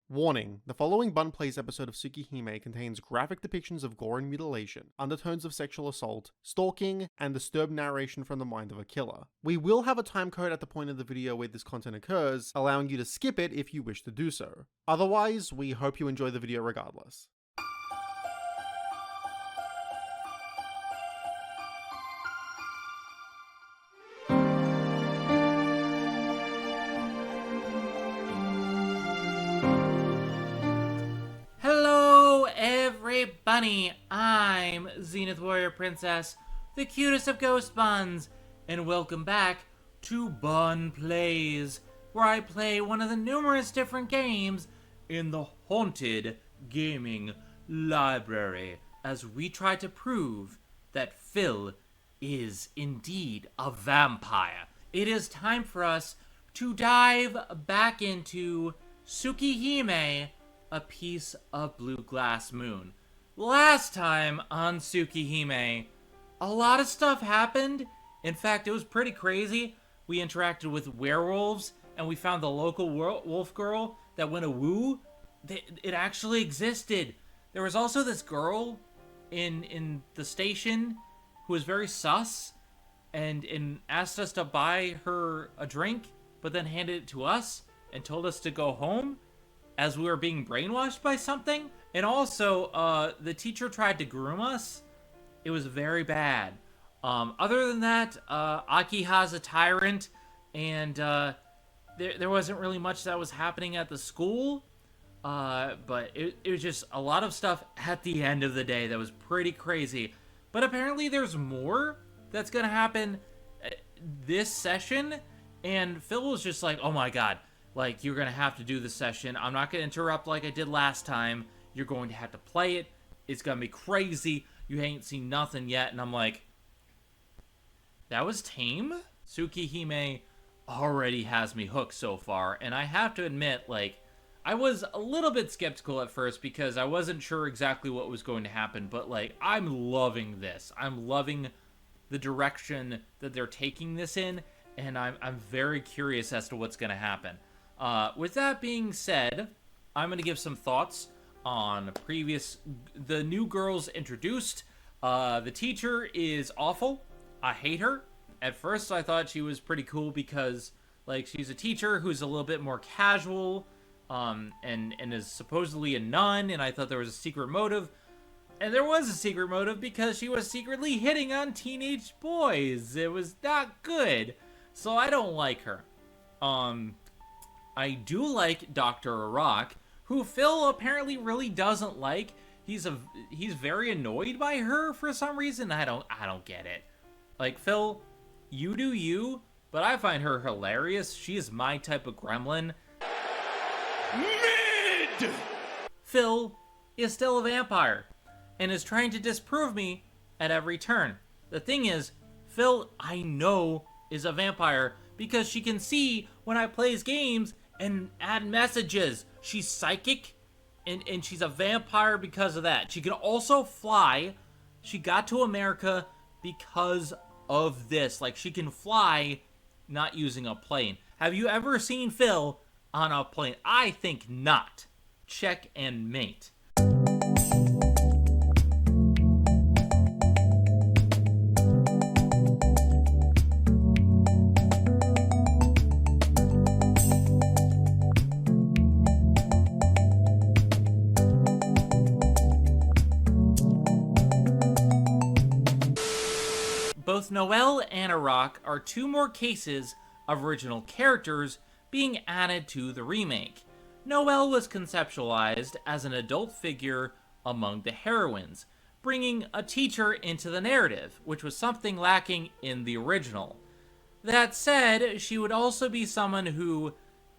Warning, the following Bun Plays episode of Tsukihime contains graphic depictions of gore and mutilation, undertones of sexual assault, stalking, and disturbed narration from the mind of a killer. We will have a time code at the point of the video where this content occurs, allowing you to skip it if you wish to do so. Otherwise, we hope you enjoy the video regardless. Bunny, I'm Zenith Warrior Princess, the cutest of ghost buns, and welcome back to Bun Plays, where I play one of the numerous different games in the haunted gaming library, as we try to prove that Phil is indeed a vampire. It is time for us to dive back into Tsukihime, A Piece of Blue Glass Moon. Last time on Tsukihime, a lot of stuff happened. In fact, it was pretty crazy. We interacted with werewolves, and we found the local wolf girl that went awoo. It actually existed. There was also this girl in the station who was very sus and asked us to buy her a drink, but then handed it to us and told us to go home as we were being brainwashed by something. And also, the teacher tried to groom us. It was very bad. Other than that, Akiha's a tyrant, and there wasn't really much that was happening at the school. But it was just a lot of stuff at the end of the day that was pretty crazy. But apparently there's more that's gonna happen this session, and Phil was just like, oh my god, like, you're gonna have to do this session. I'm not gonna interrupt like I did last time. You're going to have to play it. It's going to be crazy. You ain't seen nothing yet. And I'm like, that was tame? Tsukihime already has me hooked so far. And I have to admit, like, I was a little bit skeptical at first because I wasn't sure exactly what was going to happen. But, like, I'm loving this. I'm loving the direction that they're taking this in. And I'm very curious as to what's going to happen. With that being said, I'm going to give some thoughts on the new girls introduced. The teacher is awful. I hate her. At first I thought she was pretty cool because, like, she's a teacher who's a little bit more casual, and is supposedly a nun, and I thought there was a secret motive. And there was a secret motive because she was secretly hitting on teenage boys. It was not good. So I don't like her. I do like Dr. Arak, who Phil apparently really doesn't like. He's very annoyed by her for some reason. I don't get it. Like, Phil, you do you, but I find her hilarious. She is my type of gremlin. Mid! Phil is still a vampire and is trying to disprove me at every turn. The thing is, Phil, I know, is a vampire because she can see when I plays games and add messages. She's psychic, and she's a vampire because of that. She can also fly. She got to America because of this. Like, she can fly not using a plane. Have you ever seen Phil on a plane? I think not. Check and mate. Both Noelle and Arak are two more cases of original characters being added to the remake. Noelle was conceptualized as an adult figure among the heroines, bringing a teacher into the narrative, which was something lacking in the original. That said, she would also be someone who,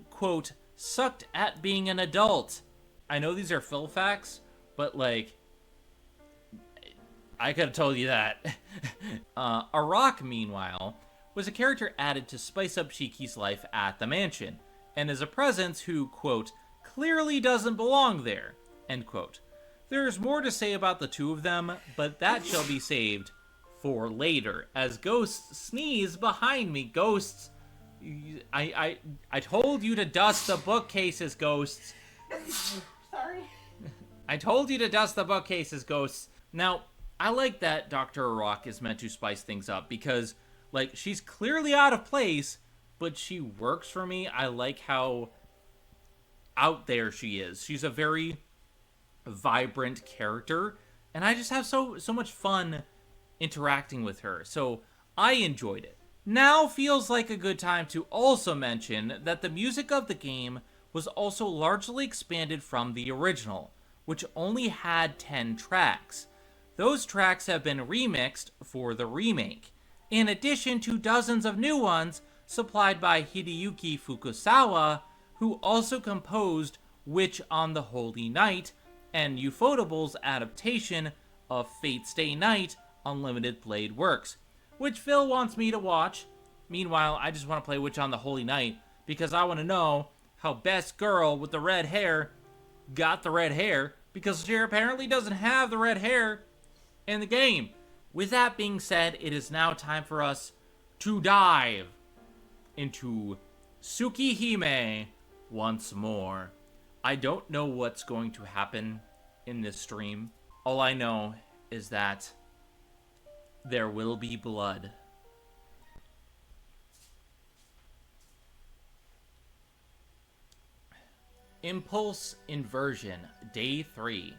quote, sucked at being an adult. I know these are Phil facts, but, like, I could have told you that. Arak, meanwhile, was a character added to spice up Shiki's life at the mansion, and is a presence who, quote, clearly doesn't belong there, end quote. There's more to say about the two of them, but that shall be saved for later, as ghosts sneeze behind me. Ghosts, I told you to dust the bookcases, ghosts. Sorry. I told you to dust the bookcases, ghosts. Now, I like that Dr. Rock is meant to spice things up because, like, she's clearly out of place, but she works for me. I like how out there she is. She's a very vibrant character, and I just have so much fun interacting with her. So I enjoyed it. Now feels like a good time to also mention that the music of the game was also largely expanded from the original, which only had 10 tracks. Those tracks have been remixed for the remake, in addition to dozens of new ones supplied by Hideyuki Fukusawa, who also composed Witch on the Holy Night and Ufotable's adaptation of Fate Stay Night on Limited Blade Works, which Phil wants me to watch. Meanwhile, I just want to play Witch on the Holy Night because I want to know how Best Girl with the red hair got the red hair, because she apparently doesn't have the red hair in the game. With that being said, it is now time for us to dive into Tsukihime once more. I don't know what's going to happen in this stream. All I know is that there will be blood. Impulse Inversion, Day 3.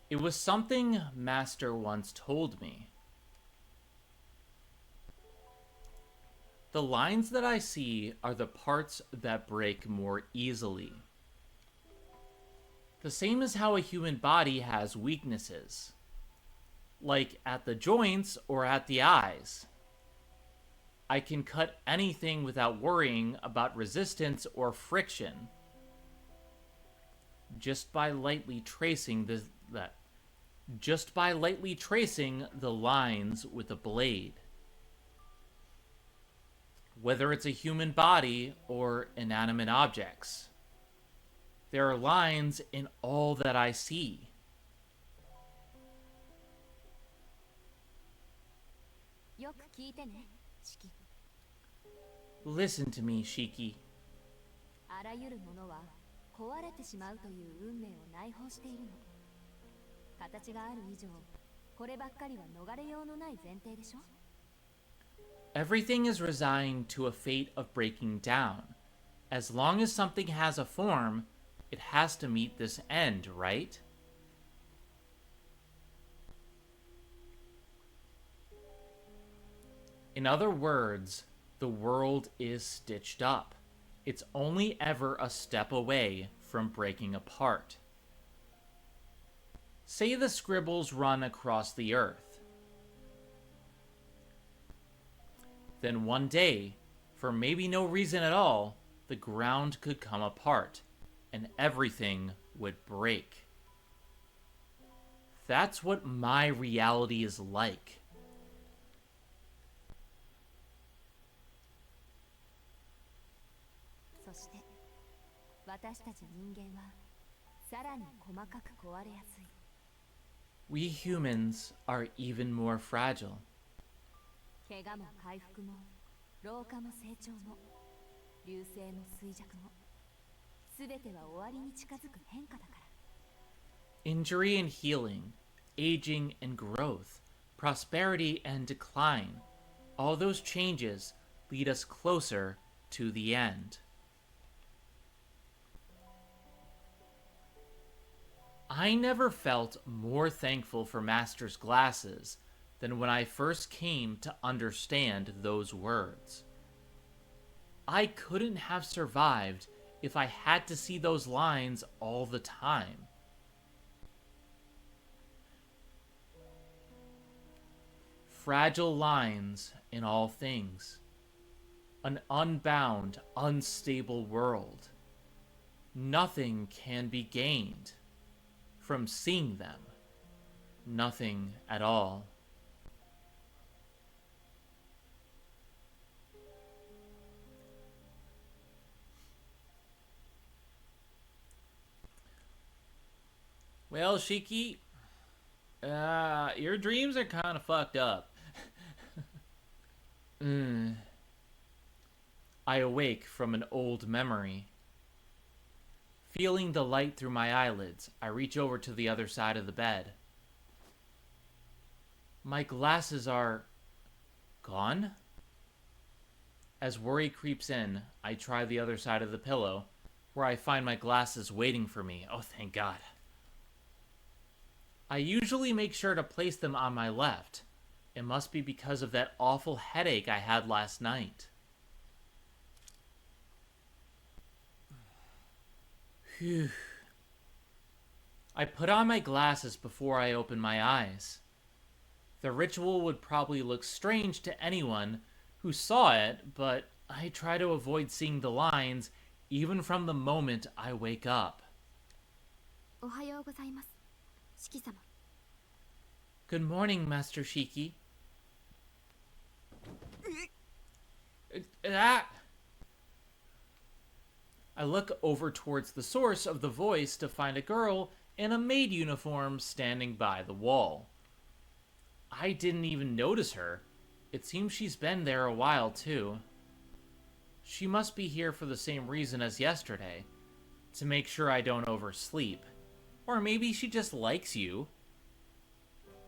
It was something Master once told me. The lines that I see are the parts that break more easily. The same as how a human body has weaknesses, like at the joints or at the eyes. I can cut anything without worrying about resistance or friction, just by lightly tracing the lines with a blade. Whether it's a human body or inanimate objects, there are lines in all that I see. Listen to me, Shiki. あらゆるものは壊れてしまうという運命を内包しているの。形がある以上、こればっかりは逃れようのない前提でしょ? Everything is resigned to a fate of breaking down. As long as something has a form, it has to meet this end, right? In other words, the world is stitched up. It's only ever a step away from breaking apart. Say the scribbles run across the earth. Then one day, for maybe no reason at all, the ground could come apart, and everything would break. That's what my reality is like. We humans are even more fragile. Injury and healing, aging and growth, prosperity and decline, all those changes lead us closer to the end. I never felt more thankful for Master's glasses than when I first came to understand those words. I couldn't have survived if I had to see those lines all the time. Fragile lines in all things. An unbound, unstable world. Nothing can be gained from seeing them. Nothing at all. Well, Shiki, your dreams are kind of fucked up. I awake from an old memory. Feeling the light through my eyelids, I reach over to the other side of the bed. My glasses are gone? As worry creeps in, I try the other side of the pillow, where I find my glasses waiting for me. Oh, thank God. I usually make sure to place them on my left. It must be because of that awful headache I had last night. Phew. I put on my glasses before I open my eyes. The ritual would probably look strange to anyone who saw it, but I try to avoid seeing the lines even from the moment I wake up. おはようございます、四季様。 Good morning, Master Shiki. I look over towards the source of the voice to find a girl in a maid uniform standing by the wall. I didn't even notice her. It seems she's been there a while, too. She must be here for the same reason as yesterday, to make sure I don't oversleep. Or maybe she just likes you.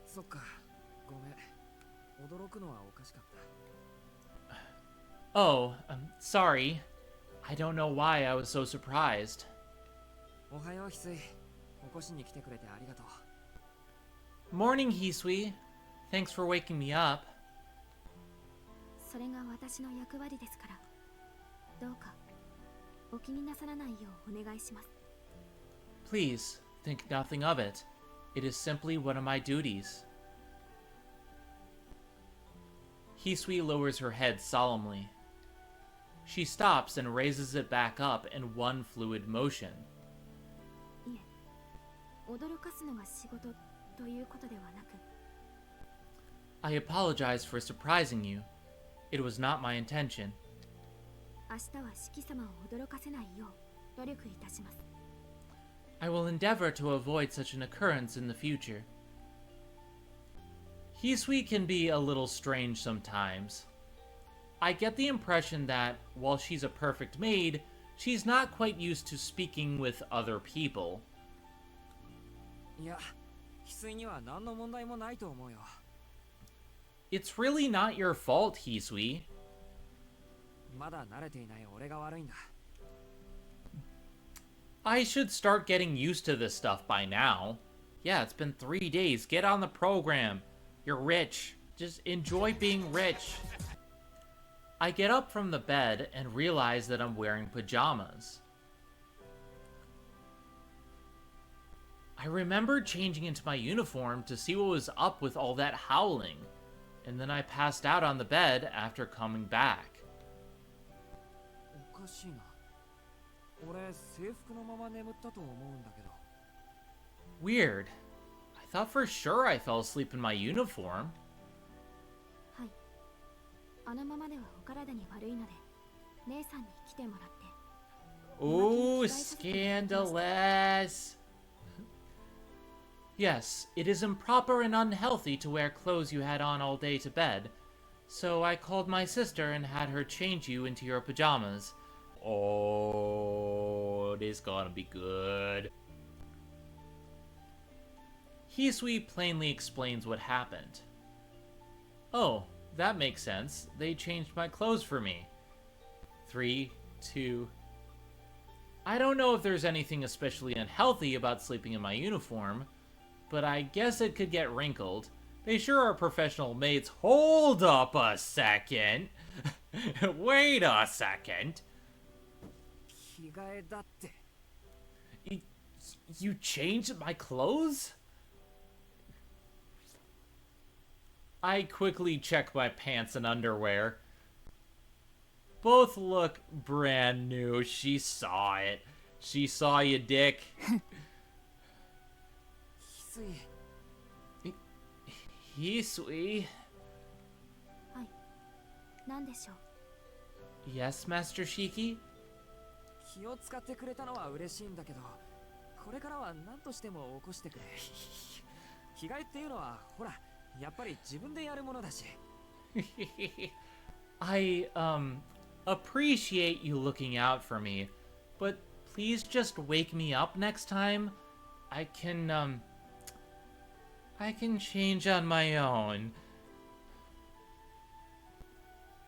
そっか、ごめん。驚くのはおかしかった。Oh, sorry. I don't know why I was so surprised. おはよう、翡翠。起こしに来てくれてありがとう。 Morning, Hisui. Thanks for waking me up. それが私の役割ですから、どうかお気になさらないようお願いします。 Please, think nothing of it. It is simply one of my duties. Hisui lowers her head solemnly. She stops and raises it back up in one fluid motion. いえ、驚かすのが仕事ということではなく、 I apologize for surprising you. It was not my intention. 明日は四季様を驚かせないよう努力いたします。 I will endeavor to avoid such an occurrence in the future. Hisui can be a little strange sometimes. I get the impression that, while she's a perfect maid, she's not quite used to speaking with other people. いや、翡翠には何の問題もないと思うよ。 It's really not your fault, Hisui. まだ慣れていない俺が悪いんだ。 I should start getting used to this stuff by now. Yeah, it's been 3 days. Get on the program. You're rich. Just enjoy being rich. I get up from the bed and realize that I'm wearing pajamas. I remembered changing into my uniform to see what was up with all that howling, and then I passed out on the bed after coming back. おかしいな。俺、制服のまま眠ったと思うんだけど。 Weird. I thought for sure I fell asleep in my uniform. はい、あのままではお体に悪いので、姉さんに来てもらって。 Ooh, scandalous. Yes, it is improper and unhealthy to wear clothes you had on all day to bed, so I called my sister and had her change you into your pajamas. Oh, this is gonna be good. Hisui plainly explains what happened. Oh, that makes sense. They changed my clothes for me. 3, 2... I don't know if there's anything especially unhealthy about sleeping in my uniform, but I guess it could get wrinkled. They sure are professional maids. Hold up a second. Wait a second. 着替えだって。 You changed my clothes? I quickly check my pants and underwear. Both look brand new. She saw it. She saw you, dick. 翡翠。 Hisui. はい、何でしょう。 Yes, Master Shiki? 気を使ってくれたのは嬉しいんだけど、これからは何としても起こしてくれ。着替えっていうのはほら、やっぱり自分でやるものだし。I, appreciate you looking out for me, but please just wake me up next time. I can change on my own.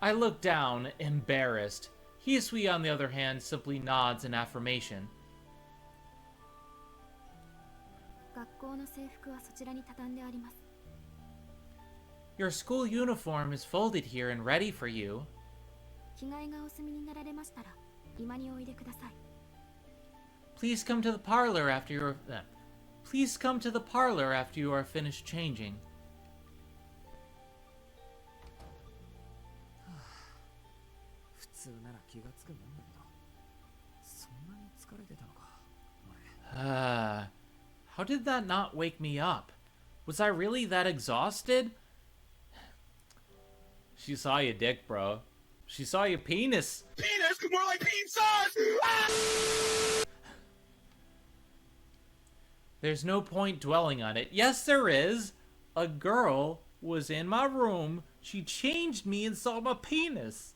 I look down, embarrassed. Hisui, on the other hand, simply nods in affirmation. 学校の制服はそちらに畳んであります。 Your school uniform is folded here and ready for you. 着替えがお済みになられましたら、今においでください。 Please come to the parlor after Please come to the parlor after you are finished changing. 普通なら気がつくもんだけど、そんなに疲れてたのか、俺。How did that not wake me up? Was I really that exhausted? She saw your dick, bro. She saw your penis. Penis! More like penis sauce! Ah! There's no point dwelling on it. Yes, there is. A girl was in my room. She changed me and saw my penis.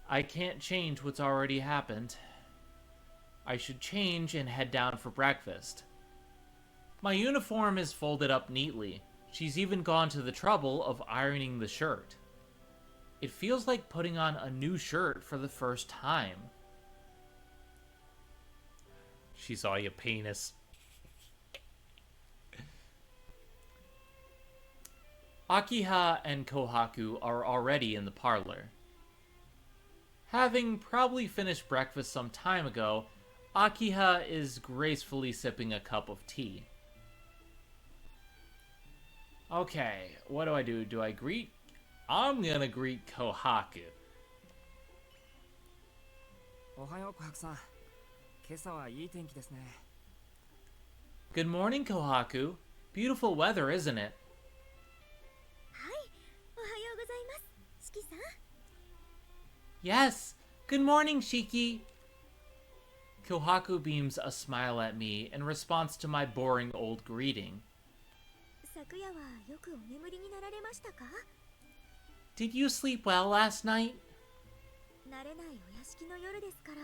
I can't change what's already happened. I should change and head down for breakfast. My uniform is folded up neatly. She's even gone to the trouble of ironing the shirt. It feels like putting on a new shirt for the first time. She saw your penis. Akiha and Kohaku are already in the parlor. Having probably finished breakfast some time ago, Akiha is gracefully sipping a cup of tea. Okay, what do? Do I greet? I'm gonna greet Kohaku. おはよう、小白さん。今朝はいい天気ですね。Good morning, Kohaku. Beautiful weather, isn't it? はい、おはようございます、シキさん。 Yes. Good morning, Shiki. Kohaku beams a smile at me in response to my boring old greeting. 昨夜はよくお眠りになられましたか？ Did you sleep well last night? 慣れないお屋敷の夜ですから、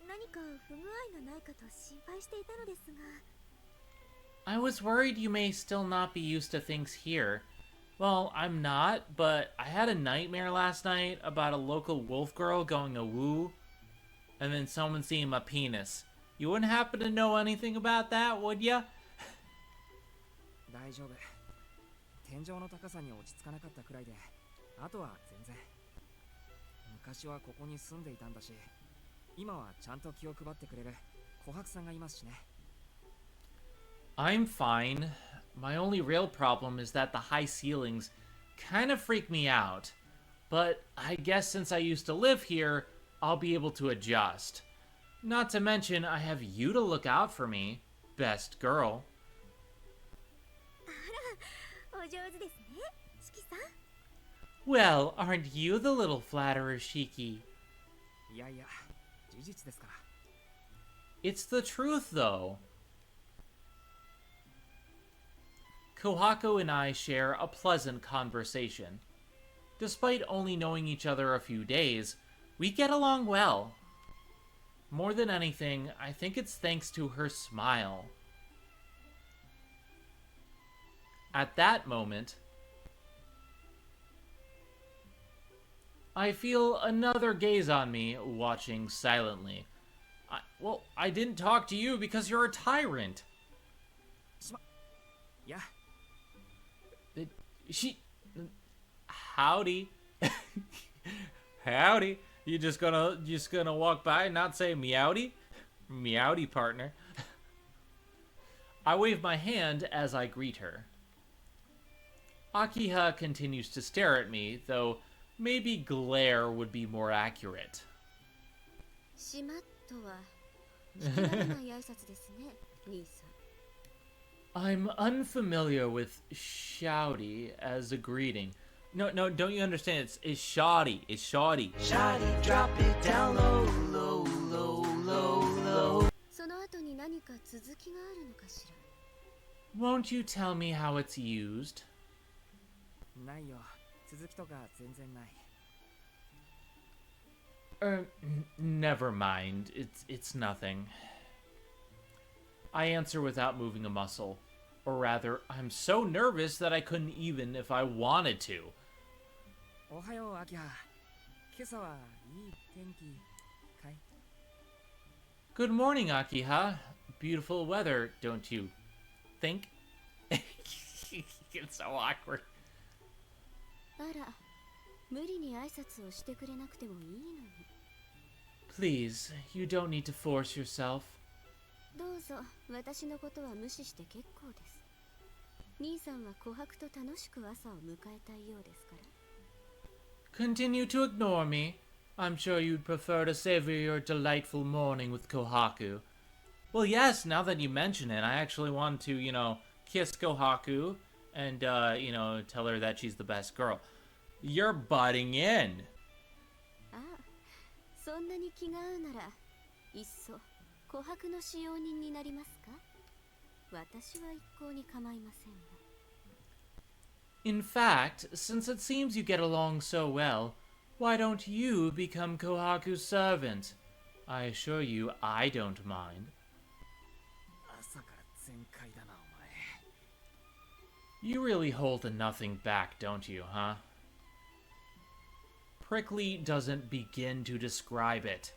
何か不具合がないかと心配していたのですが。 I was worried you may still not be used to things here. Well, I'm not, but I had a nightmare last night about a local wolf girl going awoo, and then someone seeing my penis. You wouldn't happen to know anything about that, would ya? 大丈夫。天井の高さに落ち着かなかったくらいで、あとは全然。昔はここに住んでいたんだし、今はちゃんと気を配ってくれる琥珀さんがいますしね。I'm fine. My only real problem is that the high ceilings kind of freak me out. But I guess since I used to live here, I'll be able to adjust. Not to mention, I have you to look out for me, best girl. あら、お上手ですね、シキさん。 Well, aren't you the little flatterer, Shiki? いやいや、事実ですから。It's the truth, though. Kohaku and I share a pleasant conversation. Despite only knowing each other a few days, we get along well. More than anything, I think it's thanks to her smile. At that moment, I feel another gaze on me, watching silently. I didn't talk to you because you're a tyrant. いや。Howdy. Howdy. You just gonna walk by and not say meowdy? Meowdy, partner. I wave my hand as I greet her. Akiha continues to stare at me, though maybe glare would be more accurate. しまっとは聞き慣れない挨拶ですね、兄さん。 I'm unfamiliar with shouty as a greeting. No, don't you understand? It's shoddy. It's shoddy. Shoddy, drop it down low, low, low, low, low. その後に何か続きがあるのかしら。 Won't you tell me how it's used? ないよ。続きとか全然ない。Never mind. It's nothing. I answer without moving a muscle. Or rather, I'm so nervous that I couldn't even if I wanted to. おはよう、アキハ。今朝はいい天気かい？ Good morning, Akiha. Beautiful weather, don't you think? It's so awkward. あら、無理に挨拶をしてくれなくてもいいのに。 Please, you don't need to force yourself. どうぞ、私のことは無視して結構です。兄さんは琥珀と楽しく朝を迎えたいようですから。 Continue to ignore me. I'm sure you'd prefer to savor your delightful morning with Kohaku. Well, yes, now that you mention it, I actually want to, kiss Kohaku and, tell her that she's the best girl. You're butting in. ああ、そんなに気が合うなら、いっそ琥珀の使用人になりますか？私は一向に構いませんが。 In fact, since it seems you get along so well, why don't you become Kohaku's servant? I assure you I don't mind. 朝から全開だな、お前。 You really hold the nothing back, don't you, huh? Prickly doesn't begin to describe it.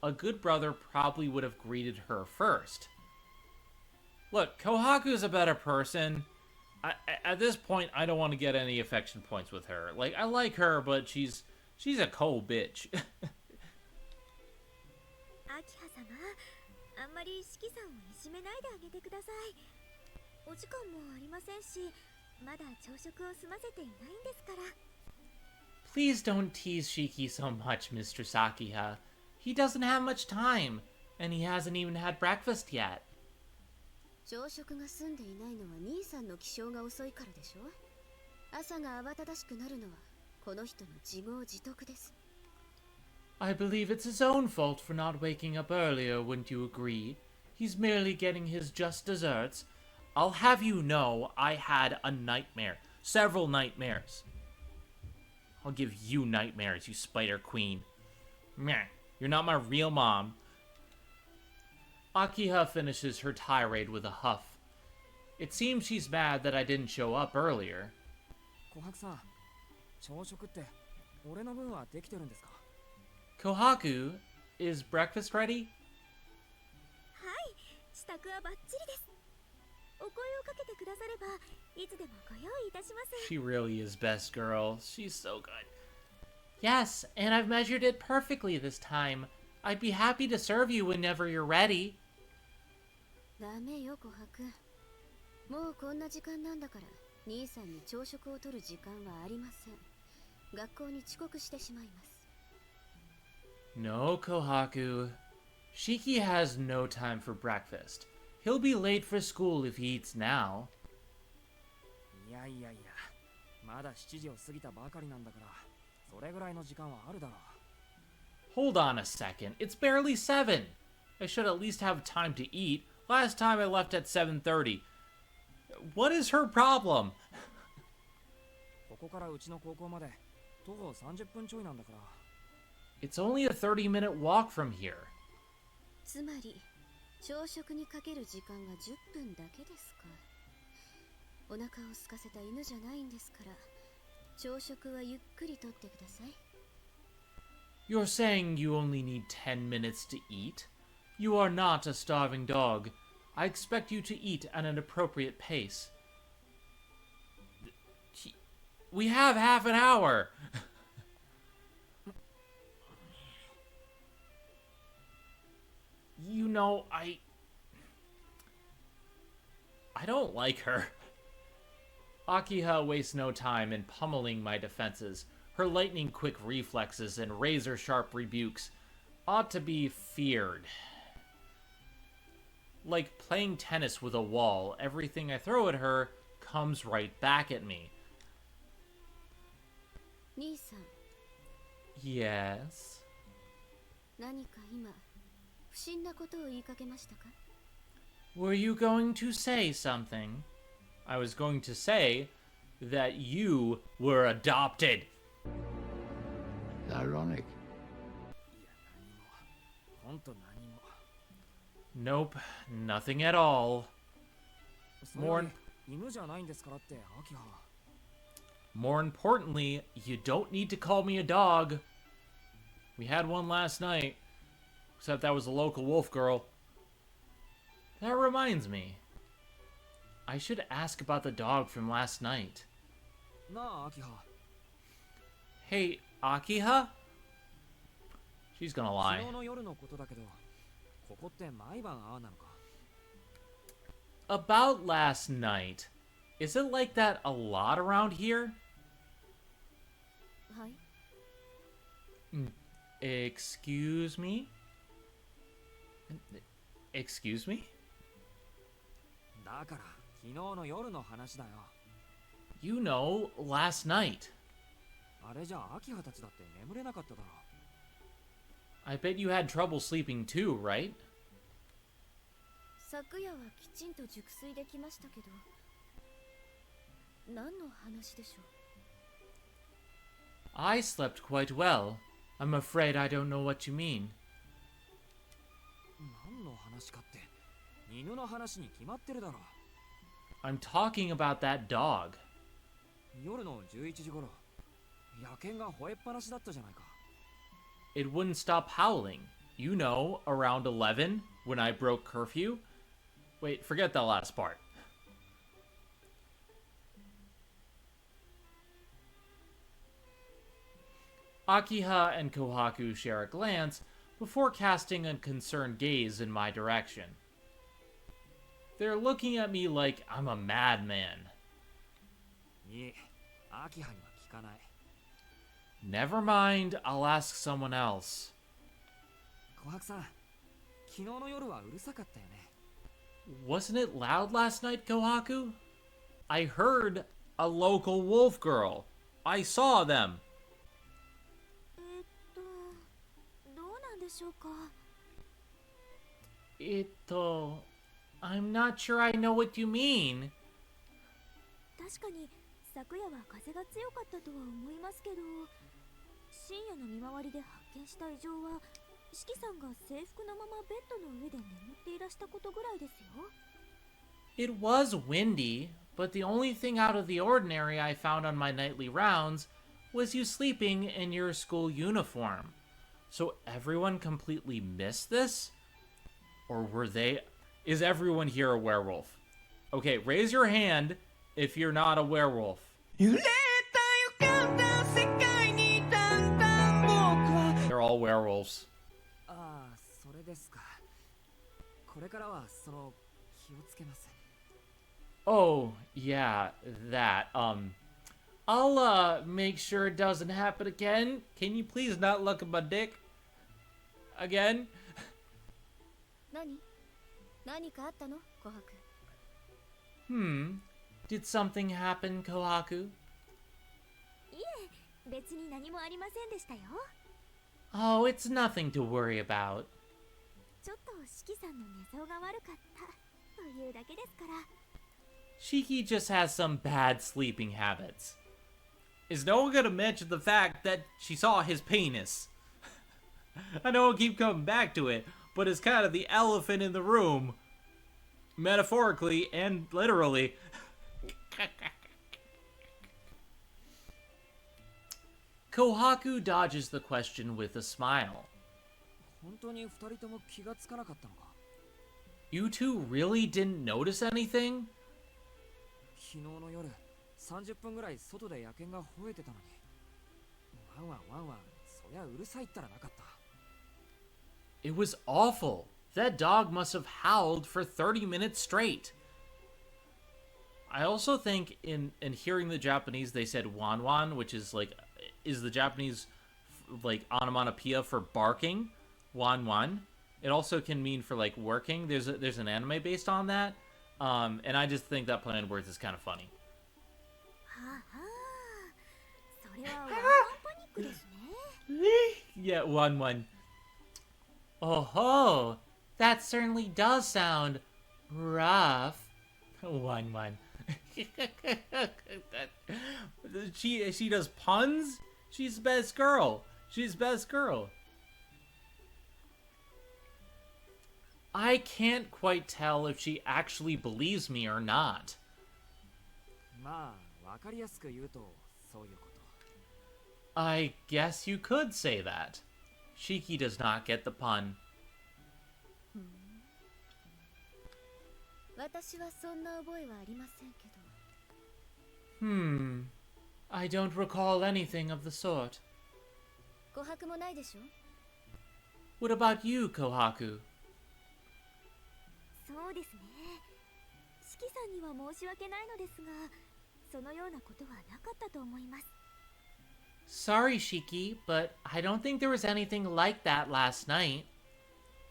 A good brother probably would have greeted her first. Look, Kohaku's a better person. At this point, I don't want to get any affection points with her. Like, I like her, but she's a cold bitch. アキハ様、あんまり四季さんをいじめないであげてください。お時間もありませんし、まだ朝食を済ませていないんですから。 Please don't tease Shiki so much, Mr. Sakiha. He doesn't have much time, and he hasn't even had breakfast yet. 朝食が済んでいないのは兄さんの起床が遅いからでしょ。朝が慌ただしくなるのはこの人の自業自得です。 I believe it's his own fault for not waking up earlier, wouldn't you agree? He's merely getting his just desserts. I'll have you know I had a nightmare. Several nightmares. I'll give you nightmares, you spider queen. Meh, you're not my real mom. Akiha finishes her tirade with a huff. It seems she's mad that I didn't show up earlier. 琥珀さん、朝食って俺の分はできてるんですか？ Kohaku, is breakfast ready? はい、支度はバッチリです。お声をかけてくだされば、いつでもご用意いたします。 She really is best girl. She's so good. Yes, and I've measured it perfectly this time. I'd be happy to serve you whenever you're ready. ダメよ琥珀。もうこんな時間なんだから、兄さんに朝食を取る時間はありません。学校に遅刻してしまいます。 No, Kohaku. Shiki has no time for breakfast. He'll be late for school if he eats now. いやいやいや、まだ7時を過ぎたばかりなんだから、それぐらいの時間はあるだろう。 Hold on a second. It's barely 7. I should at least have time to eat. Last time I left at 7:30. What is her problem? ここからうちの高校まで徒歩30分ちょいなんだから。 It's only a 30-minute walk from here. つまり朝食にかける時間は10分だけですか。お腹を空かせた犬じゃないんですから、朝食はゆっくりとってください。 You're saying you only need 10 minutes to eat? You are not a starving dog. I expect you to eat at an appropriate pace. We have half an hour! You know, I don't like her. Akiha wastes no time in pummeling my defenses. Her lightning-quick reflexes and razor-sharp rebukes ought to be feared. Like playing tennis with a wall, everything I throw at her comes right back at me. 兄さん、 Yes? 何か今不審なことを言いかけましたか？ Were you going to say something? I was going to say that you were adopted. Ironic. ほんと何も。 Nope, nothing at all. それより犬じゃないんですからって、アキハ。 More importantly, you don't need to call me a dog. We had one last night, except that was a local wolf girl. That reminds me. I should ask about the dog from last night. なあ、アキハ。 Hey, Akiha? She's gonna 昨 lie. 日の夜のことだけど、ここって毎晩ああなのか。 About last night. Is it like that a lot around here? はい。 Excuse me? Excuse me? だから、昨日の夜の話だよ。 You know, last night. あれじゃアキハたちだって眠れなかっただろ。 I bet you had trouble sleeping too, right? 昨夜はきちんと熟睡できましたけど、何の話でしょう。 I slept quite well. I'm afraid I don't know what you mean. 何の話かって、犬の話に決まってるだろ。 I'm talking about that dog. 夜の11時頃、野犬が吠えっぱなしだったじゃないか。 It wouldn't stop howling. You know, around 11, when I broke curfew. Wait, forget that last part. Akiha and Kohaku share a glance before casting a concerned gaze in my direction. They're looking at me like I'm a madman. いえ、アキハには聞かない。 Never mind, I'll ask someone else. 琥珀さん、昨日の夜はうるさかったよね。 Wasn't it loud last night, Kohaku? I heard a local wolf girl. I saw them. どうなんでしょうか。 I'm not sure I know what you mean. 確かに昨夜は風が強かったとは思いますけど、深夜の見回りで発見した異常は、四季さんが制服のままベッドの上で眠っていらしたことぐらいですよ。 It was windy, but the only thing out of the ordinary I found on my nightly rounds was you sleeping in your school uniform. So everyone completely missed this? Or is everyone here a werewolf? Okay, raise your hand if you're not a werewolf. 揺れた予感だ世界にだんだん僕は They're all werewolves. ああ、それですか。これからは気をつけます。 Oh, yeah, that. I'll make sure it doesn't happen again. Can you please not look at my dick? Again? 何かあったの、琥珀。 Did something happen, Kohaku? いえ、別に何もありませんでしたよ。 Oh, it's nothing to worry about. ちょっと四季さんの寝相が悪かったというだけですから。 Shiki just has some bad sleeping habits. Is no one gonna mention the fact that she saw his penis? I know I keep coming back to it, but it's kind of the elephant in the room. Metaphorically and literally. Kohaku dodges the question with a smile. 本当に二人とも気がつかなかったのか。 You two really didn't notice anything? 昨日の夜、30分ぐらい外で野犬が吠えてたのに。ワンワンワンワン、そりゃうるさいったらなかった。 It was awful. That dog must have howled for 30 minutes straight. I also think in hearing the Japanese, they said wan wan, which is the Japanese onomatopoeia for barking. Wan wan. It also can mean for working. There's an anime based on that. And I just think that play on words is kind of funny. はあはあ、それはワンワンパニックですね。 Yeah, wan wan. Oh ho! That certainly does sound rough. Wan wan. She does puns? She's best girl. She's best girl. I can't quite tell if she actually believes me or not. まあわかりやすく言うとそういうこと。 I guess you could say that. Shiki does not get the pun. 私はそんな覚えはありませんけど。 I don't recall anything of the sort. 琥珀もないでしょ。 What about you, Kohaku? そうですね。四季さんには申し訳ないのですが、そのようなことはなかったと思います。 Sorry, Shiki, but I don't think there was anything like that last night.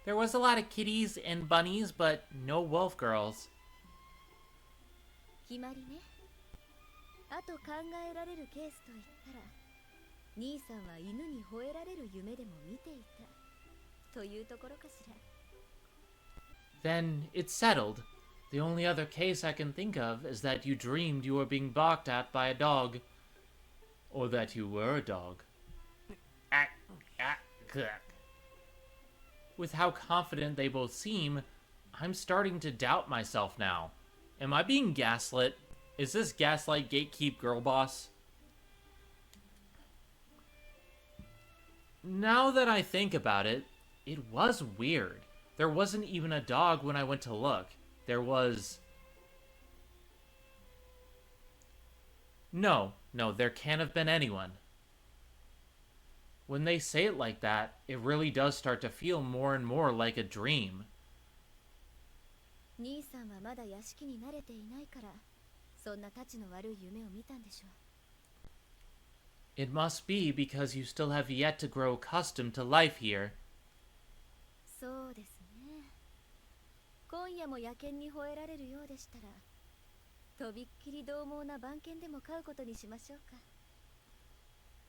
There was a lot of kitties and bunnies, but no wolf girls. 決まりね。あと考えられるケースといったら、兄さんは犬に吠えられる夢でも見ていたというところかしら。 Then it's settled. The only other case I can think of is that you dreamed you were being barked at by a dog. Or that you were a dog. With how confident they both seem, I'm starting to doubt myself now. Am I being gaslit? Is this gaslight gatekeep girl boss? Now that I think about it, it was weird. There wasn't even a dog when I went to look. There was... No, there can't have been anyone. When they say it like that, it really does start to feel more and more like a dream. 兄さんはまだ屋敷に慣れていないから、そんなたちの悪い夢を見たんでしょう。 It must be because you still have yet to grow accustomed to life here. そうですね。今夜も野犬に吠えられるようでしたら、とびっきり獰猛な番犬でも飼うことにしましょうか。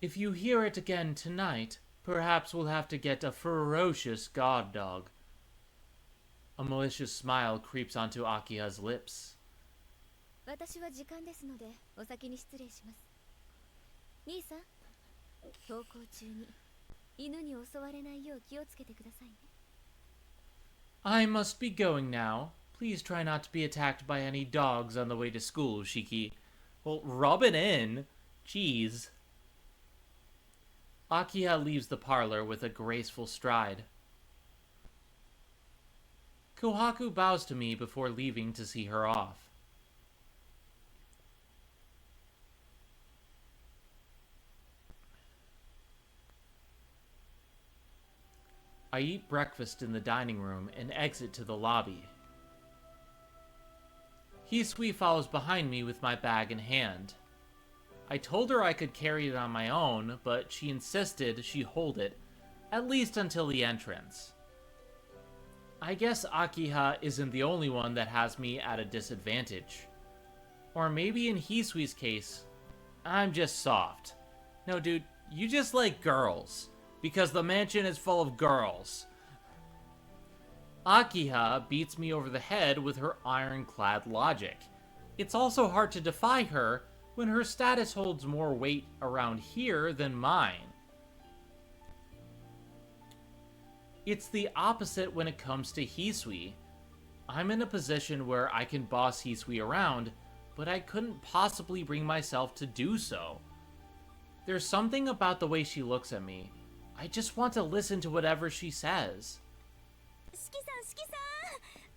If you hear it again tonight, perhaps we'll have to get a ferocious god dog. A malicious smile creeps onto Akiha's lips. 私は時間ですので、お先に失礼します。兄さん、登校中に犬に襲われないよう気をつけてくださいね。 I must be going now. Please try not to be attacked by any dogs on the way to school, Shiki. Well, rub it in. Jeez. Akiha leaves the parlor with a graceful stride. Kohaku bows to me before leaving to see her off. I eat breakfast in the dining room and exit to the lobby. Hisui follows behind me with my bag in hand. I told her I could carry it on my own, but she insisted she hold it, at least until the entrance. I guess Akiha isn't the only one that has me at a disadvantage. Or maybe in Hisui's case, I'm just soft. No, dude, you just like girls. Because the mansion is full of girls. Akiha beats me over the head with her ironclad logic. It's also hard to defy her when her status holds more weight around here than mine. It's the opposite when it comes to Hisui. I'm in a position where I can boss Hisui around, but I couldn't possibly bring myself to do so. There's something about the way she looks at me. I just want to listen to whatever she says. 四季さん、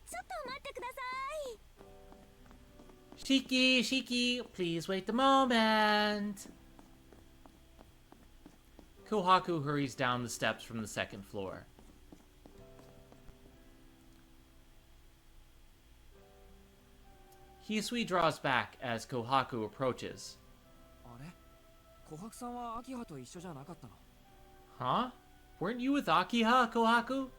ちょっと待ってください。 Shiki, please wait the moment. Kohaku hurries down the steps from the second floor. Hisui draws back as Kohaku approaches. あれ、琥珀さんは秋葉と一緒じゃなかったの？ Huh? Weren't you with Akiha, Kohaku?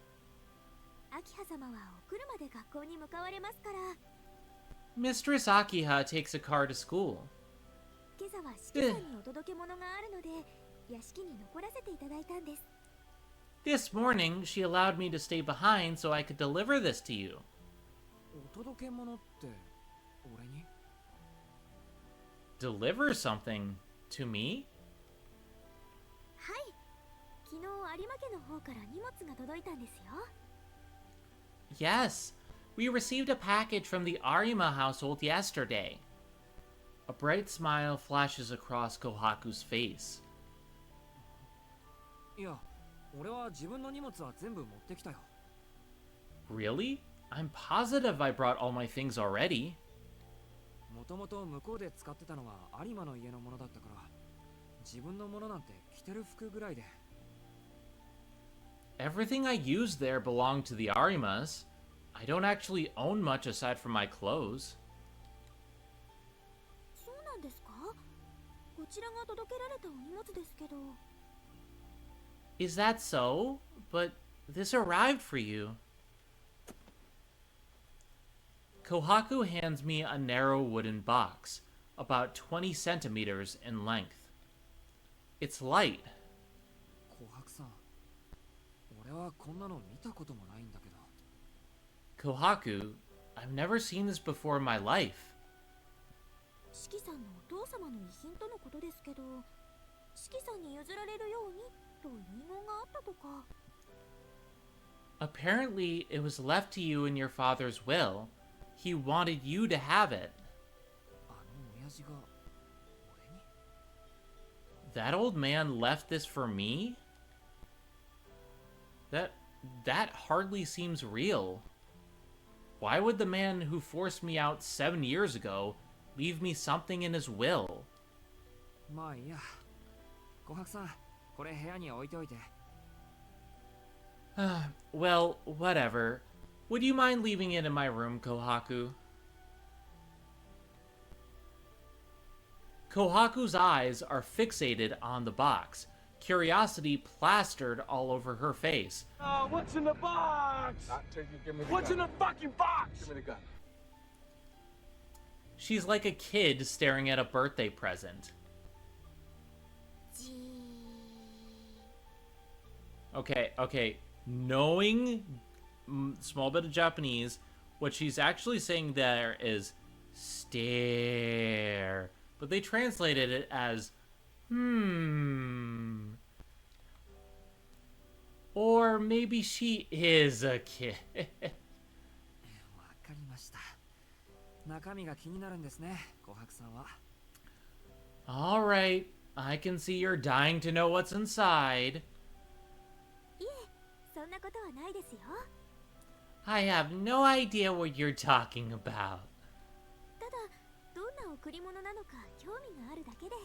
秋葉様はお車で学校に向かわれますから。 Mistress Akiha takes a car to school. 今朝は四季さんにお届け物があるので、屋敷に残らせていただいたんです。 This morning, she allowed me to stay behind so I could deliver this to you. お届け物って俺に？ deliver something to me? はい、昨日有馬家の方から荷物が届いたんですよ。 Yes, we received a package from the Arima household yesterday. A bright smile flashes across Kohaku's face. いや、俺は自分の荷物は全部持ってきたよ。 Really? I'm positive I brought all my things already. もともと向こうで使ってたのは有馬の家のものだったから、自分のものなんて着てる服ぐらいで。 Everything I used there belonged to the Arimas. I don't actually own much aside from my clothes. そうなんですか？こちらが届けられたお荷物ですけど。 Is that so? But this arrived for you. Kohaku hands me a narrow wooden box, about 20 centimeters in length. It's light. 琥珀さん、俺はこんなの見たこともないんだけど。 Kohaku, I've never seen this before in my life. 四季さんのお父様の遺品とのことですけど、四季さんに譲られるようにと遺言があったとか。 Apparently, it was left to you in your father's will. He wanted you to have it. あの親父が俺に？ That old man left this for me? That hardly seems real. Why would the man who forced me out 7 years ago leave me something in his will? まあいいや。琥珀さん、これ部屋に置いておいて。 Well, whatever. Would you mind leaving it in my room, Kohaku? Kohaku's eyes are fixated on the box, curiosity plastered all over her face. What's in the box? Not till you give me the What's gun. in the fucking box? Give me the gun. She's like a kid staring at a birthday present. じー。 Okay. Knowing small bit of Japanese, what she's actually saying there is stare. But they translated it as Or maybe she is a kid. わかりました。中身が気になるんですね、琥珀さんは。 Alright, I can see you're dying to know what's inside. いえ、そんなことはないですよ。 I have no idea what you're talking about. ただ、どんな贈り物なのか興味があるだけで。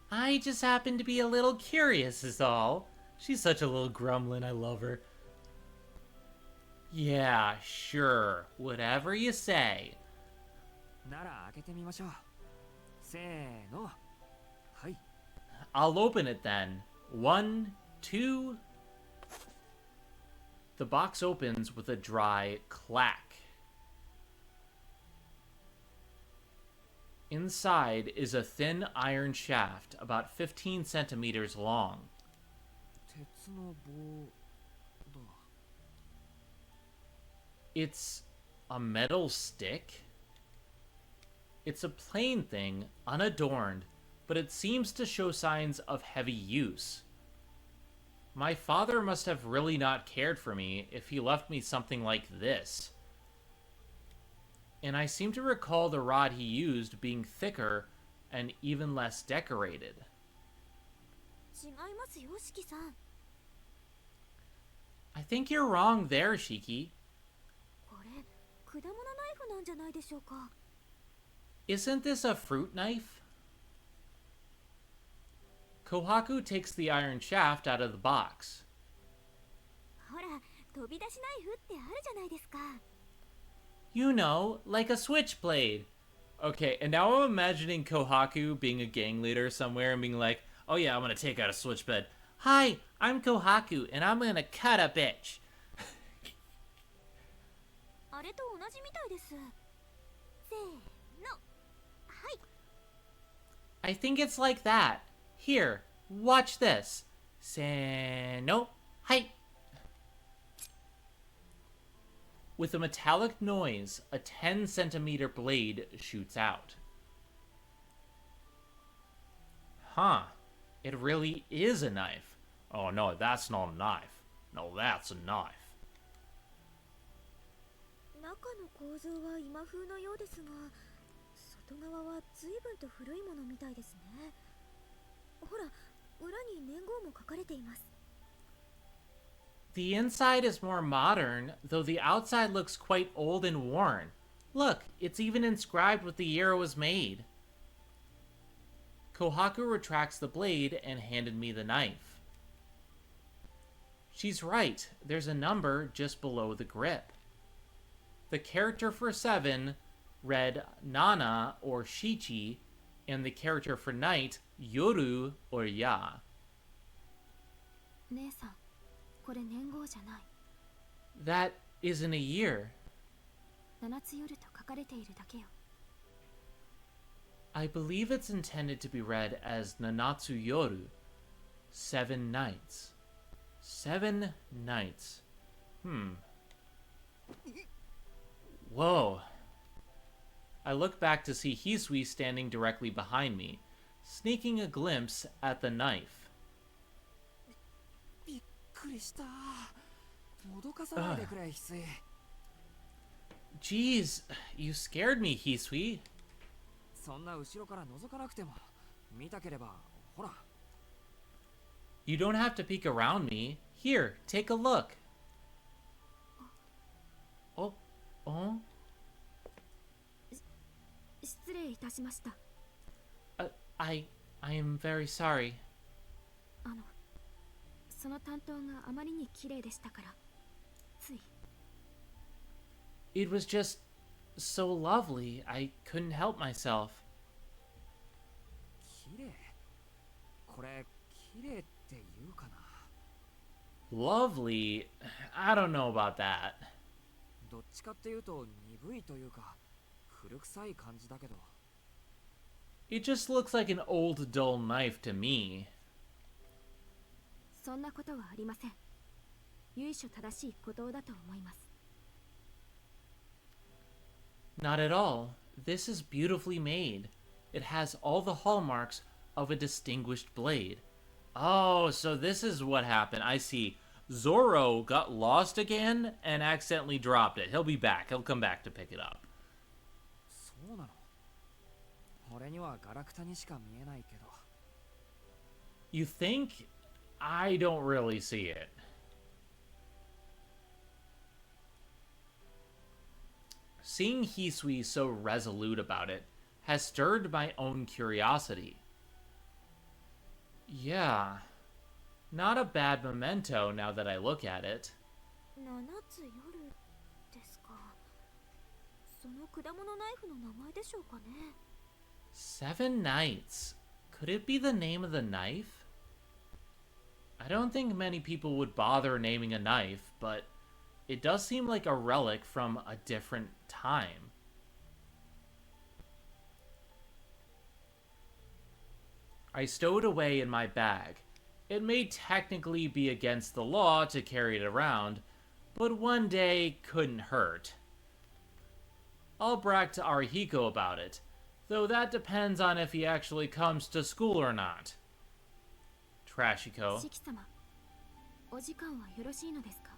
I just happen to be a little curious is all. She's such a little gremlin, I love her. Yeah, sure. Whatever you say. なら開けてみましょう。せーの。はい。 I'll open it then. 1, 2... The box opens with a dry clack. Inside is a thin iron shaft about 15 centimeters long. 鉄の棒だ。 It's a metal stick? It's a plain thing, unadorned, but it seems to show signs of heavy use. My father must have really not cared for me if he left me something like this. And I seem to recall the rod he used being thicker and even less decorated. 違いますよ、四季さん。 I think you're wrong there, Shiki. これ、果物ナイフなんじゃないでしょうか。 Isn't this a fruit knife? Kohaku takes the iron shaft out of the box. ほら、飛び出しナイフってあるじゃないですか。 You know, like a switchblade. Okay, and now I'm imagining Kohaku being a gang leader somewhere and being like, oh yeah, I'm gonna take out a switchblade. Hi, I'm Kohaku, and I'm gonna cut a bitch. あれと同じみたいです。せーの。はい。 I think it's like that. Here, watch this. Seno, hi. With a metallic noise, a 10 centimeter blade shoots out. Huh. It really is a knife. Oh no, that's not a knife. No, that's a knife. 中の構造は今風のようですが、外側は随分と古いものみたいですね。ほら、裏に年号も書かれています。The inside is more modern, though the outside looks quite old and worn. Look, it's even inscribed with the year it was made. Kohaku retracts the blade and handed me the knife. She's right, there's a number just below the grip. The character for 7 read Nana or Shichi, and the character for night, Yoru or Ya. 姉さん、これ年号じゃない。That isn't a year. 七つ夜と書かれているだけよ。I believe it's intended to be read as Nanatsu Yoru, 7 nights. 7 nights. Whoa. I look back to see Hisui standing directly behind me, sneaking a glimpse at the knife. びっくりした。脅かさないでくれ、翡翠。Jeez, you scared me, Hisui. そんな後ろから覗かなくても見たければ、ほら。You don't have to peek around me. Here, take a look. Oh, oh? 失礼いたしました。I am very sorry. その担当があまりに綺麗でしたから、つい。It was just so lovely, I couldn't help myself. 綺麗？これ、綺麗って言うかな。Lovely? I don't know about that. どっちかっていうと鈍いというか、古臭い感じだけど。It just looks like an old dull knife to me. そんなことはありません。由緒正しい鼓動だと思います。Not at all. This is beautifully made. It has all the hallmarks of a distinguished blade. Oh, so this is what happened. I see. Zoro got lost again and accidentally dropped it. He'll be back. He'll come back to pick it up. そうなの？俺にはガラクタにしか見えないけど。You think? I don't really see it. Seeing Hisui so resolute about it has stirred my own curiosity. Yeah, not a bad memento now that I look at it. 七つ夜ですか。その果物ナイフの名前でしょうかね。Seven Nights. Could it be the name of the knife? I don't think many people would bother naming a knife, but it does seem like a relic from a different time. I stowed away in my bag. It may technically be against the law to carry it around, but one day couldn't hurt. I'll brag to Arihiko about it, though that depends on if he actually comes to school or not. Trashiko. シキ様、お時間はよろしいのですか？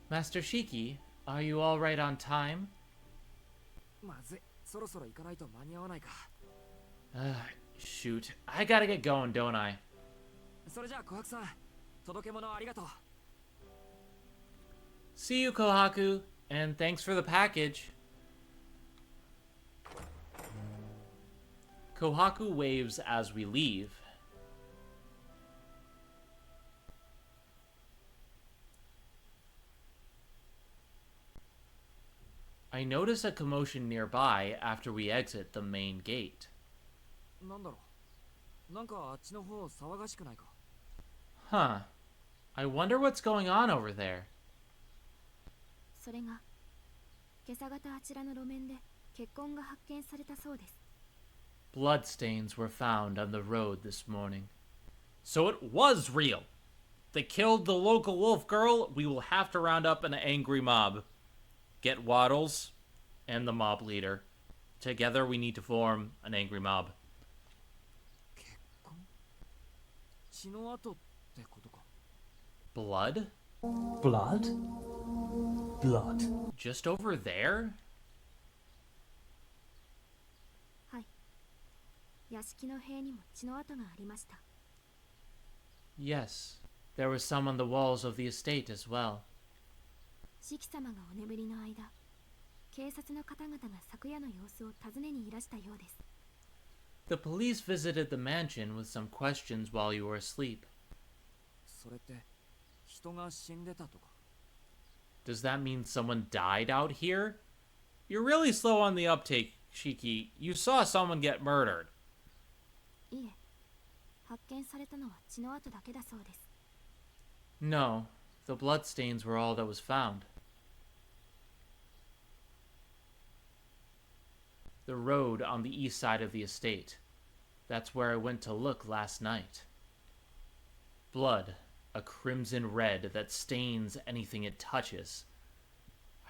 Master Shiki, are you all right on time? まずい、そろそろ行かないと間に合わないか。Shoot. I gotta get going, don't I? それじゃあ琥珀さん、届け物ありがとう。See you, Kohaku, and thanks for the package. Kohaku waves as we leave. I notice a commotion nearby after we exit the main gate. なんだろう。なんかあっちの方騒がしくないか。Huh. I wonder what's going on over there. それが今朝方あちらの路面で血痕が発見されたそうです。Bloodstains were found on the road this morning. So it was real. They killed the local wolf girl. We will have to round up an angry mob. Get Waddles and the mob leader. Together we need to form an angry mob. 血の跡ってことか。 Blood? Blood? Blood. Just over there? はい。屋敷の塀にも血の跡がありました。 Yes. There was some on the walls of the estate as well. 四季様がお眠りの間、警察の方々が昨夜の様子を尋ねにいらしたようです。 The police visited the mansion with some questions while you were asleep. それって人が死んでたとか。 Does that mean someone died out here? You're really slow on the uptake, Shiki. You saw someone get murdered. いえ、発見されたのは血の跡だけだそうです。 No, the bloodstains were all that was found. The road on the east side of the estate. That's where I went to look last night. Blood, a crimson red that stains anything it touches.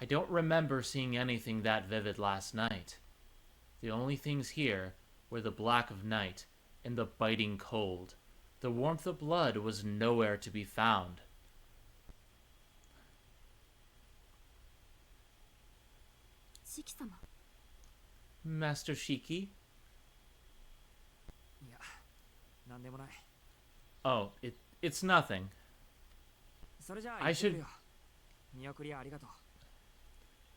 I don't remember seeing anything that vivid last night. The only things here were the black of night and the biting cold. The warmth of blood was nowhere to be found. 四季様、 Master Shiki? いや、なんでもない。 Oh, it's nothing. それじゃあ I 行ってくる should- よ。見送りありがとう。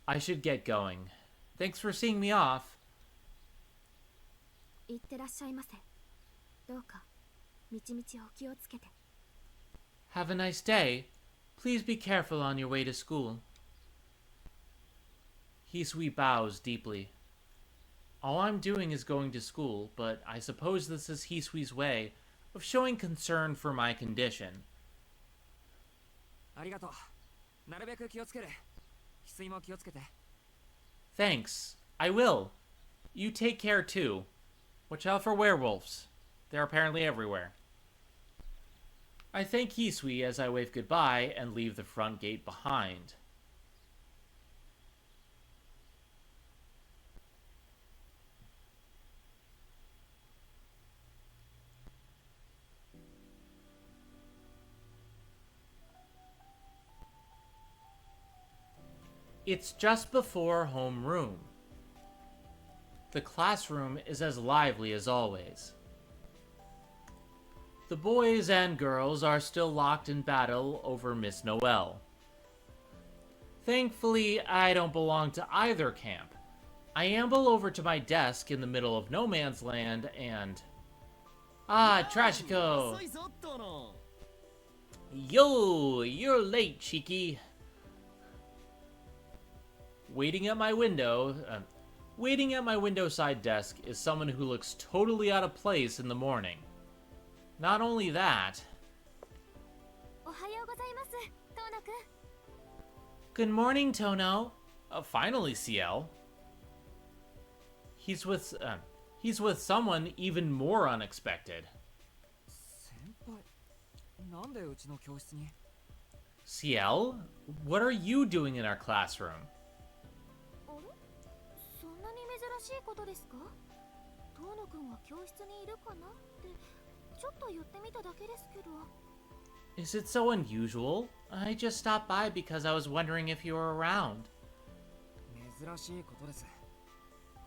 I should get going. Thanks for seeing me off. 行ってらっしゃいませ。どうか、みちみちお気をつけて。 Have a nice day. Please be careful on your way to school. Hisui bows deeply. All I'm doing is going to school, but I suppose this is Hisui's way of showing concern for my condition. ありがとう。なるべく気をつける。翡翠も気をつけて。 Thanks. I will. You take care too. Watch out for werewolves. They're apparently everywhere. I thank Hisui as I wave goodbye and leave the front gate behind. It's just before homeroom. The classroom is as lively as always. The boys and girls are still locked in battle over Miss Noel. Thankfully, I don't belong to either camp. I amble over to my desk in the middle of no man's land and... Ah, Trashiko! 遅いぞ殿。 Yo, you're late, Cheeky. Waiting at my windowside desk is someone who looks totally out of place in the morning. Not only that... おはようございます、トーナくん。 Good morning, Tono. Finally, CL. He's with someone even more unexpected. 先輩、なんでうちの教室に？ CL, what are you doing in our classroom? あれ、そんなに珍しいことですか？トーナくんは教室にいるかなってちょっと寄ってみただけですけど。 Is it so unusual? I just stopped by because I was wondering if you were around. 珍しいことです。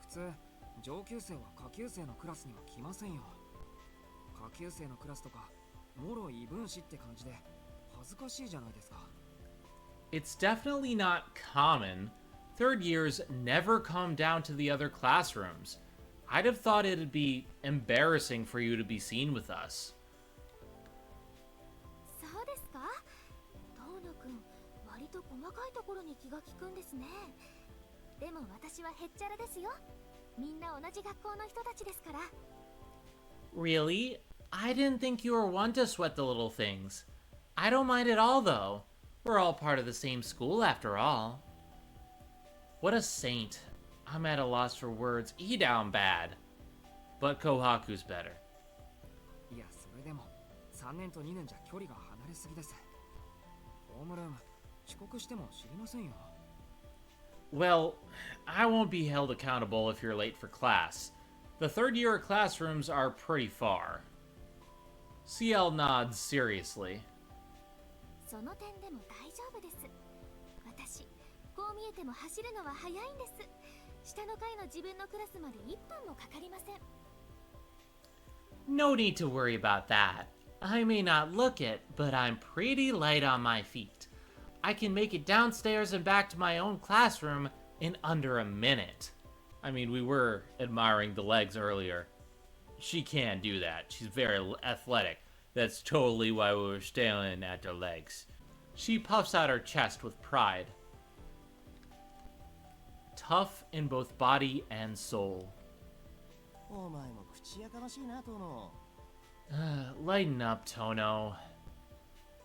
普通、上級生は下級生のクラスには来ませんよ。下級生のクラスとか、もろ異分子って感じで恥ずかしいじゃないですか。 It's definitely not common. Third years never come down to the other classrooms. I'd have thought it'd be embarrassing for you to be seen with us. そうですか？トーナくん、割と細かいところに気が利くんですね。でも私はへっちゃらですよ。みんな同じ学校の人たちですから。 Really? I didn't think you were one to sweat the little things. I don't mind at all, though. We're all part of the same school, after all. What a saint. I'm at a loss for words. He down bad. But Kohaku's better. いや、それでも3年と2年じゃ距離が離れすぎです。ホームルーム、遅刻しても知りませんよ。 Well, I won't be held accountable if you're late for class. The third year classrooms are pretty far. CL nods seriously. その点でも大丈夫です。私、こう見えても走るのは早いんです。下の階の自分のクラスまで1分もかかりません。No need to worry about that. I may not look it, but I'm pretty light on my feet. I can make it downstairs and back to my own classroom in under a minute. I mean, we were admiring the legs earlier. She can do that. She's very athletic. That's totally why we were staring at her legs. She puffs out her chest with pride. Tough in both body and soul. お前も口やかましいな、トノ。Lighten up, Tono.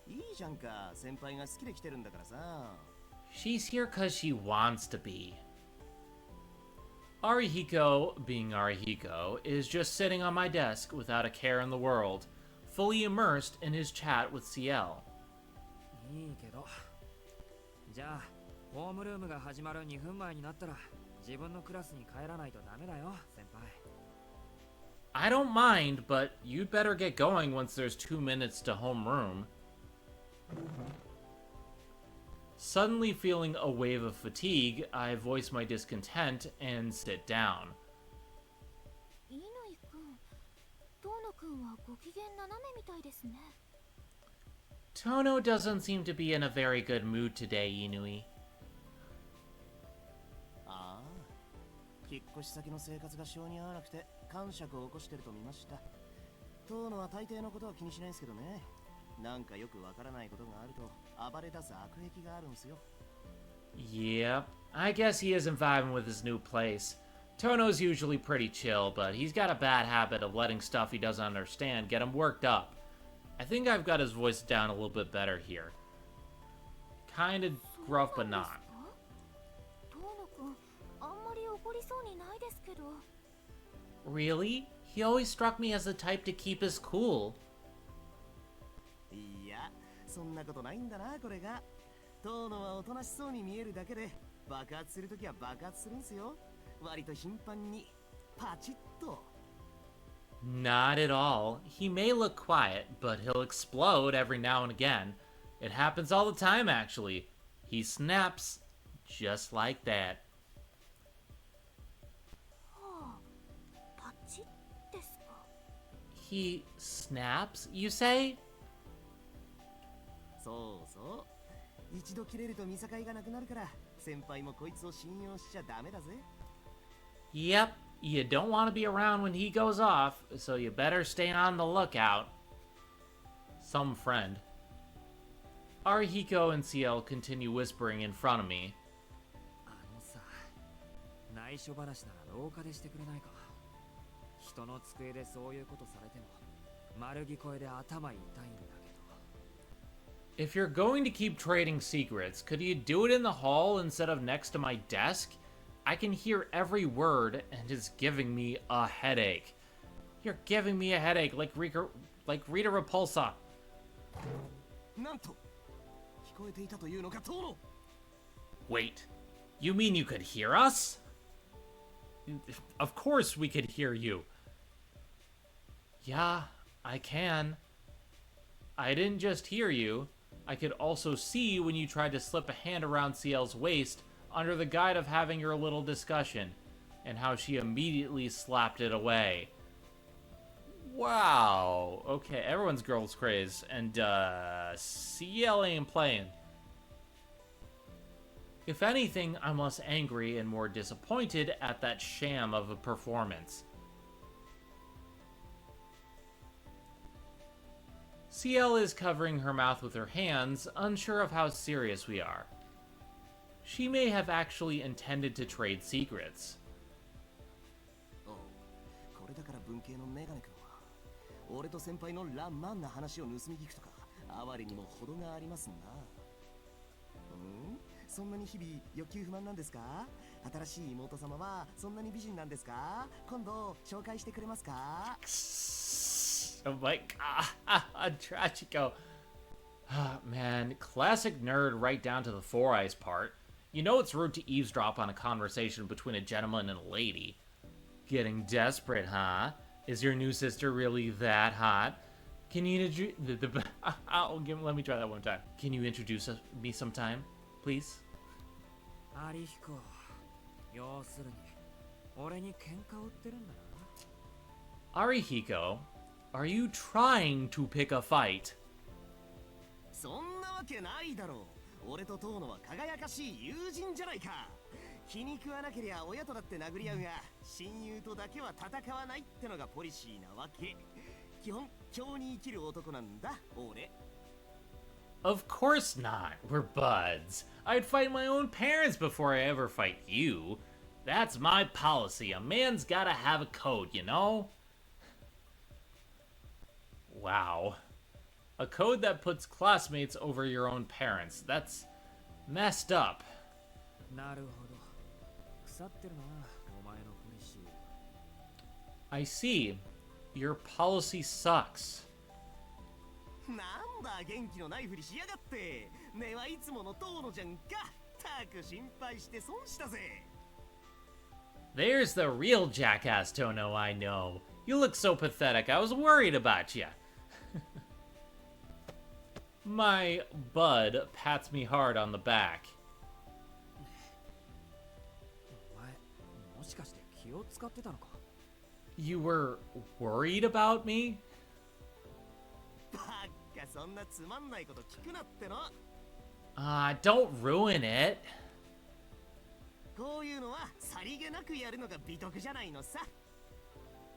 いいじゃんか、先輩が好きで来てるんだからさ。She's here cause she wants to be. Arihiko, being Arihiko, is just sitting on my desk without a care in the world, fully immersed in his chat with CL. いいけど。じゃあ、ホームルームが始まる2分前になったら、自分のクラスに帰らないとダメだよ、先輩。I don't mind, but you'd better get going once there's 2 minutes to homeroom. Suddenly feeling a wave of fatigue, I voice my discontent and sit down. 乾くん、遠野くんはご機嫌斜めみたいですね。Tono doesn't seem to be in a very good mood today, Inui. ああ、引っ越し先の生活が性に合わなくて感触を起こしてると見ました。遠野は大抵のことは気にしないんですけどね。なんかよくわからないことがあると暴れ出す悪癖があるんですよ。Yep, I guess he isn't vibing with his new place. Tono's usually pretty chill, but he's got a bad habit of letting stuff he doesn't understand get him worked up. I think I've got his voice down a little bit better here. Kinda gruff, but not. 遠野くん、あんまり怒りそうにないですけど。Really? He always struck me as the type to keep his cool. いや、そんなことないんだな、これが。遠野はおとなしそうに見えるだけで爆発するときは爆発するんすよ。割と頻繁にパチッと。Not at all. He may look quiet, but he'll explode every now and again. It happens all the time, actually. He snaps just like that. はあ、パチッですか。He snaps, you say? そうそう。一度切れると見境がなくなるから、先輩もこいつを信用しちゃダメだぜ。Yep, you don't want to be around when he goes off, so you better stay on the lookout. Some friend. Arihiko and CL continue whispering in front of me. あのさ、内緒話なら廊下でしてくれないか。人の机でそういうことされても、丸聞こえで頭痛いんだけど。If you're going to keep trading secrets, could you do it in the hall instead of next to my desk? I can hear every word and it's giving me a headache. You're giving me a headache like Rita Repulsa. なんと聞こえていたというのか、トノ。 Wait, you mean you could hear us? Of course we could hear you. Yeah, I can. I didn't just hear you. I could also see when you tried to slip a hand around CL's waist under the guise of having your little discussion, and how she immediately slapped it away. Wow. Okay, everyone's girls craze, and CL ain't playing. If anything, I'm less angry and more disappointed at that sham of a performance. CL is covering her mouth with her hands, unsure of how serious we are. She may have actually intended to trade secrets. おう、これだから文系のメガネ君は俺と先輩のランマンな話を盗み聞くとか哀れにも程がありますな。そんなに日々欲求不満なんですか？新しい妹様はそんなに美人なんですか？今度紹介してくれますか？ Oh my god, Tragico. Man, classic nerd right down to the four eyes part. You know it's rude to eavesdrop on a conversation between a gentleman and a lady. Getting desperate, huh? Is your new sister really that hot? Can you introduce let me try that one time. Can you introduce me sometime, please? アリヒコ、要するに俺に喧嘩を売ってるんだな。 Arihiko, are you trying to pick a fight? そんなわけないだろう。俺と遠野は輝かしい友人じゃないか。気に食わなけりゃ親とだって殴り合うが、親友とだけは戦わないってのがポリシーなわけ。基本、今日に生きる男なんだ、俺。Of course not. We're buds. I'd fight my own parents before I ever fight you. That's my policy. A man's gotta have a code, you know? Wow. A code that puts classmates over your own parents. That's messed up. なるほど。腐ってるな、お前のポリシー。 I see. Your policy sucks. なんだ、元気のないふりしやがって。根はいつもの遠野じゃんか。たく心配して損したぜ。There's the real jackass Tono I know. You look so pathetic. I was worried about you. My bud pats me hard on the back. お前、もしかして気を使ってたのか？ You were worried about me? バッカ、そんなつまんないこと聞くなっての。Don't ruin it. こういうのはさりげなくやるのが美徳じゃないのさ。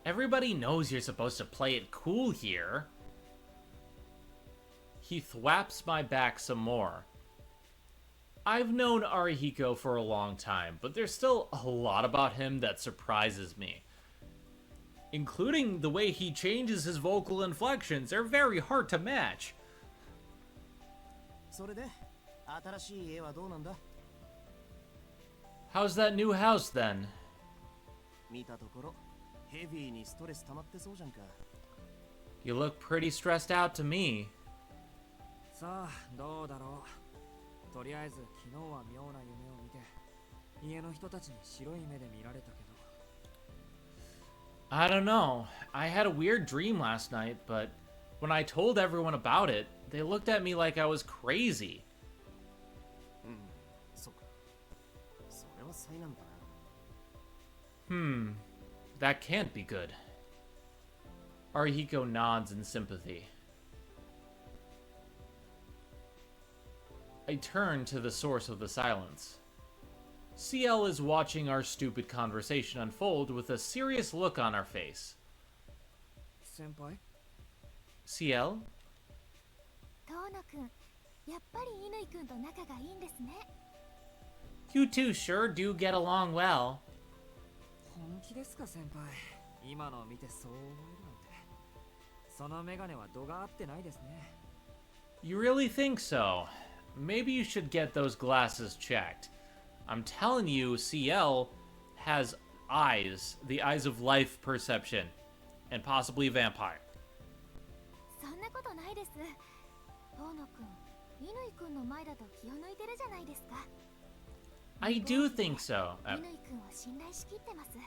Everybody knows you're supposed to play it cool here. He thwaps my back some more. I've known Arihiko for a long time, but there's still a lot about him that surprises me. Including the way he changes his vocal inflections. They're very hard to match. それで、新しい家はどうなんだ？ How's that new house then? 見たところ、ヘビーにストレス溜まってそうじゃんか。You look pretty stressed out to me. さあ、どうだろう。とりあえず昨日は妙な夢を見て、家の人たちに白い目で見られたけど。 I don't know. I had a weird dream last night, but when I told everyone about it, they looked at me like I was crazy. そっか。それは災難だな。That can't be good. Arihiko nods in sympathy. I turn to the source of the silence. CL is watching our stupid conversation unfold with a serious look on our face. 先輩？ CL? 遠野くん、やっぱり乾くんと仲がいいんですね。You two sure do get along well. 本気ですか先輩？今のを見てそう思えるなんて。そのメガネは度が合ってないですね。 You really think so? Maybe you should get those glasses checked. I'm telling you, CL has eyes, the eyes of life perception, and possibly vampire. そんなことないです。遠野くん、乾くんの前だと気を抜いてるじゃないですか。 I do think so. 乾くんを信頼しきってます。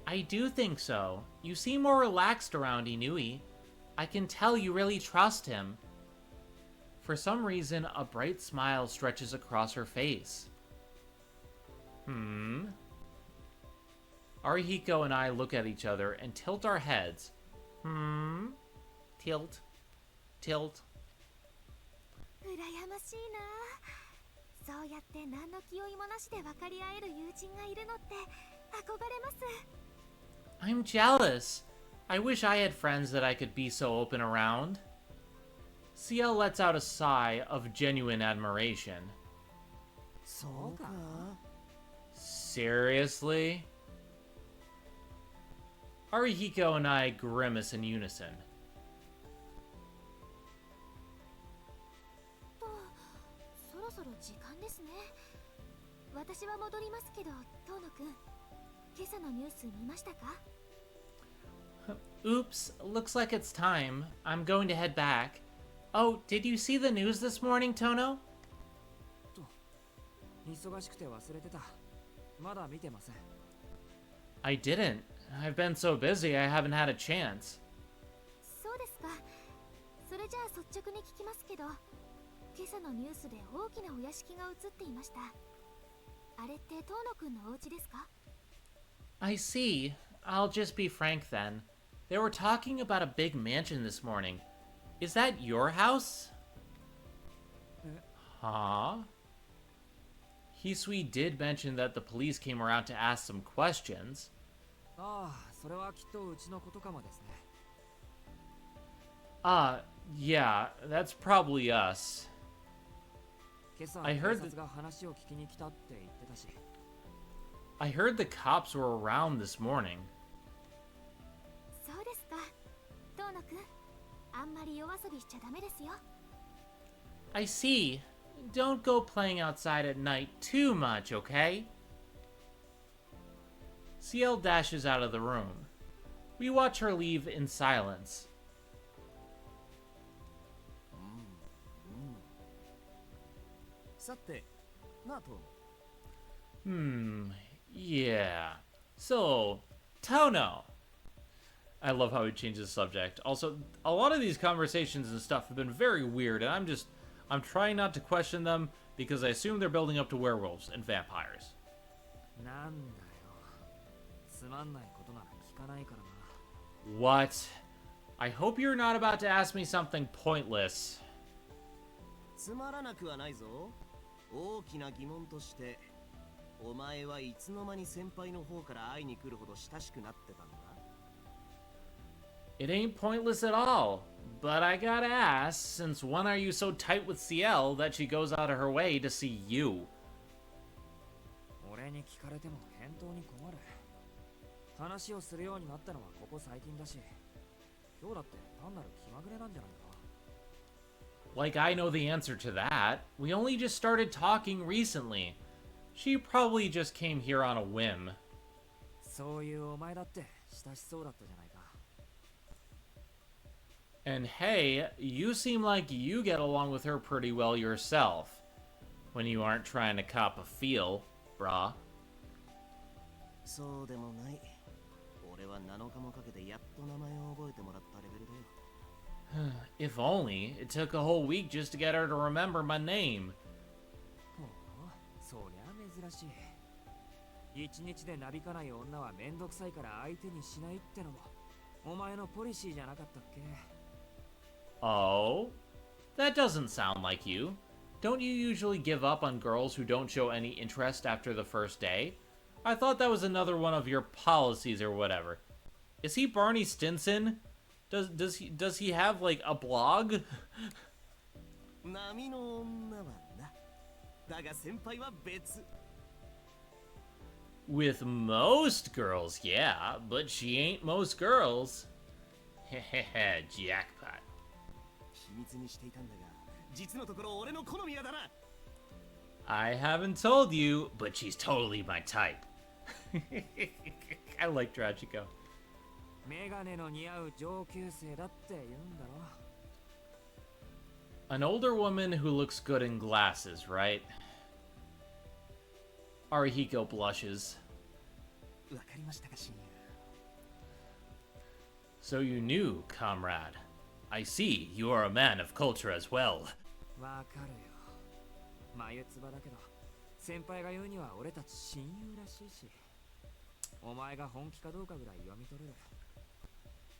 I do think so. You seem more relaxed around Inui. I can tell you really trust him. For some reason, a bright smile stretches across her face. Arihiko and I look at each other and tilt our heads. Tilt. Tilt. 羨ましいな。そうやって何の気負いもなしで分かり合える友人がいるのって憧れます。 I'm jealous. I wish I had friends that I could be so open around. CL lets out a sigh of genuine admiration. そうか。 Seriously? Arihiko and I grimace in unison. そろそろ時間ですね。私は戻りますけど、遠野くん、今朝のニュース見ましたか？ Oops, looks like it's time. I'm going to head back. Oh, did you see the news this morning, Tono? 忙しくて忘れてた。まだ見てません。 I didn't. I've been so busy I haven't had a chance. そうですか。れじゃあ率直に聞きますけど、今朝のニュースで大きなお屋敷が映っていました。あれって遠野くんのお家ですか？ I see. I'll just be frank then. They were talking about a big mansion this morning. Is that your house? Huh? Hisui did mention that the police came around to ask some questions. ああ、それはきっとうちのことかもですね。Yeah, that's probably us. 今朝 I 警 heard 察が話を聞きに来たって言ってたし。I heard the cops were around this morning. そうですか。遠野くん、あんまり夜遊びしちゃダメですよ。I see. Don't go playing outside at night too much, okay? CL dashes out of the room. We watch her leave in silence. Yeah. So, Tono. I love how he changes the subject. Also, a lot of these conversations and stuff have been very weird, and I'm trying not to question them because I assume they're building up to werewolves and vampires. なんだよ。つまんないことなら聞かないからな。What? I hope you're not about to ask me something pointless. つまらなくはないぞ。大きな疑問として、お前はいつの間に先輩の方から会いに来るほど親しくなってたんだ。It ain't pointless at all. But I gotta ask, since when are you so tight with CL that she goes out of her way to see you? 俺に聞かれても返答に困る。話をするようになったのはここ最近だし、今日だって単なる気まぐれなんじゃないか。Like I know the answer to that. We only just started talking recently. She probably just came here on a whim. そういうお前だって親しそうだったじゃないか。And hey, you seem like you get along with her pretty well yourself. When you aren't trying to cop a feel, brah. そうでもない。俺は7日もかけてやっと名前を覚えてもらったレベルだよ。If only it took a whole week just to get her to remember my name. ほう、そりゃ珍しい。一日でなびかない女はめんどくさいから相手にしないってのも、お前のポリシーじゃなかったっけ？ Oh? That doesn't sound like you. Don't you usually give up on girls who don't show any interest after the first day? I thought that was another one of your policies or whatever. Is he Barney Stinson? Does he have like a blog? 波の女はな。だが先輩は別。With most girls, yeah, but she ain't most girls. Hehehe, jackpot. 秘密にしていたんだが、実のところ俺の好みやだな。I haven't told you, but she's totally my type. I like Drachiko. メガネの似合う上級生だって言うんだろ。An older woman who looks good in glasses, right? Arihiko blushes. わかりましたか、親友。So you knew, comrade. I see you are a man of culture as well. わかるよ。眉唾だけど、先輩が言うには俺たち親友らしいし、お前が本気かどうかぐらい読み取れる。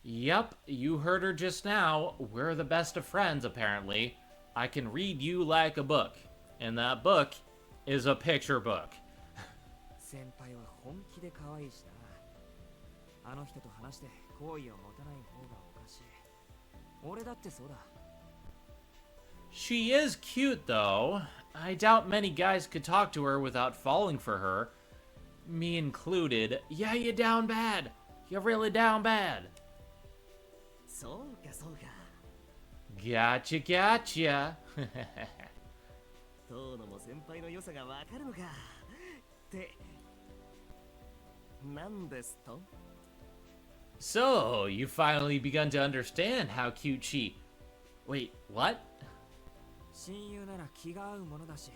Yep, you heard her just now. We're the best of friends, apparently. I can read you like a book. And that book is a picture book. 先輩は本気で可愛いしな。あの人と話して好意を持たない方がおかしい。俺だってそうだ。She is cute, though. I doubt many guys could talk to her without falling for her. Me included. Yeah, you're down bad. You're really down bad. そうかそうか。Gotcha, gotcha. 遠野も先輩の良さがわかるのか。ってなんですと？ So, you finally begun to understand how cute she... Wait, what? 親友なら気が合うものだし、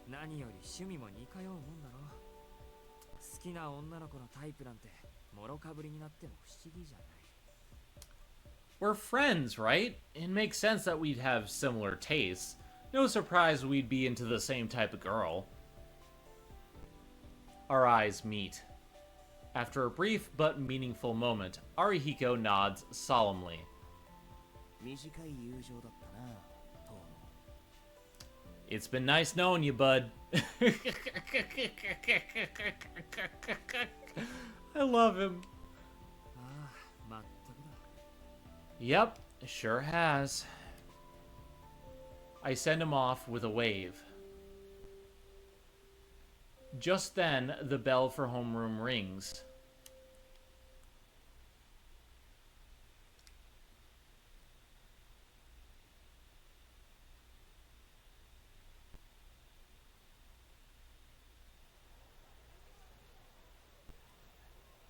何より趣味も似通うもんだろ。好きな女の子のタイプなんて、もろかぶりになっても不思議じゃない。We're friends, right? It makes sense that we'd have similar tastes. No surprise we'd be into the same type of girl. Our eyes meet. After a brief but meaningful moment, Arihiko nods solemnly. 短い友情だったな、遠野。 It's been nice knowing you, bud. I love him. ああ、まったくだ。 Yep, sure has. I send him off with a wave. Just then, the bell for homeroom rings.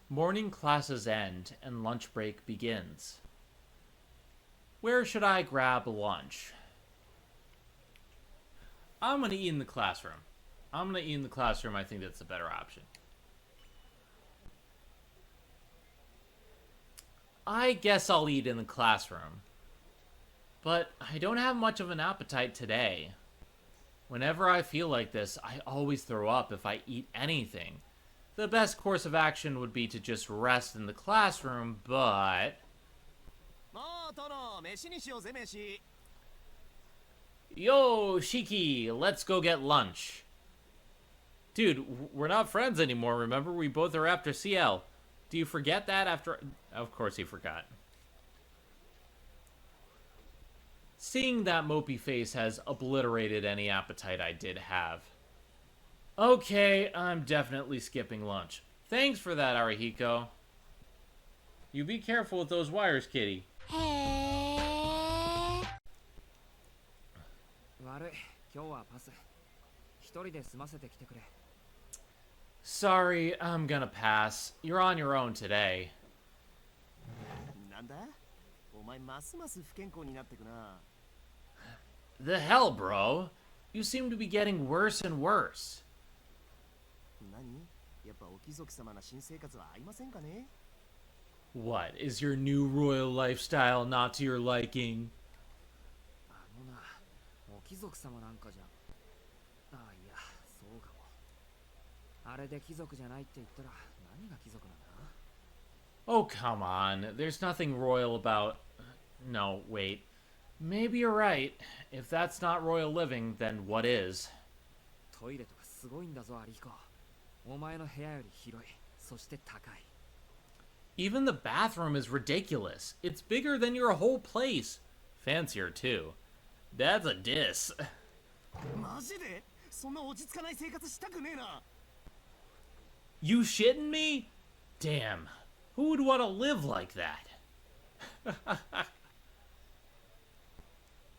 Morning classes end and lunch break begins. Where should I grab lunch? I'm gonna eat in the classroom. I think that's a better option. I guess I'll eat in the classroom. But I don't have much of an appetite today. Whenever I feel like this, I always throw up if I eat anything. The best course of action would be to just rest in the classroom, but... もう殿、飯にしようぜ、飯。 Yo, Shiki, let's go get lunch. Dude, we're not friends anymore, remember? We both are after CL. Do you forget that after... Of course he forgot. Seeing that mopey face has obliterated any appetite I did have. Okay, I'm definitely skipping lunch. Thanks for that, Arihiko. You be careful with those wires, kitty. 悪い、今日はパス。一人で済ませてきてくれ。 Sorry, I'm gonna pass. You're on your own today. なんだ、お前ますます不健康になってくな。 The hell, bro? You seem to be getting worse and worse. 何、やっぱお貴族様な新生活は合いませんかね。 What, is your new royal lifestyle not to your liking? あのな、お貴族様なんかじゃ。ああ、いや、そうかも。あれで貴族じゃないって言ったら何が貴族なんだ。 Oh, come on. There's nothing royal about... No, wait. Maybe you're right. If that's not royal living, then what is? トイレとかすごいんだぞ、アリヒコ。お前の部屋より広い、そして高い。 Even the bathroom is ridiculous. It's bigger than your whole place. Fancier, too. That's a diss. マジでそんな落ち着かない生活したくねえな。 You shitting me? Damn. Who would want to live like that?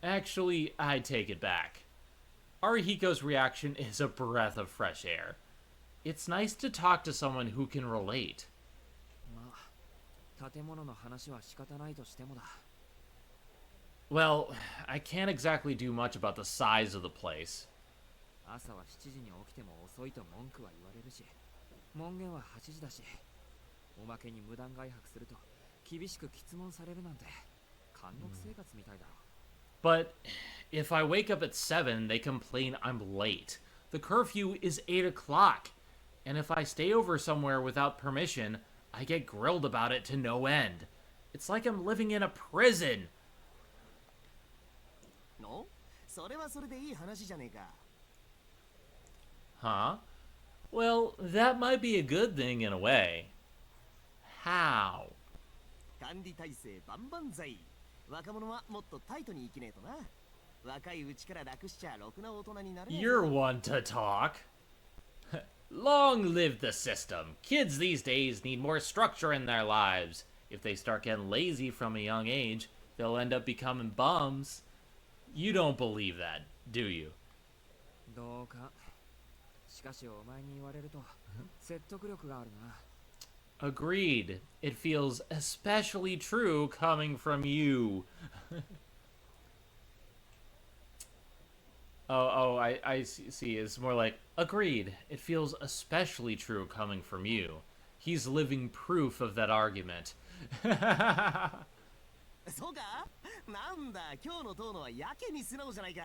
Actually, I take it back. Arihiko's reaction is a breath of fresh air. It's nice to talk to someone who can relate. まあ、建物の話は仕方ないとしてもだ。 Well, I can't exactly do much about the size of the place. 朝は7時に起きても遅いと文句は言われるし、門限は8時だし、おまけに無断外泊すると厳しく詰問されるなんて監獄生活みたいだろ。 But if I wake up at 7, they complain I'm late. The curfew is 8 o'clock. And if I stay over somewhere without permission, I get grilled about it to no end. It's like I'm living in a prison. の？それはそれでいい話じゃねえか。 Huh? Well, that might be a good thing in a way. How? 管理体制万々歳。若者はもっとタイトに生きねえとな。若いうちから楽しちゃろくな大人になれねえぞ。 You're one to talk. Long live the system. Kids these days need more structure in their lives. If they start getting lazy from a young age, they'll end up becoming bums. You don't believe that, do you? どうか。しかしお前に言われると説得力があるな。 Agreed. It feels especially true coming from you. I see. It's more like, agreed. It feels especially true coming from you. He's living proof of that argument. そうか？なんだ、今日の遠野はやけに素直じゃないか。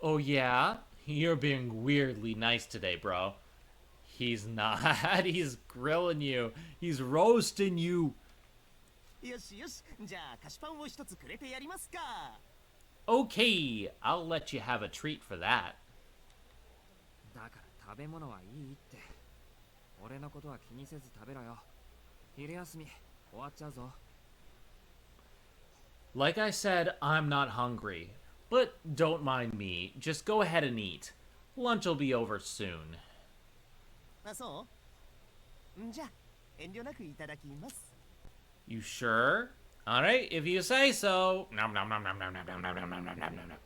Oh yeah? You're being weirdly nice today, bro. He's not. He's grilling you. He's roasting you. よしよし、じゃあ菓子パンを一つくれてやりますか。Okay, I'll let you have a treat for that. だから食べ物はいいって。俺のことは気にせず食べろよ。昼休み終わっちゃうぞ。Like I said, I'm not hungry. But don't mind me. Just go ahead and eat. Lunch will be over soon. あ、そう？じゃあ遠慮なくいただきます。You sure? Alright, if you say so. Nom nom nom nom nom nom nom nom nom nom nom nom nom.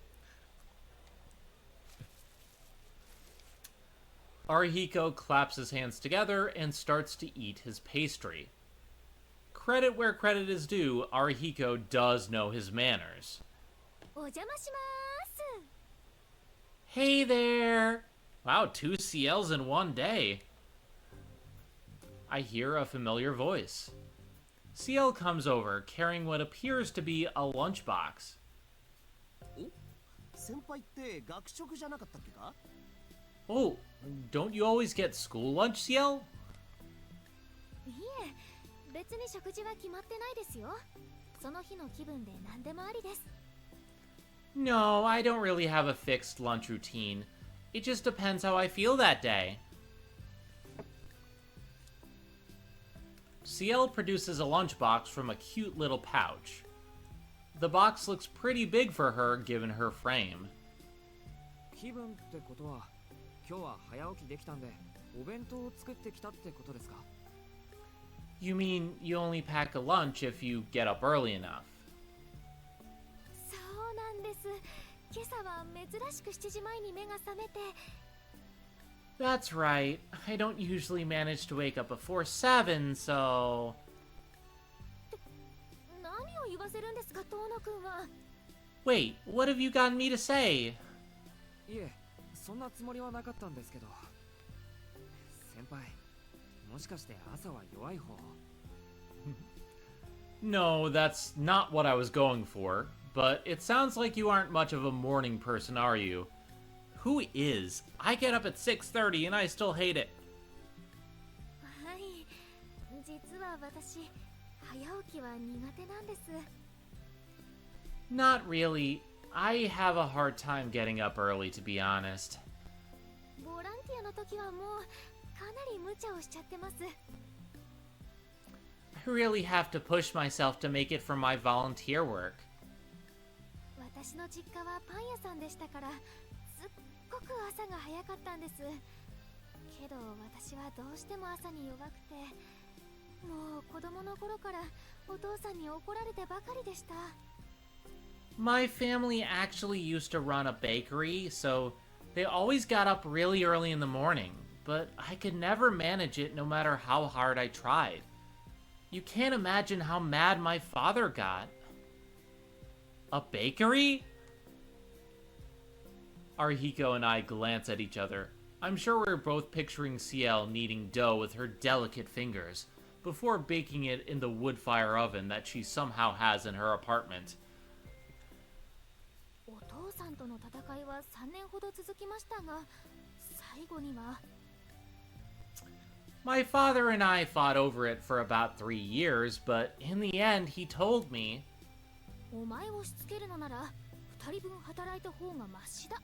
Arihiko claps his hands together and starts to eat his pastry. Credit where credit is due, Arihiko does know his manners. お邪魔します。 Hey there! Wow, 2 CLs in one day. I hear a familiar voice. CL comes over, carrying what appears to be a lunchbox. 先輩って学食じゃなかったっけか？ Oh, don't you always get school lunch, CL? いえ、別に食事は決まってないですよ。その日の気分で何でもありです。 No, I don't really have a fixed lunch routine. It just depends how I feel that day. CL produces a lunchbox from a cute little pouch. The box looks pretty big for her given her frame. 気分ってことは、今日は早起きできたんで、お弁当を作ってきたってことですか？ You mean you only pack a lunch if you get up early enough? そうなんです。今朝は珍しく7時前に目が覚めて。 That's right. I don't usually manage to wake up before 7, so... 何を言わせるんですか、遠野くんは。 Wait, what have you gotten me to say? いえ、そんなつもりはなかったんですけど。先輩、もしかして朝は弱い方？ No, that's not what I was going for. But it sounds like you aren't much of a morning person, are you? Who is? I get up at 6:30 and I still hate it. はい、実は私、早起きは苦手なんです。 Not really. I have a hard time getting up early, to be honest. ボランティアの時はもうかなり無茶をしちゃってます。 I really have to push myself to make it for my volunteer work. 私の実家はパン屋さんでしたから、すっごく朝が早かったんです。けど私はどうしても朝に弱くて、もう子供の頃からお父さんに怒られてばかりでした。 My family actually used to run a bakery, so they always got up really early in the morning, but I could never manage it no matter how hard I tried. You can't imagine how mad my father got. A bakery? Arihiko and I glance at each other. I'm sure we're both picturing CL kneading dough with her delicate fingers before baking it in the wood fire oven that she somehow has in her apartment. お父さんとの戦いは3年ほど続きましたが、最後には My father and I fought over it for about 3 years, but in the end he told me, お前をしつけるのなら2人分働いた方がマシだ。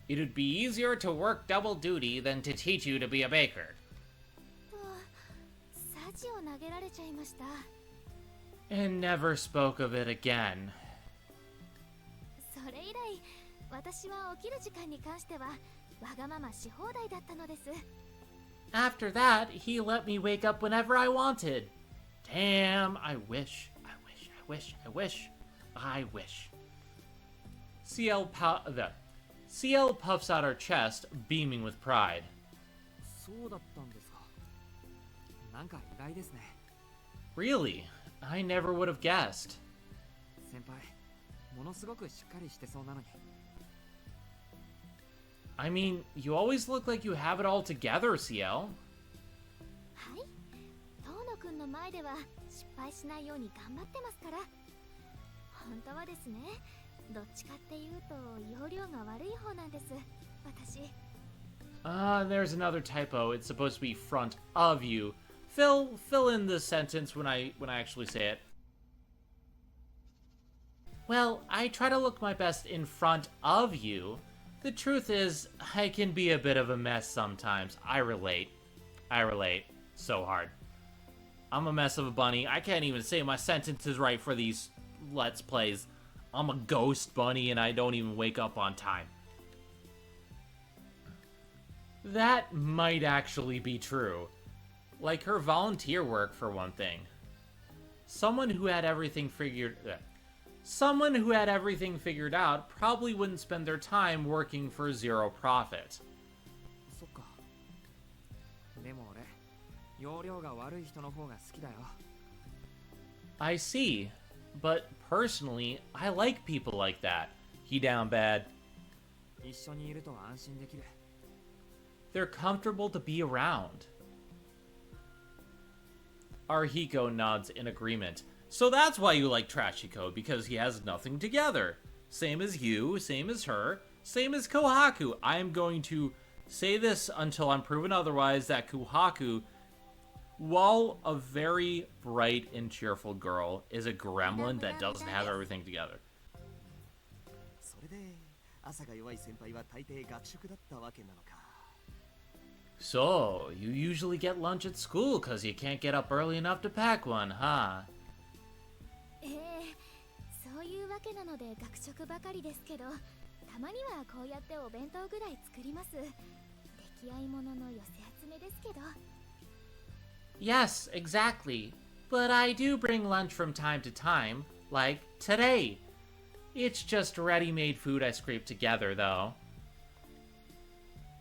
it would be easier to work double duty than to teach you to be a baker. とサジを投げられちゃいました。 And never spoke of it again. それ以来、私は起きる時間に関してはわがままし放題だったのです。 After that, he let me wake up whenever I wanted. Damn, I wish. CL puffs out her chest, beaming with pride. そうだったんですか。なんか意外ですね。 Really? I never would have guessed. 先輩、ものすごくしっかりしてそうなのに。 I mean, you always look like you have it all together, CL. はい、遠野くんの前では失敗しないように頑張ってますから。本当はですね、どっちかっていうと容量が悪い方なんです、私。There's another typo. It's supposed to be front of you. Fill in the sentence when I actually say it. Well, I try to look my best in front of you. The truth is, I can be a bit of a mess sometimes. I relate so hard. I'm a mess of a bunny. I can't even say my sentences right for these Let's Plays. I'm a ghost bunny and I don't even wake up on time. That might actually be true. Like her volunteer work, for one thing. Someone who had everything figured out probably wouldn't spend their time working for zero profit. そっか。でも俺、容量が悪い人の方が好きだよ。I see. But personally, I like people like that. He down bad. 一緒にいると安心できる。They're comfortable to be around. Arhiko nods in agreement. So that's why you like Trashy Code, because he has nothing together. Same as you, same as her, same as Kohaku. I am going to say this until I'm proven otherwise, that Kohaku, while a very bright and cheerful girl, is a gremlin that doesn't have everything together. それで朝が弱い先輩は大抵学食だったわけなのか。So, you usually get lunch at school because you can't get up early enough to pack one, huh? そういうわけなので学食ばかりですけど、たまにはこうやってお弁当ぐらい作ります。出来合いものの寄せ集めですけど。Yes, exactly. But I do bring lunch from time to time, like today. It's just ready-made food I scrape together, though.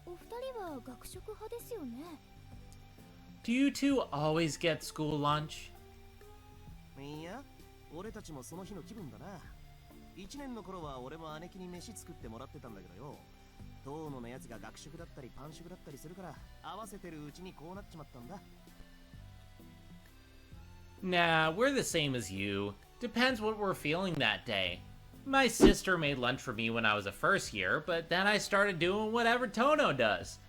お二人は学食派ですよね。Do you two always get school lunch? いや、俺たちもその日の気分だな。1年の頃は俺も姉貴に飯作ってもらってたんだけどよ。遠野のやつが学食だったりパン食だったりするから、合わせてるうちにこうなっちまったんだ。Nah, we're the same as you. Depends what we're feeling that day. My sister made lunch for me when I was a first year, but then I started doing whatever Tono does.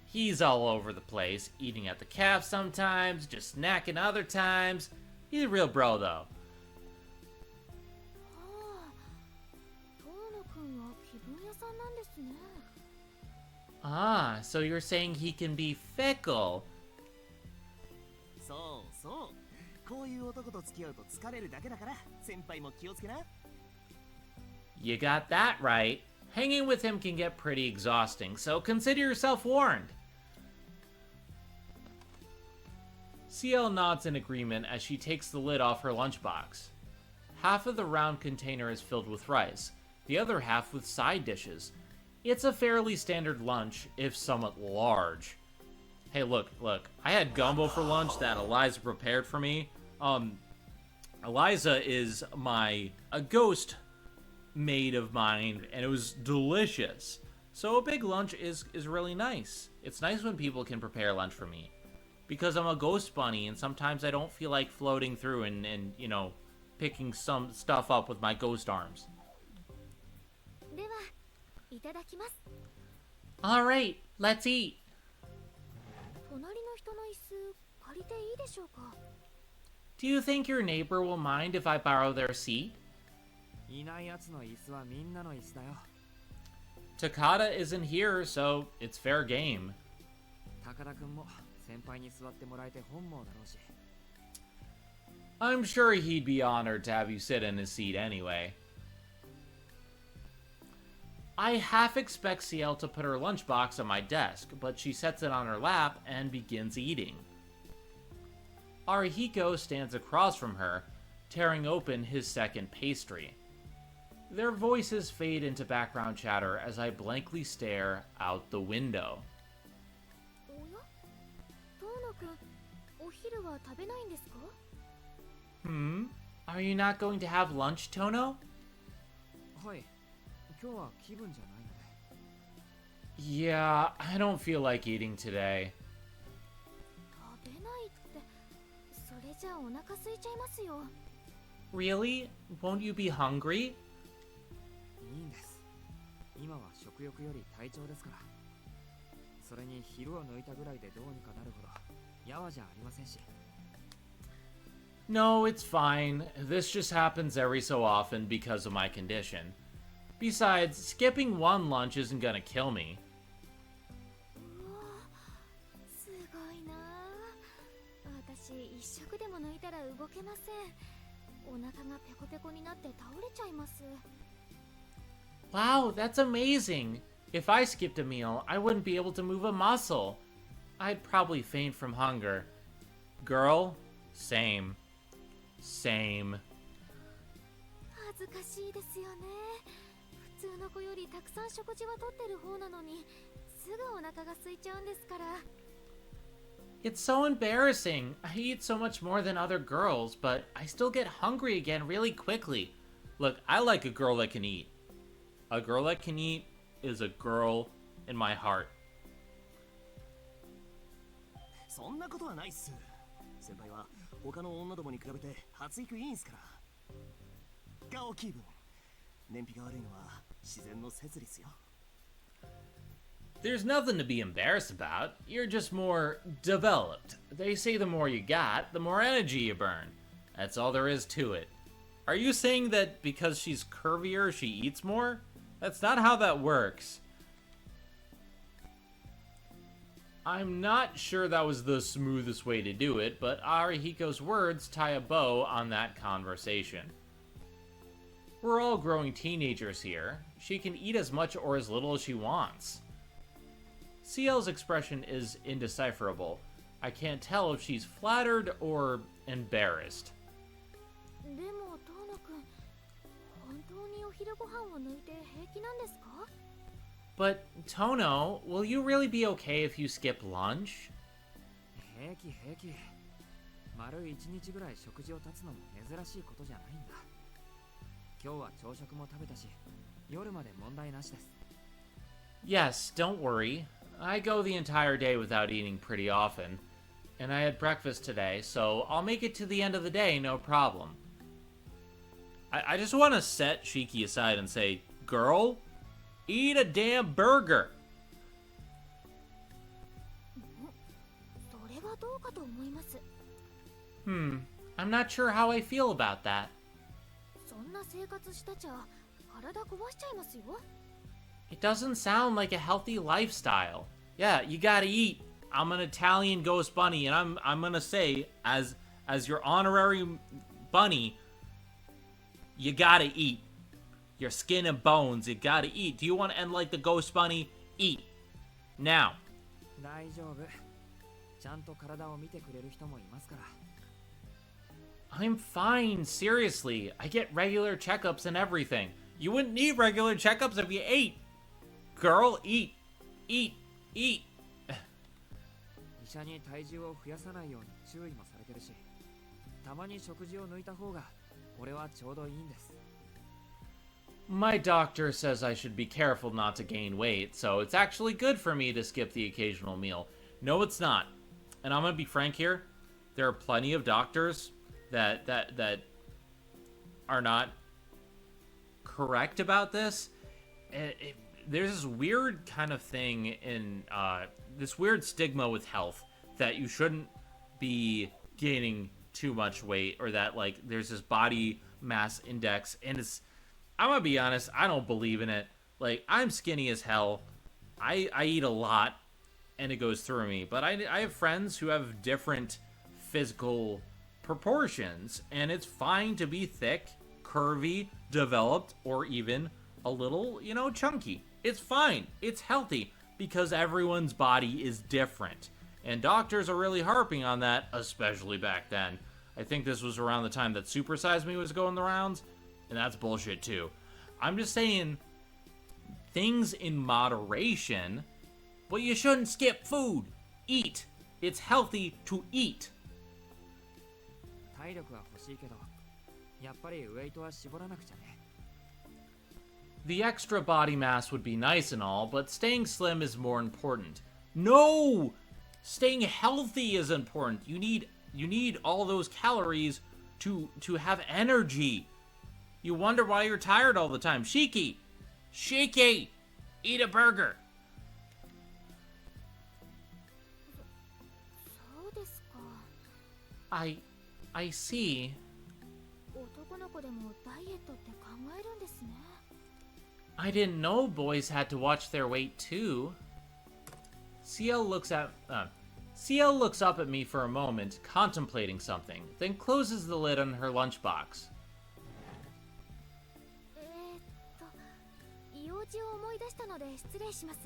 He's all over the place, eating at the caf sometimes, just snacking other times. He's a real bro, though. 遠野くんは気分屋さんなんですね。Ah, so you're saying he can be fickle. そうそう。こういう男と付き合うと疲れるだけだから、先輩も気をつけな。You got that right. Hanging with him can get pretty exhausting, so consider yourself warned. CL nods in agreement as she takes the lid off her lunchbox. Half of the round container is filled with rice, the other half with side dishes. It's a fairly standard lunch, if somewhat large. Hey, look, I had gumbo for lunch that Eliza prepared for me. Eliza is a ghost maid of mine, and it was delicious. So a big lunch is really nice. It's nice when people can prepare lunch for me, because I'm a ghost bunny, and sometimes I don't feel like floating through and you know, picking some stuff up with my ghost arms. では、いただきます。Alright, let's eat. 隣の人の椅子借りていいでしょうか。 Do you think your neighbor will mind if I borrow their seat? いないやつの椅子はみんなの椅子だよ。 Takada isn't here, so it's fair game. 高田くんも先輩に座ってもらえて本望だろうし。 I'm sure he'd be honored to have you sit in his seat anyway. I half expect CL to put her lunchbox on my desk, but she sets it on her lap and begins eating. Arihiko stands across from her, tearing open his second pastry. Their voices fade into background chatter as I blankly stare out the window. おや、遠野くん、お昼は食べないんですか？ Are you not going to have lunch, Tono? はい、今日は気分じゃないので。 Yeah, I don't feel like eating today. 食べないって、それじじゃお腹空いちゃいますよ。 Really? Won't you be hungry? いいんです。今は食欲より体調ですから。それに昼を抜いたぐらいでどうにかなるほどやわじゃありませんし。 No, it's fine. This just happens every so often because of my condition. Besides, skipping one lunch isn't gonna kill me. うわ、すごいなあ。私一食でも抜いたら動けません。お腹がペコペコになって倒れちゃいます。 Wow, that's amazing. If I skipped a meal, I wouldn't be able to move a muscle. I'd probably faint from hunger. Girl, same. Same. 恥ずかしいですよね。普通の子よりたくさん食事はとってる方なのに、すぐお腹が空いちゃうんですから。 It's so embarrassing. I eat so much more than other girls, but I still get hungry again really quickly. Look, I like a girl that can eat. A girl that can eat is a girl in my heart. そんなことはないっす。先輩は他の女どもに比べて発育いいんすから。顔気分。燃費が悪いのは自然の摂理っすよ。 There's nothing to be embarrassed about. You're just more developed. They say the more you got, the more energy you burn. That's all there is to it. Are you saying that because she's curvier, she eats more? That's not how that works. I'm not sure that was the smoothest way to do it, but Arihiko's words tie a bow on that conversation. We're all growing teenagers here. She can eat as much or as little as she wants. CL's expression is indecipherable. I can't tell if she's flattered or embarrassed. でもトーノくん、本当にお昼ご飯を抜いて平気なんですか？ But, Tono, will you really be okay if you skip lunch? 平気平気。丸一日ぐらい食事を断つのも珍しいことじゃないんだ。今日は朝食も食べたし、夜まで問題なしです。 Yes, don't worry. I go the entire day without eating pretty often. And I had breakfast today, so I'll make it to the end of the day, no problem. I just want to set Shiki aside and say, girl, eat a damn burger. それはどうかと思います。 I'm not sure how I feel about that. そんな生活したちゃ体壊しちゃいますよ。 It doesn't sound like a healthy lifestyle. Yeah, you gotta eat. I'm an Italian ghost bunny, and I'm gonna say, as your honorary bunny, you gotta eat. Your skin and bones, you gotta eat. Do you want to end like the ghost bunny? Eat. Now. 大丈夫。ちゃんと体を見てくれる人もいますから。 I'm fine, seriously. I get regular checkups and everything. You wouldn't need regular checkups if you ate. Girl, eat. Eat. Eat. 医者に体重を増やさないように注意もされてるし、たまに食事を抜いた方が俺はちょうどいいんです。 My doctor says I should be careful not to gain weight, so it's actually good for me to skip the occasional meal. No, it's not. And I'm gonna be frank here. There are plenty of doctors that are not correct about this. There's this weird kind of thing in this weird stigma with health that you shouldn't be gaining too much weight, or that like there's this body mass index, and I'm gonna be honest, I don't believe in it. Like, I'm skinny as hell. I eat a lot, and it goes through me. But I have friends who have different physical proportions, and it's fine to be thick, curvy, developed, or even a little, chunky. It's fine. It's healthy, because everyone's body is different. And doctors are really harping on that, especially back then. I think this was around the time that Super Size Me was going the rounds, and that's bullshit too. I'm just saying, things in moderation, but you shouldn't skip food. Eat. It's healthy to eat. 体力は欲しいけど、やっぱりウェイトは絞らなくちゃね。 The extra body mass would be nice and all, but staying slim is more important. No! Staying healthy is important. You need you need all those calories to have energy. You wonder why you're tired all the time. Shiki! Shiki! Eat a burger! そうですか。 I see. 男の子でもダイエットって考えるんですね。 I didn't know boys had to watch their weight too. CL looks up at me for a moment, contemplating something, then closes the lid on her lunchbox. 用事を思い出したので失礼します。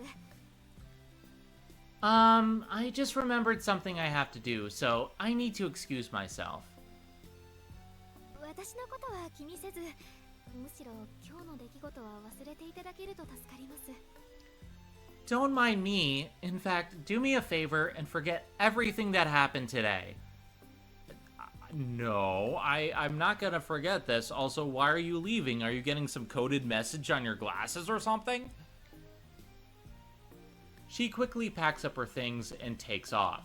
I just remembered something I have to do, so I need to excuse myself. 私のことは気にせず、むしろ今日の出来事は忘れていただけると助かります。 Don't mind me. In fact, do me a favor and forget everything that happened today. No, I'm not gonna forget this. Also, why are you leaving? Are you getting some coded message on your glasses or something? She quickly packs up her things and takes off.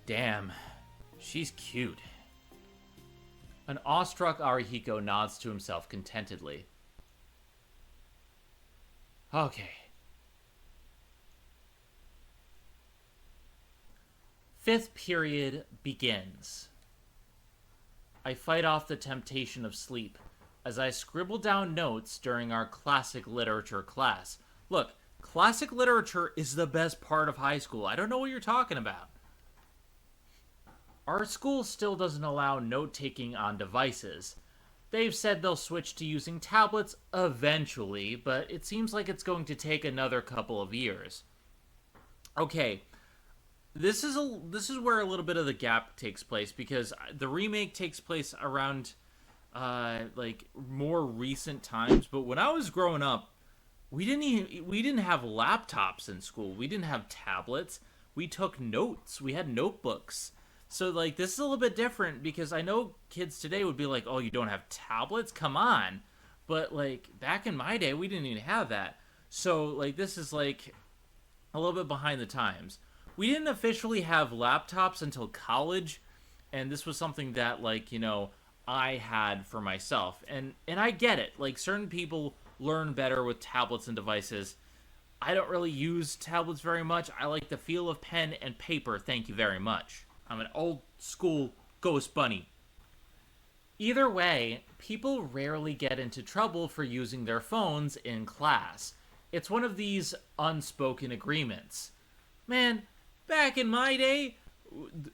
Damn, she's cute. An awestruck Arihiko nods to himself contentedly. Okay. Fifth period begins. I fight off the temptation of sleep as I scribble down notes during our classic literature class. Look, classic literature is the best part of high school. I don't know what you're talking about. Our school still doesn't allow note-taking on devices. They've said they'll switch to using tablets eventually, but it seems like it's going to take another couple of years. Okay, this is where a little bit of the gap takes place, because the remake takes place around like more recent times. But when I was growing up, we didn't have laptops in school. We didn't have tablets. We took notes. We had notebooks. So, like, this is a little bit different, because I know kids today would be like, oh, you don't have tablets? Come on. But, like, back in my day, we didn't even have that. So, like, this is, like, a little bit behind the times. We didn't officially have laptops until college, and this was something that, like, you know, I had for myself. And I get it. Like, certain people learn better with tablets and devices. I don't really use tablets very much. I like the feel of pen and paper. Thank you very much. I'm an old school ghost bunny. Either way, people rarely get into trouble for using their phones in class. It's one of these unspoken agreements. Man, back in my day,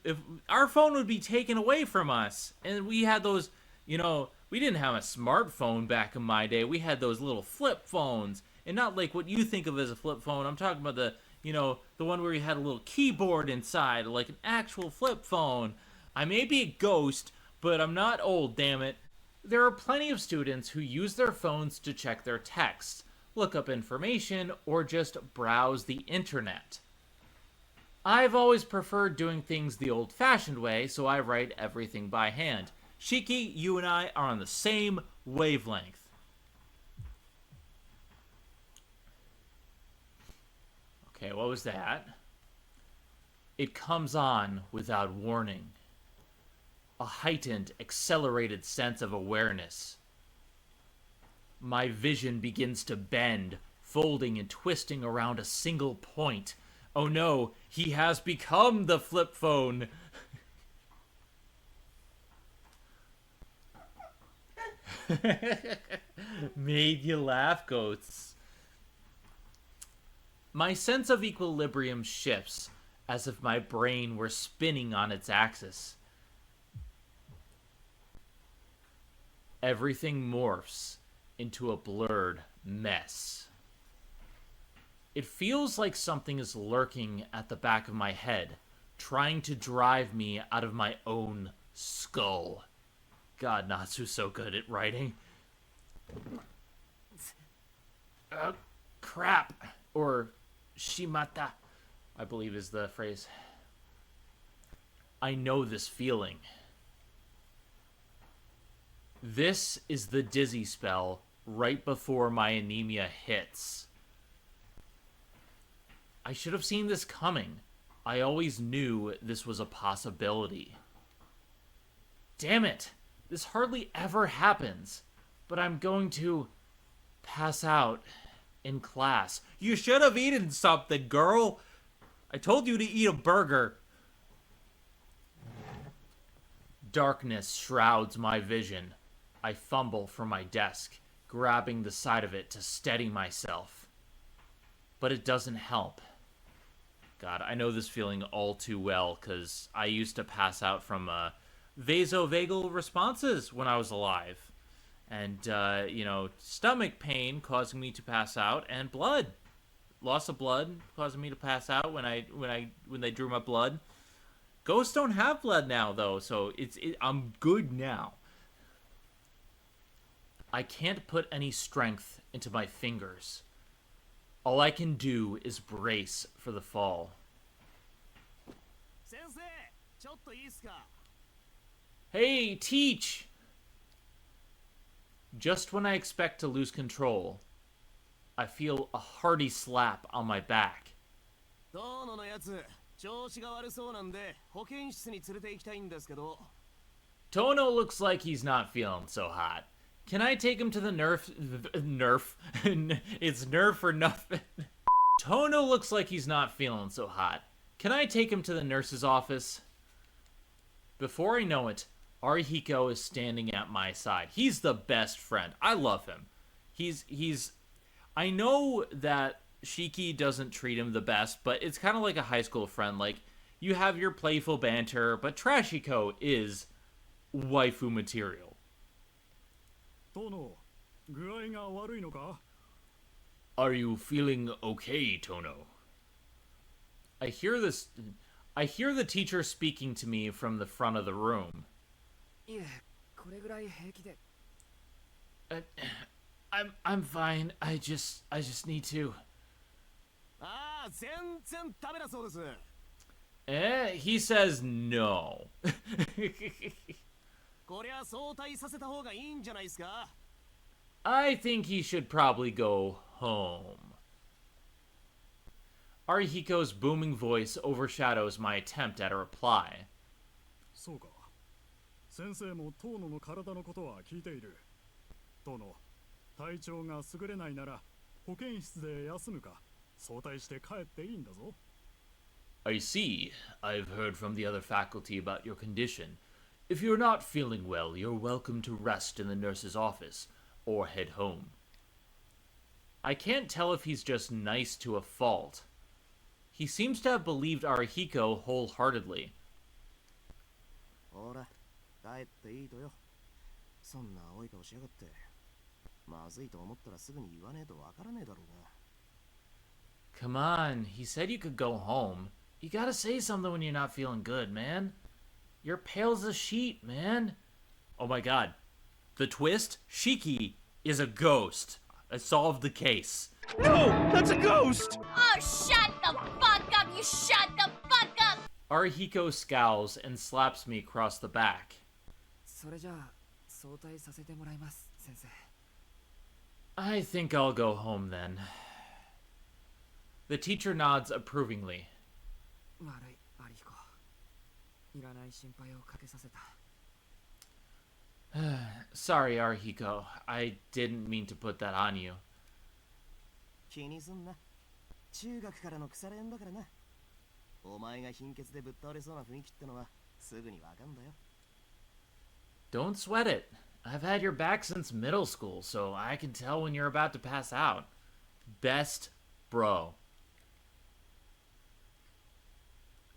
if our phone would be taken away from us, and we had those, you know, we didn't have a smartphone back in my day. We had those little flip phones, and not like what you think of as a flip phone. I'm talking about the, you know, the one where you had a little keyboard inside, like an actual flip phone. I may be a ghost, but I'm not old, damn it. There are plenty of students who use their phones to check their texts, look up information, or just browse the internet. I've always preferred doing things the old-fashioned way, so I write everything by hand. Shiki, you and I are on the same wavelength. Okay, what was that? It comes on without warning. A heightened, accelerated sense of awareness. My vision begins to bend, folding and twisting around a single point. Oh no, he has become the flip phone. Made you laugh, ghosts. My sense of equilibrium shifts, as if my brain were spinning on its axis. Everything morphs into a blurred mess. It feels like something is lurking at the back of my head, trying to drive me out of my own skull. God, Natsu's so good at writing. Crap. Or shimata, I believe is the phrase. I know this feeling. This is the dizzy spell right before my anemia hits. I should have seen this coming. I always knew this was a possibility. Damn it! This hardly ever happens. But I'm going to pass out in class. You should have eaten something, girl. I told you to eat a burger. Darkness shrouds my vision. I fumble for my desk, grabbing the side of it to steady myself. But it doesn't help. God, I know this feeling all too well, because I used to pass out from vasovagal responses when I was alive. And, stomach pain causing me to pass out, and blood. Loss of blood causing me to pass out when they drew my blood. Ghosts don't have blood now, though, so I'm good now. I can't put any strength into my fingers. All I can do is brace for the fall. Hey, teach! Just when I expect to lose control, I feel a hearty slap on my back. Tono looks like he's not feeling so hot. Can I take him to the nerf? It's nerf or nothing. Tono looks like he's not feeling so hot. Can I take him to the nurse's office? Before I know it, Arihiko is standing at my side. He's the best friend. I love him. I know that Shiki doesn't treat him the best, but it's kind of like a high school friend. Like, you have your playful banter, but Trashiko is waifu material. Tono, are you feeling okay, Tono? I hear the teacher speaking to me from the front of the room. I'm fine. I just need to. He says no. I think he should probably go home. Arihiko's booming voice overshadows my attempt at a reply. そうか。先生もトーノの体のことは聞いている。トーノ、体調が優れないなら保健室で休むか早退して帰っていいんだぞ。I see. I've heard from the other faculty about your condition. If you're not feeling well, you're welcome to rest in the nurse's office or head home. I can't tell if he's just nice to a fault. He seems to have believed Arihiko wholeheartedly. ほら、帰っていいとよ。そんな青い顔しやがって。まずいと思ったらすぐに言わねえとわからねえだろうが。Come on, he said you could go home. You gotta say something when you're not feeling good, man. You're pale as a sheet, man. Oh my god. The twist? Shiki is a ghost. I solved the case. No! That's a ghost! Oh, shut the fuck up! You shut the fuck up! Arihiko scowls and slaps me across the back. それじゃあ早退させてもらいます、先生。I think I'll go home then. The teacher nods approvingly. 悪い、アリヒコ。いらない心配をかけさせた。Sorry, Arihiko. I didn't mean to put that on you. 気にすんな。中学からの腐れ縁だからな。お前が貧血でぶっ倒れそうな雰囲気ってのはすぐにわかんだよ。Don't sweat it. I've had your back since middle school, so I can tell when you're about to pass out. Best bro.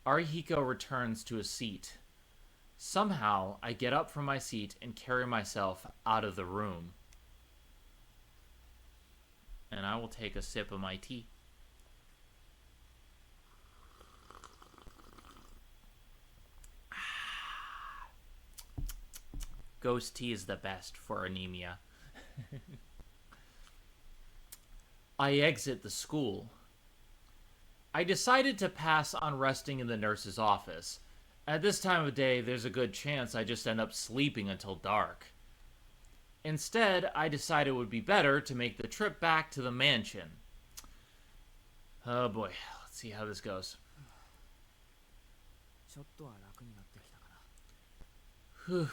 Arihiko returns to a seat. Somehow, I get up from my seat and carry myself out of the room. And I will take a sip of my tea. Ghost tea is the best for anemia. I exit the school. I decided to pass on resting in the nurse's office. At this time of day, there's a good chance I just end up sleeping until dark. Instead, I decided it would be better to make the trip back to the mansion. Oh boy, let's see how this goes. ちょっとは楽になってきたかな。 Whew.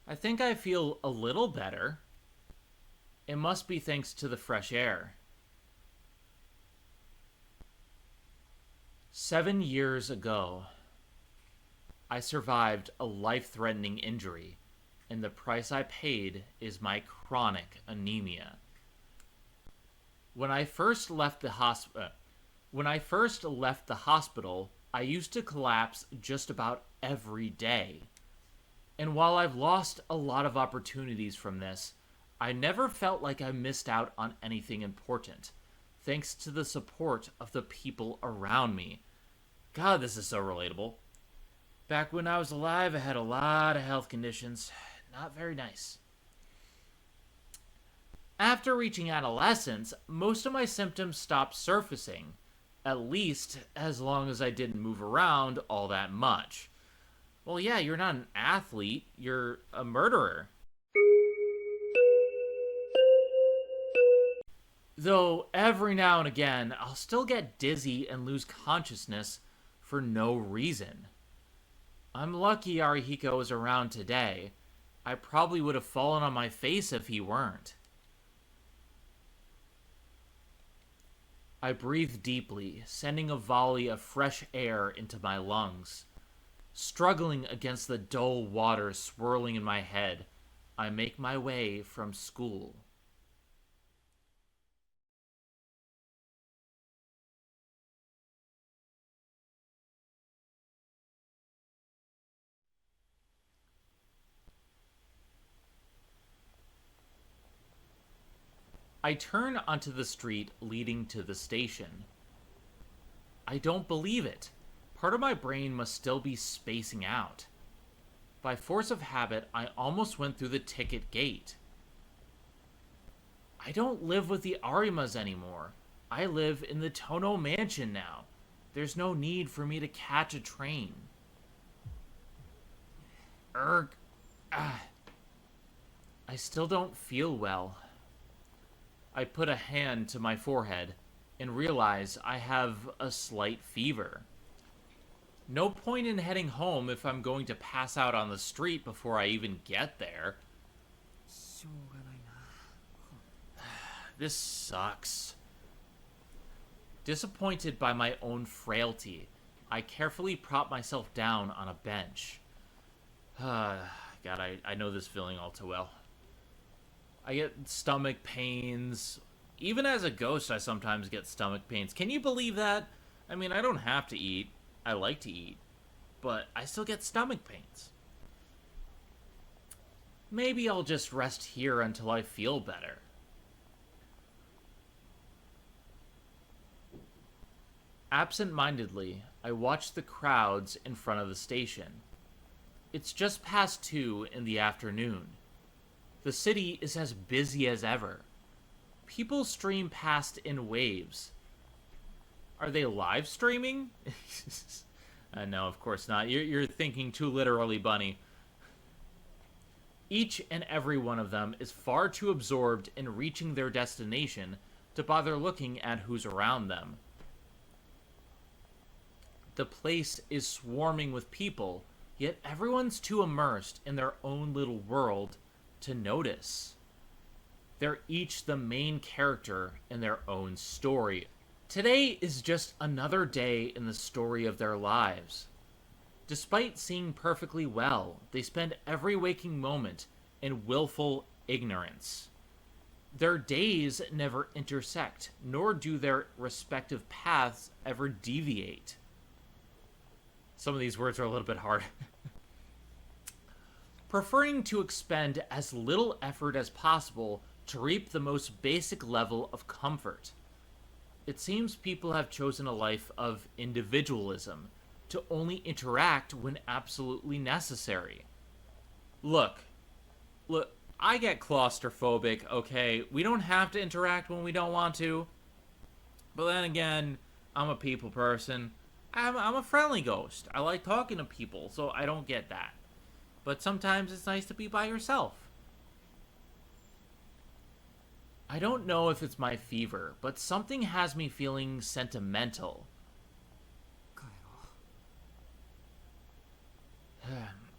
I think I feel a little better. It must be thanks to the fresh air. 7 years ago, I survived a life-threatening injury, and the price I paid is my chronic anemia. When I first left the hospital, I used to collapse just about every day. And while I've lost a lot of opportunities from this, I never felt like I missed out on anything important, thanks to the support of the people around me. God, this is so relatable. Back when I was alive, I had a lot of health conditions. Not very nice. After reaching adolescence, most of my symptoms stopped surfacing, at least as long as I didn't move around all that much. Well, yeah, you're not an athlete, you're a murderer. Though every now and again, I'll still get dizzy and lose consciousness for no reason. I'm lucky Arihiko is around today. I probably would have fallen on my face if he weren't. I breathe deeply, sending a volley of fresh air into my lungs. Struggling against the dull water swirling in my head, I make my way from school. I turn onto the street leading to the station. I don't believe it. Part of my brain must still be spacing out. By force of habit, I almost went through the ticket gate. I don't live with the Arimas anymore. I live in the Tono mansion now. There's no need for me to catch a train. I still don't feel well. I put a hand to my forehead and realize I have a slight fever. No point in heading home if I'm going to pass out on the street before I even get there. This sucks. Disappointed by my own frailty, I carefully prop myself down on a bench. God, I know this feeling all too well. I get stomach pains. Even as a ghost, I sometimes get stomach pains. Can you believe that? I mean, I don't have to eat. I like to eat. But I still get stomach pains. Maybe I'll just rest here until I feel better. Absent-mindedly, I watch the crowds in front of the station. It's just past 2 in the afternoon. The city is as busy as ever. People stream past in waves. Are they live streaming? No, of course not. You're thinking too literally, Bunny. Each and every one of them is far too absorbed in reaching their destination to bother looking at who's around them. The place is swarming with people, yet everyone's too immersed in their own little world to notice. They're each the main character in their own story. Today is just another day in the story of their lives. Despite seeing perfectly well, they spend every waking moment in willful ignorance. Their days never intersect, nor do their respective paths ever deviate. Some of these words are a little bit hard. Preferring to expend as little effort as possible to reap the most basic level of comfort. It seems people have chosen a life of individualism, to only interact when absolutely necessary. Look, I get claustrophobic, okay? We don't have to interact when we don't want to. But then again, I'm a people person. I'm a friendly ghost. I like talking to people, so I don't get that. But sometimes it's nice to be by yourself. I don't know if it's my fever, but something has me feeling sentimental.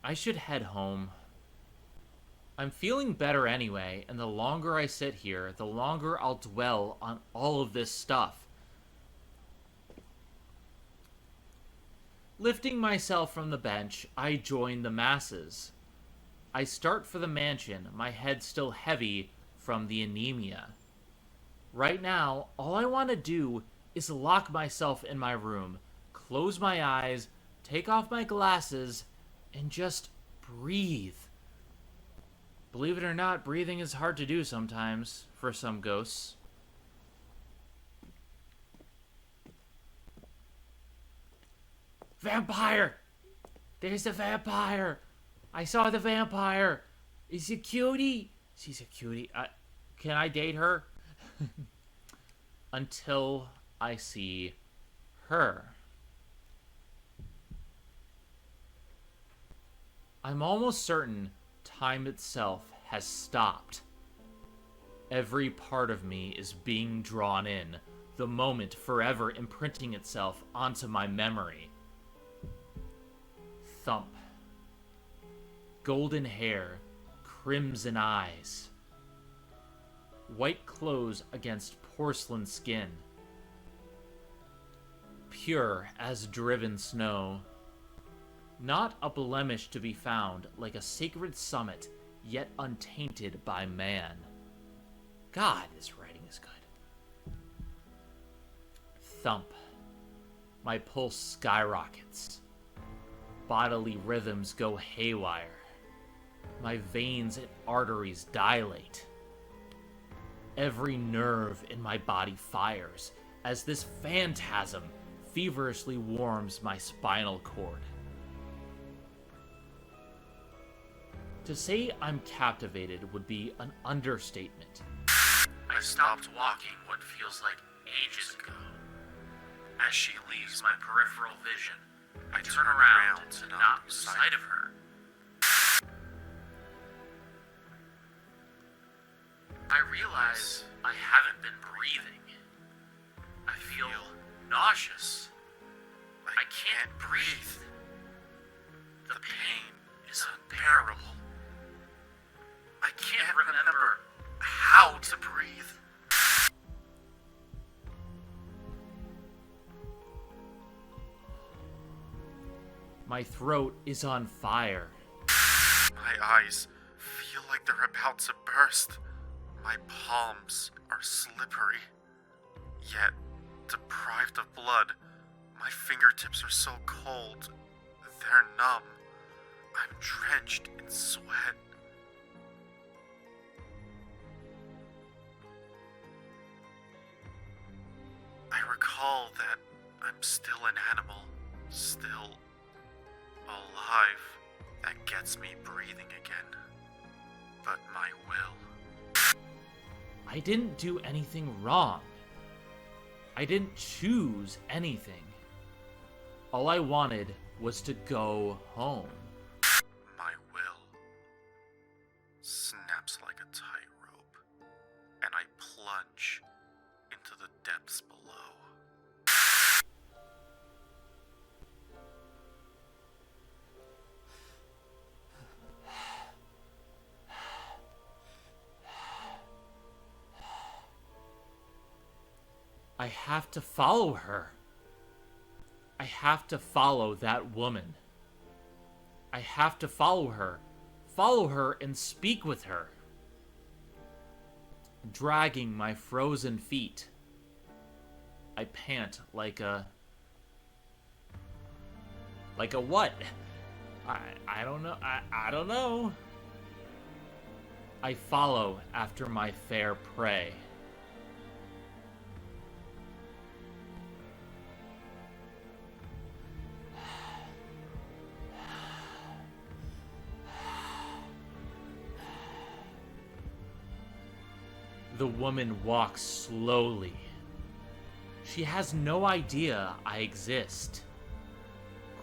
I should head home. I'm feeling better anyway, and the longer I sit here, the longer I'll dwell on all of this stuff. Lifting myself from the bench, I join the masses. I start for the mansion, my head still heavy from the anemia. Right now, all I want to do is lock myself in my room, close my eyes, take off my glasses, and just breathe. Believe it or not, breathing is hard to do sometimes for some ghosts. Vampire! There's a vampire! I saw the vampire! Is a cutie? She's a cutie. Can I date her? Until I see her. I'm almost certain time itself has stopped. Every part of me is being drawn in, the moment forever imprinting itself onto my memory. Thump. Golden hair, crimson eyes. White clothes against porcelain skin. Pure as driven snow. Not a blemish to be found, like a sacred summit, yet untainted by man. God, this writing is good. Thump. My pulse skyrockets. Bodily rhythms go haywire. My veins and arteries dilate. Every nerve in my body fires as this phantasm feverishly warms my spinal cord. To say I'm captivated would be an understatement. I stopped walking what feels like ages ago. As she leaves my peripheral vision, I turn around to not lose sight of her. I realize I haven't been breathing. I feel nauseous. I can't breathe. The pain is unbearable. I can't remember how to breathe. My throat is on fire. My eyes feel like they're about to burst. My palms are slippery. Yet, deprived of blood, my fingertips are so cold, they're numb. I'm drenched in sweat. I recall that I'm still an animal, still alive. That gets me breathing again. But my will. I didn't do anything wrong. I didn't choose anything. All I wanted was to go home. My will snaps like a tightrope, and I plunge into the depths below. I have to follow her. I have to follow that woman. I have to follow her and speak with her. Dragging my frozen feet, I pant like a what? I don't know. I don't know. I follow after my fair prey. The woman walks slowly. She has no idea I exist.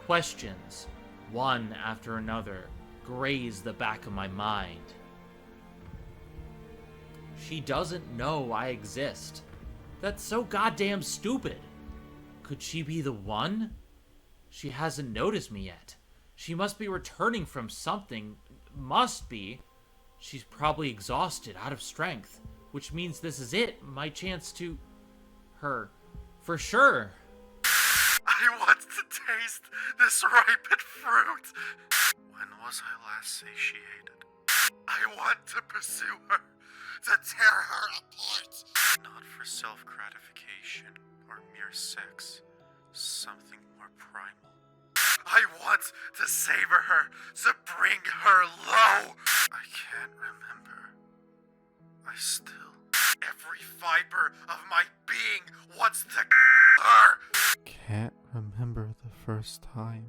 Questions, one after another, graze the back of my mind. She doesn't know I exist. That's so goddamn stupid. Could she be the one? She hasn't noticed me yet. She must be returning from something. Must be. She's probably exhausted, out of strength. Which means this is it. My chance to... her. For sure. I want to taste this ripened fruit. When was I last satiated? I want to pursue her, to tear her apart. Not for self-gratification or mere sex. Something more primal. I want to savor her, to bring her low. I can't remember. I still... Every fiber of my being wants to her. Can't remember the first time.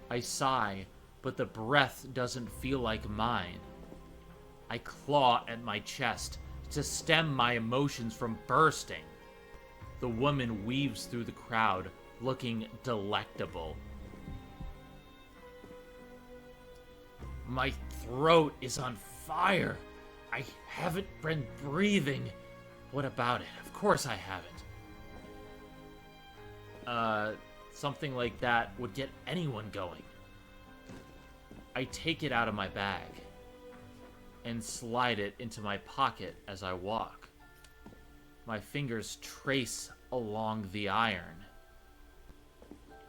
I sigh, but the breath doesn't feel like mine. I claw at my chest to stem my emotions from bursting. The woman weaves through the crowd, looking delectable. My throat is on fire. I haven't been breathing. What about it? Of course I haven't. Something like that would get anyone going. I take it out of my bag and slide it into my pocket as I walk. My fingers trace along the iron.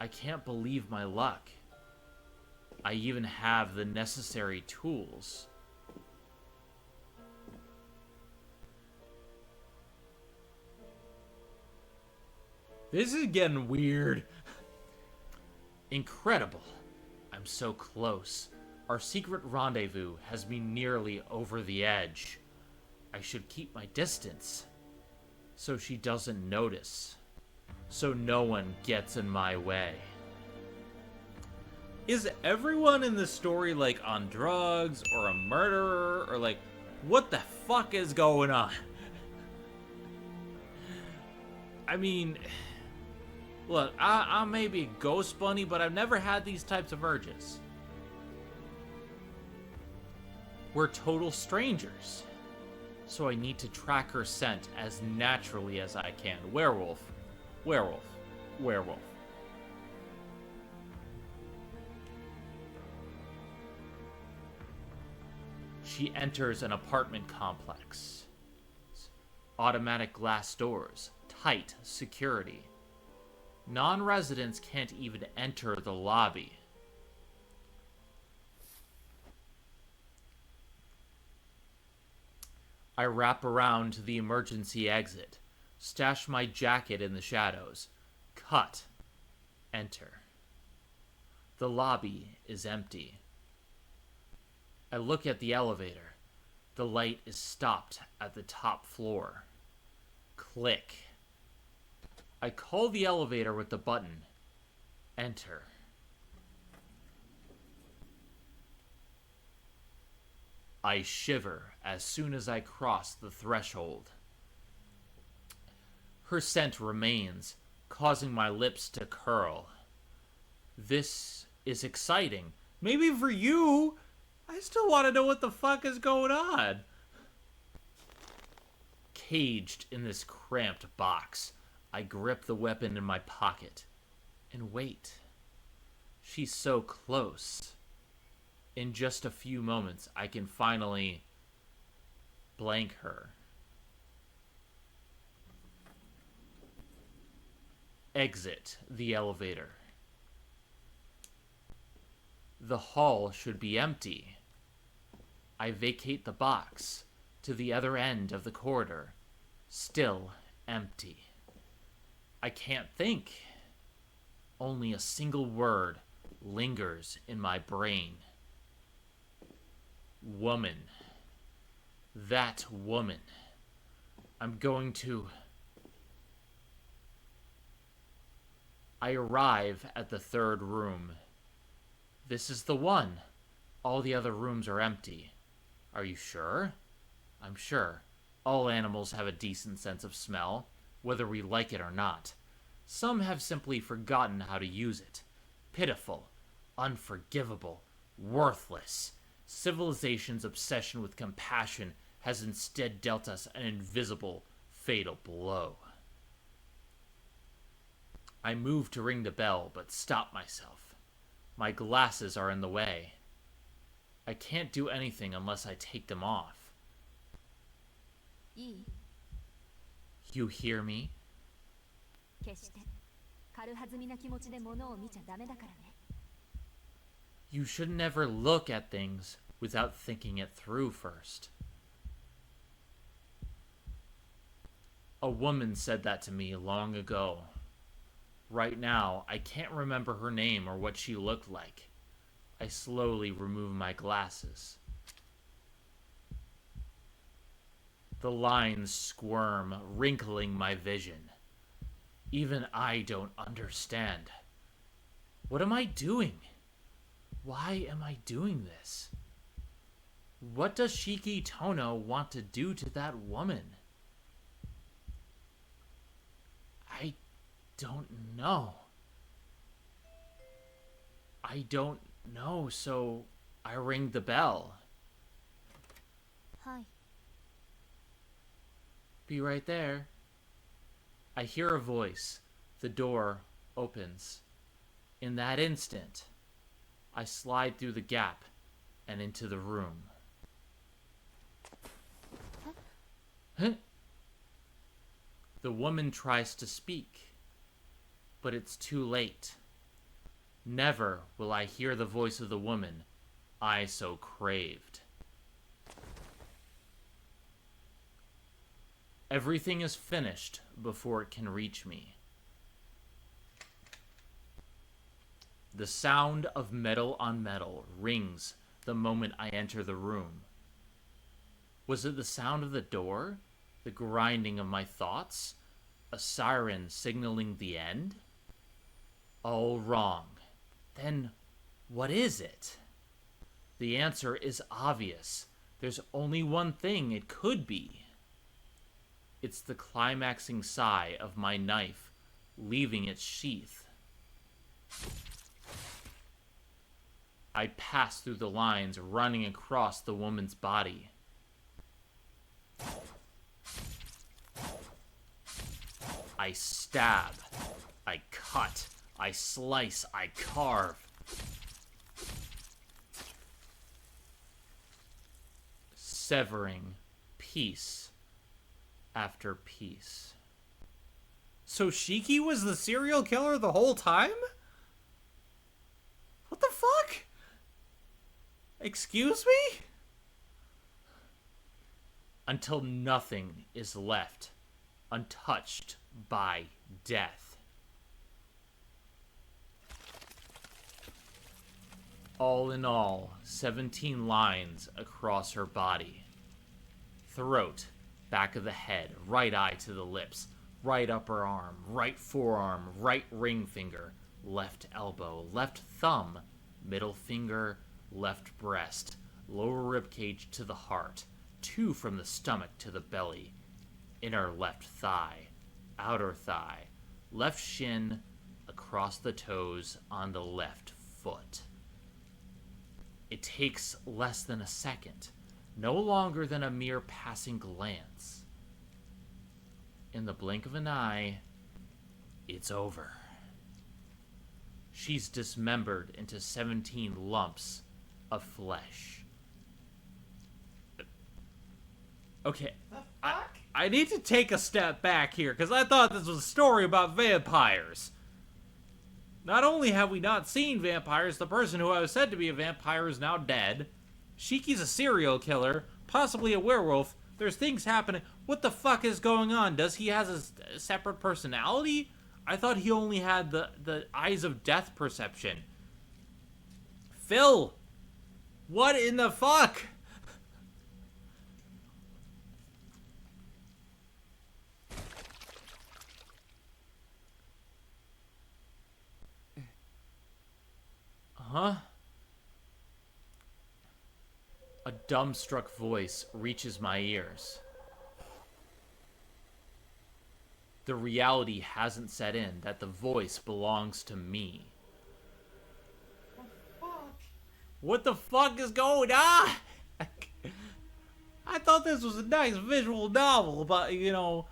I can't believe my luck. I even have the necessary tools. This is getting weird. Incredible. I'm so close. Our secret rendezvous has me nearly over the edge. I should keep my distance, so she doesn't notice, so no one gets in my way. Is everyone in this story, like, on drugs, or a murderer, or, like, what the fuck is going on? I mean, look, I may be a ghost bunny, but I've never had these types of urges. We're total strangers, so I need to track her scent as naturally as I can. Werewolf, werewolf, werewolf. She enters an apartment complex. Automatic glass doors, tight security. Non-residents can't even enter the lobby. I wrap around the emergency exit, stash my jacket in the shadows, cut, enter. The lobby is empty. I look at the elevator. The light is stopped at the top floor. Click. I call the elevator with the button. Enter. I shiver as soon as I cross the threshold. Her scent remains, causing my lips to curl. This is exciting. Maybe for you. I still want to know what the fuck is going on. Caged in this cramped box, I grip the weapon in my pocket and wait. She's so close. In just a few moments, I can finally blank her. Exit the elevator. The hall should be empty. I vacate the box to the other end of the corridor. Still empty. I can't think. Only a single word lingers in my brain. Woman. That woman. I'm going to... I arrive at the third room. This is the one. All the other rooms are empty. Are you sure? I'm sure. All animals have a decent sense of smell, whether we like it or not. Some have simply forgotten how to use it. Pitiful, unforgivable, worthless. Civilization's obsession with compassion has instead dealt us an invisible, fatal blow. I move to ring the bell, but stop myself. My glasses are in the way. I can't do anything unless I take them off. いい You hear me? 決して軽はずみな気持ちで物を見ちゃダメだからね。 You should never look at things without thinking it through first. A woman said that to me long ago. Right now, I can't remember her name or what she looked like. I slowly remove my glasses. The lines squirm, wrinkling my vision. Even I don't understand. What am I doing? Why am I doing this? What does Shiki Tono want to do to that woman? I don't know. I don't know, so I ring the bell. はい。 Be right there. I hear a voice. The door opens. In that instant, I slide through the gap and into the room. Huh? The woman tries to speak, but it's too late. Never will I hear the voice of the woman I so craved. Everything is finished before it can reach me. The sound of metal on metal rings the moment I enter the room. Was it the sound of the door? The grinding of my thoughts? A siren signaling the end? All wrong. Then what is it? The answer is obvious. There's only one thing it could be. It's the climaxing sigh of my knife leaving its sheath. I pass through the lines running across the woman's body. I stab. I cut. I slice. I carve. Severing piece after piece. So Shiki was the serial killer the whole time? What the fuck? Excuse me? Until nothing is left untouched by death. All in all, 17 lines across her body. Throat, back of the head, right eye to the lips, right upper arm, right forearm, right ring finger, left elbow, left thumb, middle finger, left breast, lower rib cage to the heart, 2 from the stomach to the belly, inner left thigh, outer thigh, left shin, across the toes on the left foot. It takes less than a second, no longer than a mere passing glance. In the blink of an eye, it's over. She's dismembered into 17 lumps of flesh. Okay, I need to take a step back here, because I thought this was a story about vampires. Not only have we not seen vampires, the person who I was said to be a vampire is now dead. Shiki's a serial killer, possibly a werewolf. There's things happening. What the fuck is going on? Does he have a separate personality? I thought he only had the eyes of death perception. Phil! What in the fuck? Huh? A dumbstruck voice reaches my ears. The reality hasn't set in that the voice belongs to me. What the fuck is going on? I thought this was a nice visual novel about, you know,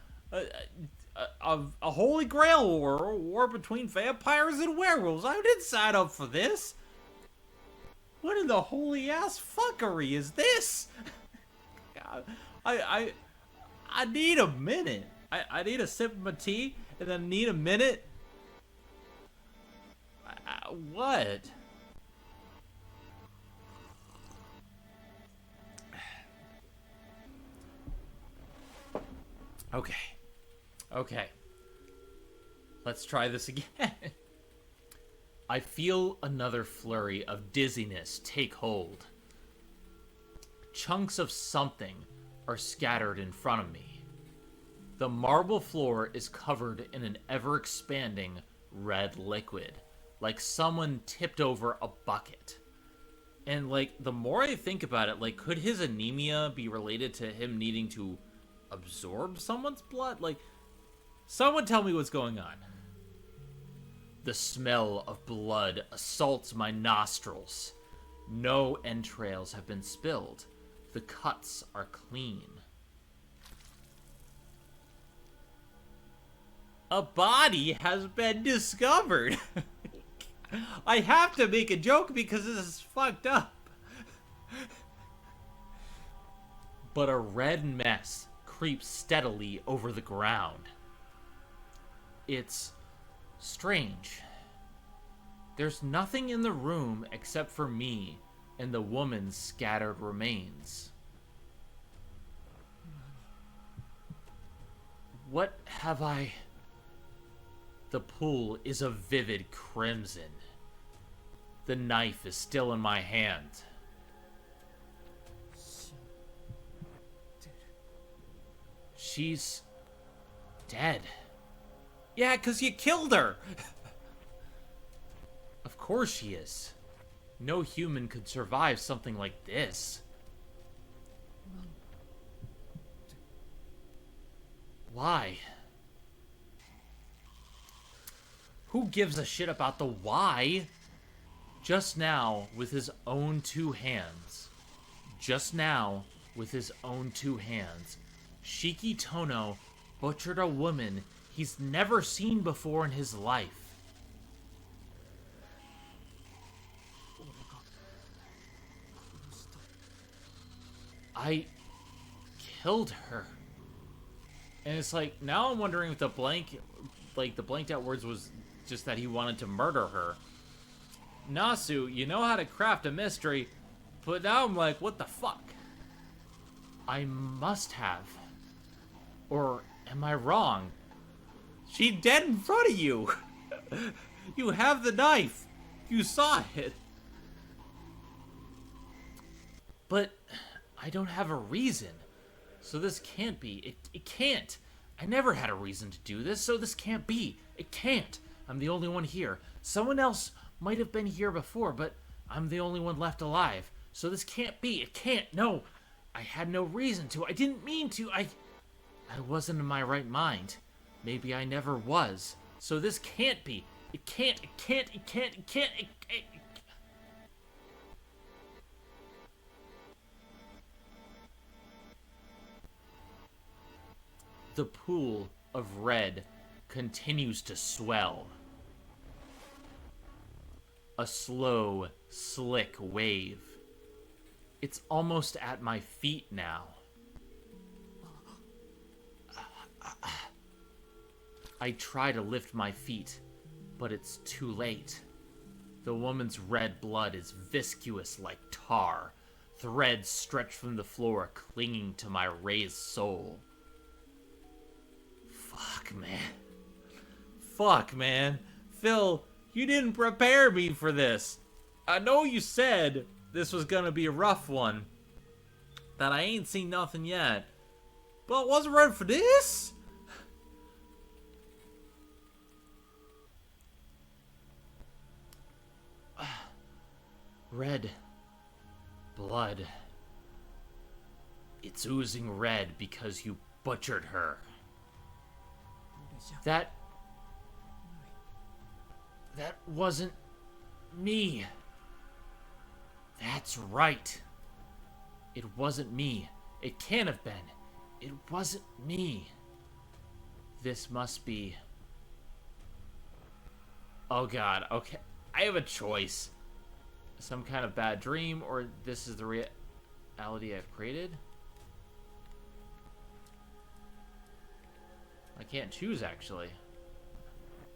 a holy grail war, a war between vampires and werewolves. I didn't sign up for this. What in the holy ass fuckery is this? God, I need a minute. I need a sip of my tea and then need a minute. What? Okay. Let's try this again. I feel another flurry of dizziness take hold. Chunks of something are scattered in front of me. The marble floor is covered in an ever-expanding red liquid, like someone tipped over a bucket. And, like, the more I think about it, like, could his anemia be related to him needing to absorb someone's blood? Like, someone tell me what's going on. The smell of blood assaults my nostrils. No entrails have been spilled. The cuts are clean. A body has been discovered. I have to make a joke because this is fucked up. But a red mess creeps steadily over the ground. It's strange. There's nothing in the room except for me and the woman's scattered remains. What have I... The pool is a vivid crimson. The knife is still in my hand. She's dead. Yeah, 'cause you killed her. Of course she is. No human could survive something like this. Why? Who gives a shit about the why? Just now, with his own two hands. Shiki Tono butchered a woman he's never seen before in his life. I killed her. And it's like, now I'm wondering if the blanked out words was just that he wanted to murder her. Nasu, you know how to craft a mystery, but now I'm like, what the fuck? I must have. Or am I wrong? She's dead in front of you. You have the knife. You saw it. But I don't have a reason. So this can't be. It can't. I never had a reason to do this, so this can't be. It can't. I'm the only one here. Someone else might have been here before, but I'm the only one left alive. So this can't be. It can't. No. I had no reason to. I didn't mean to. I wasn't in my right mind. Maybe I never was. So this can't be. It can't. It can't. It can't. It can't. The pool of red continues to swell. A slow, slick wave. It's almost at my feet now. I try to lift my feet, but it's too late. The woman's red blood is viscous like tar. Threads stretch from the floor, clinging to my raised soul. Fuck, man. Phil, you didn't prepare me for this. I know you said this was gonna be a rough one, that I ain't seen nothing yet, but I wasn't ready for this? Red blood. It's oozing red because you butchered her. That wasn't me. That's right. It wasn't me. It can't have been. It wasn't me. This must be... Oh god, okay. I have a choice. Some kind of bad dream, or this is the reality I've created? I can't choose, actually.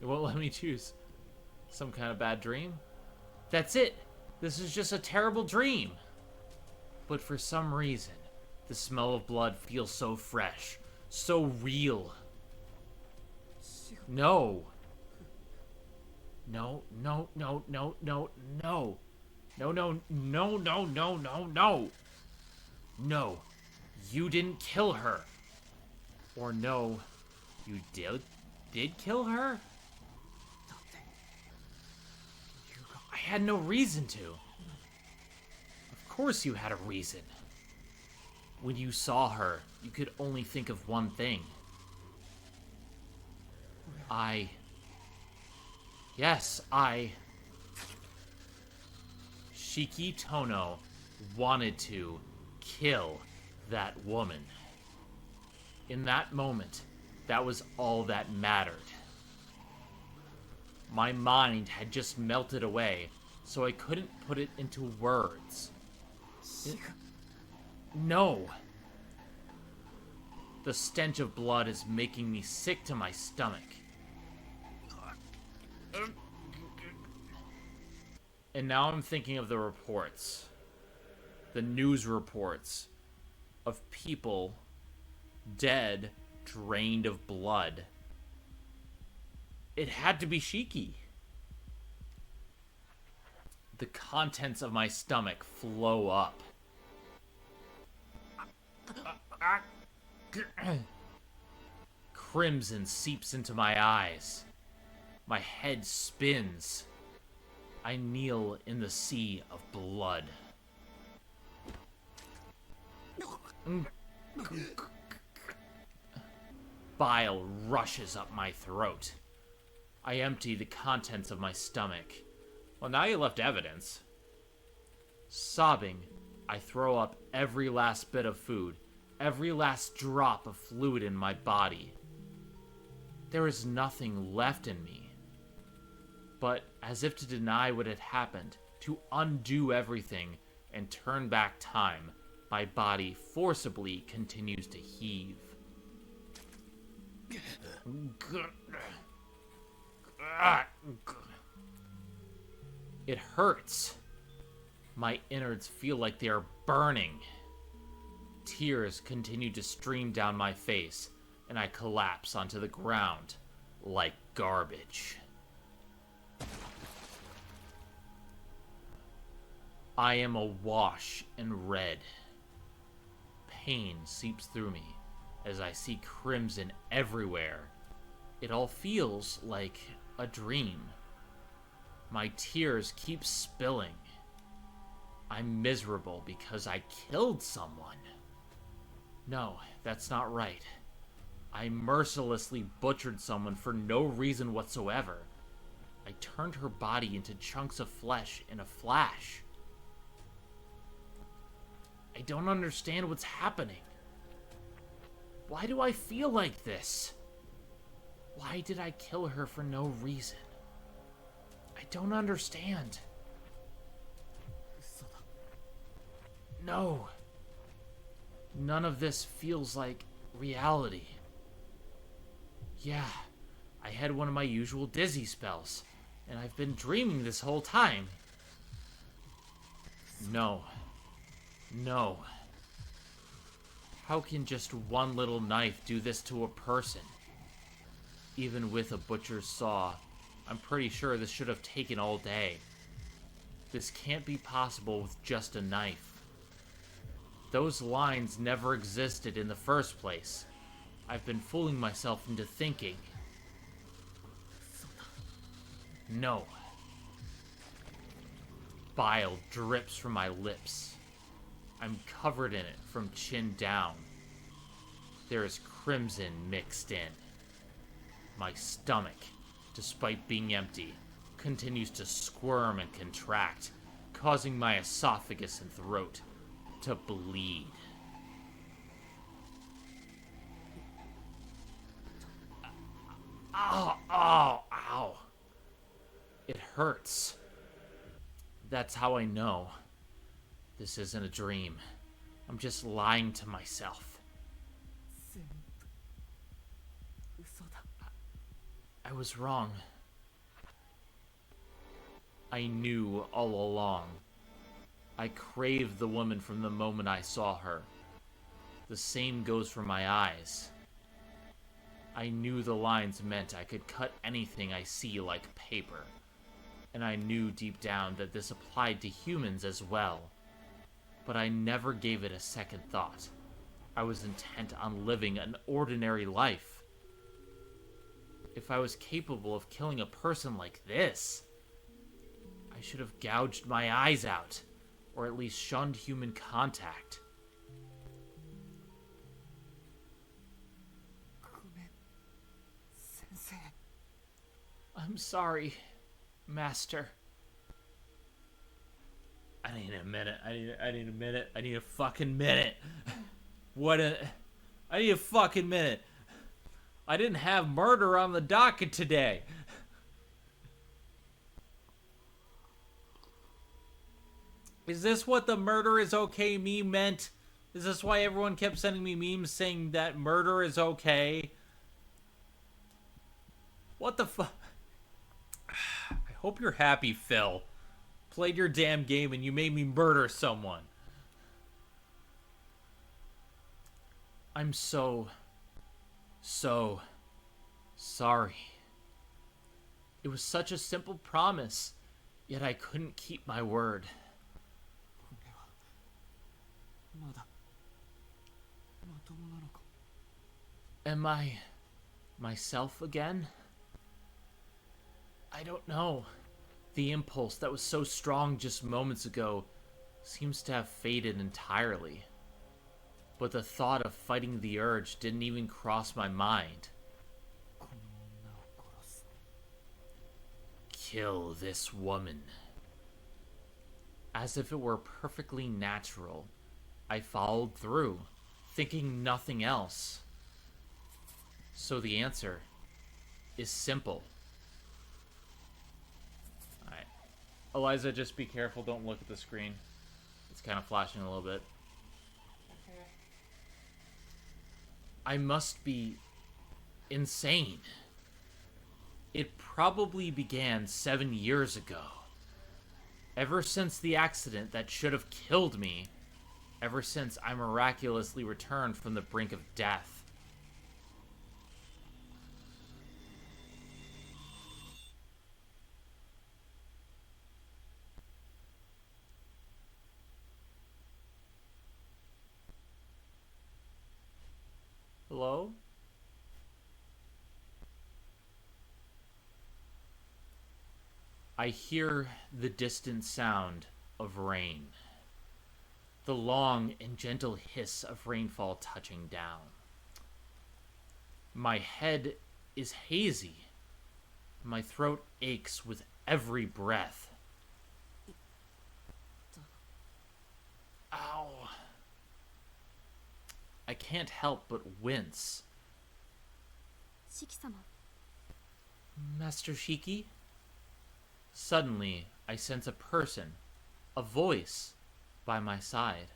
It won't let me choose. Some kind of bad dream? That's it! This is just a terrible dream! But for some reason, the smell of blood feels so fresh, so real. No. No, no, no, no, no, no. No, no, no, no, no, no, no. No, you didn't kill her. Or no, you did kill her? I had no reason to. Of course you had a reason. When you saw her, you could only think of one thing. Yes, Shiki Tono wanted to kill that woman. In that moment, that was all that mattered. My mind had just melted away, so I couldn't put it into words. No. The stench of blood is making me sick to my stomach. And now I'm thinking of the reports. The news reports of people dead, drained of blood. It had to be Shiki. The contents of my stomach flow up. Crimson seeps into my eyes. My head spins. I kneel in the sea of blood. Bile rushes up my throat. I empty the contents of my stomach. Well, now you left evidence. Sobbing, I throw up every last bit of food, every last drop of fluid in my body. There is nothing left in me. But as if to deny what had happened, to undo everything and turn back time, my body forcibly continues to heave. It hurts. My innards feel like they are burning. Tears continue to stream down my face, and I collapse onto the ground like garbage. I am awash in red. Pain seeps through me as I see crimson everywhere. It all feels like a dream. My tears keep spilling. I'm miserable because I killed someone. No, that's not right. I mercilessly butchered someone for no reason whatsoever. I turned her body into chunks of flesh in a flash. I don't understand what's happening. Why do I feel like this? Why did I kill her for no reason? I don't understand. No. None of this feels like reality. Yeah, I had one of my usual dizzy spells, and I've been dreaming this whole time. No. No. How can just one little knife do this to a person? Even with a butcher's saw, I'm pretty sure this should have taken all day. This can't be possible with just a knife. Those lines never existed in the first place. I've been fooling myself into thinking. No. Bile drips from my lips. I'm covered in it from chin down. There is crimson mixed in. My stomach, despite being empty, continues to squirm and contract, causing my esophagus and throat to bleed. Oh, oh, ow. It hurts. That's how I know this isn't a dream. I'm just lying to myself. 全部嘘だ。 I was wrong. I knew all along. I craved the woman from the moment I saw her. The same goes for my eyes. I knew the lines meant I could cut anything I see like paper. And I knew deep down that this applied to humans as well. But I never gave it a second thought. I was intent on living an ordinary life. If I was capable of killing a person like this, I should have gouged my eyes out, or at least shunned human contact. ごめん、先生。 I'm sorry, Master. I need a minute. I need a minute. I need a fucking minute. I need a fucking minute. I didn't have murder on the docket today. Is this what the murder is okay meme meant? Is this why everyone kept sending me memes saying that murder is okay? What the fuck? I hope you're happy, Phil. Played your damn game and you made me murder someone. I'm so sorry. It was such a simple promise, yet I couldn't keep my word. まだまともなのか。 Am I myself again? I don't know. The impulse that was so strong just moments ago seems to have faded entirely. But the thought of fighting the urge didn't even cross my mind. この女を殺す。 Kill this woman. As if it were perfectly natural, I followed through, thinking nothing else. So the answer is simple. Alright. Eliza, just be careful, don't look at the screen. It's kind of flashing a little bit. I must be insane. It probably began 7 years ago. Ever since the accident that should have killed me, ever since I miraculously returned from the brink of death. Hello? I hear the distant sound of rain. The long and gentle hiss of rainfall touching down. My head is hazy. My throat aches with every breath. Ow. I can't help but wince. シキ様。 Master Shiki? Suddenly, I sense a person, a voice, by my side.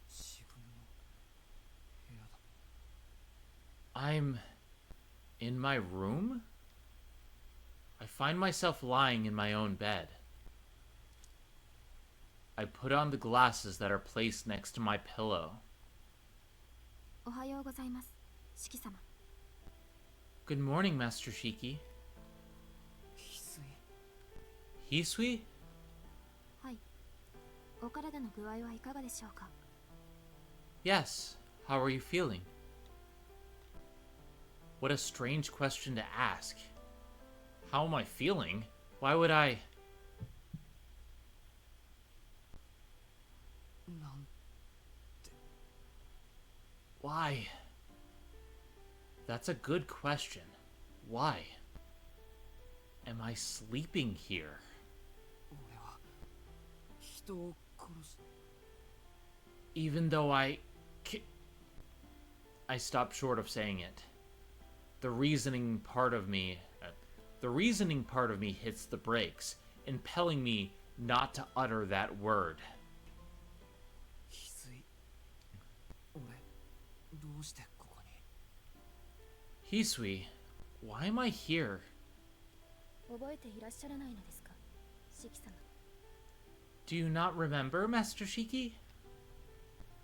自分の部屋だ。 I'm in my room? I find myself lying in my own bed. I put on the glasses that are placed next to my pillow. おはようございます、シキ様。 Good morning, Master Shiki. 翡翠。 Hisui? はい。お体の具合はいかがでしょうか。 Yes. How are you feeling? What a strange question to ask. How am I feeling? Why would I... なん Why? That's a good question. Why? Am I sleeping here? 俺は人を殺し Even though I stopped short of saying it. The reasoning part of me hits the brakes, impelling me not to utter that word. 翡翠俺どうしてここに Hisui, why am I here? 覚えていらっしゃらないのですか、シキ様。 Do you not remember, Master Shiki?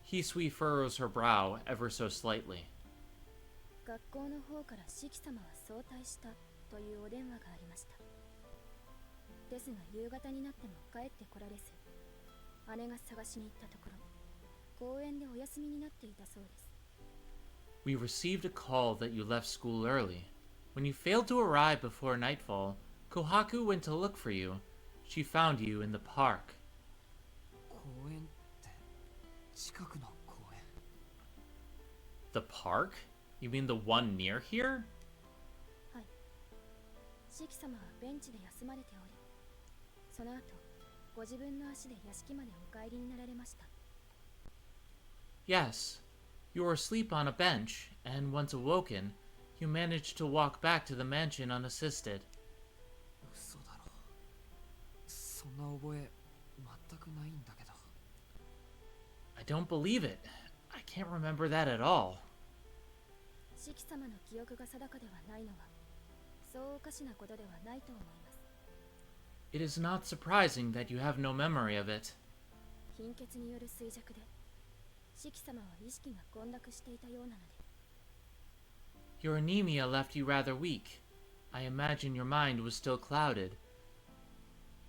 Hisui furrows her brow ever so slightly. 学校の方からシキ様は早退したというお電話がありました。ですが夕方になっても帰ってこられず、姉が探しに行ったところ、公園でお休みになっていたそうです。 We received a call that you left school early. When you failed to arrive before nightfall, Kohaku went to look for you. She found you in the park. 公園って近くの公園 The park? You mean the one near here? はい。シキ様はベンチで休まれており、その後、ご自分の足で屋敷までお帰りになられました。 Yes. You were asleep on a bench, and once awoken, you managed to walk back to the mansion unassisted. 嘘だろ。そんな覚え全くないんだけど。 I don't believe it. I can't remember that at all. シキ様の記憶が定かではないのは、そうおかしなことではないと思います。 It is not surprising that you have no memory of it. 貧血による衰弱で、シキ様は意識が混濁していたようなので。 Your anemia left you rather weak. I imagine your mind was still clouded.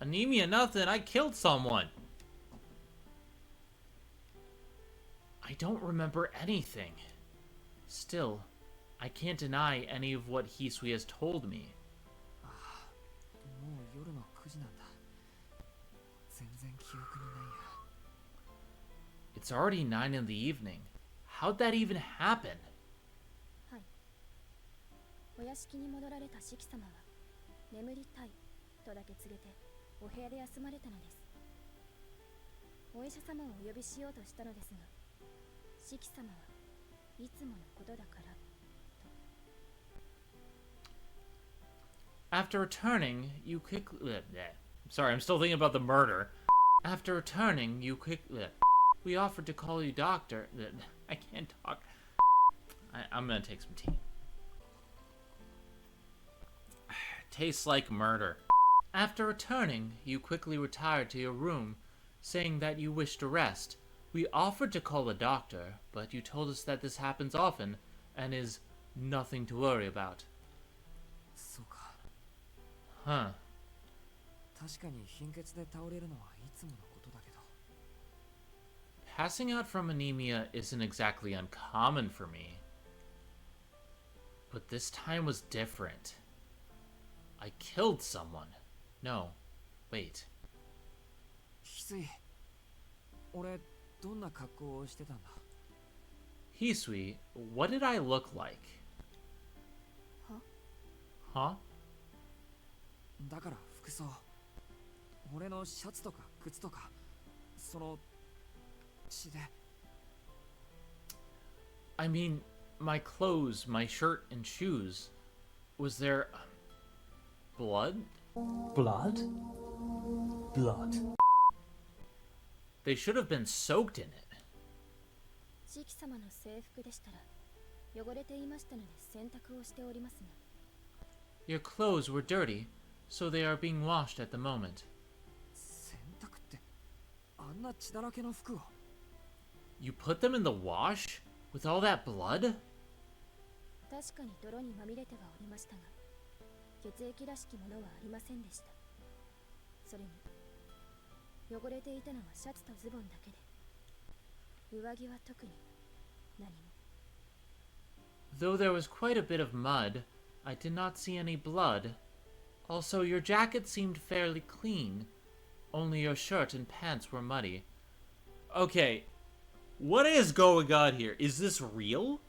Anemia nothing, I killed someone! I don't remember anything. Still, I can't deny any of what Hisui has told me. ああ、もう夜の9時なんだ。全然記憶にないや。 It's already 9 in the evening. How'd that even happen? はい。お屋敷に戻られたシキ様は、眠りたいとだけ告げて、お部屋で休まれたのです。お医者様をお呼びしようとしたのですが、シキ様はいつものことだから。 After returning, you quickly... Sorry, I'm still thinking about the murder. After returning, you quickly... We offered to call you doctor... I can't talk. I'm gonna take some tea. Tastes like murder. After returning, you quickly retired to your room, saying that you wished to rest. We offered to call a doctor, but you told us that this happens often, and is nothing to worry about. そうか。 Huh. 確かに貧血で倒れるのはいつものことだけど。 Passing out from anemia isn't exactly uncommon for me. But this time was different. I killed someone. No, wait. 翡翠、俺どんな格好をしてたんだ？ Hisui, what did I look like? Huh? だから服装。俺のシャツとか靴とか、その血で。 I mean, my clothes, my shirt, and shoes. Was there blood? Blood? Blood. They should have been soaked in it. シキ様の制服でしたら、汚れていましたので洗濯をしておりますが。 Your clothes were dirty, so they are being washed at the moment. 洗濯ってあんな血だらけの服を。 You put them in the wash? With all that blood? 確かに泥にまみれてはおりましたが、血液らしきものはありませんでした。それに、汚れていたのはシャツとズボンだけで、上着は特に何も。 Though there was quite a bit of mud, I did not see any blood. Also, your jacket seemed fairly clean. Only your shirt and pants were muddy. Okay, what is going on here? Is this real?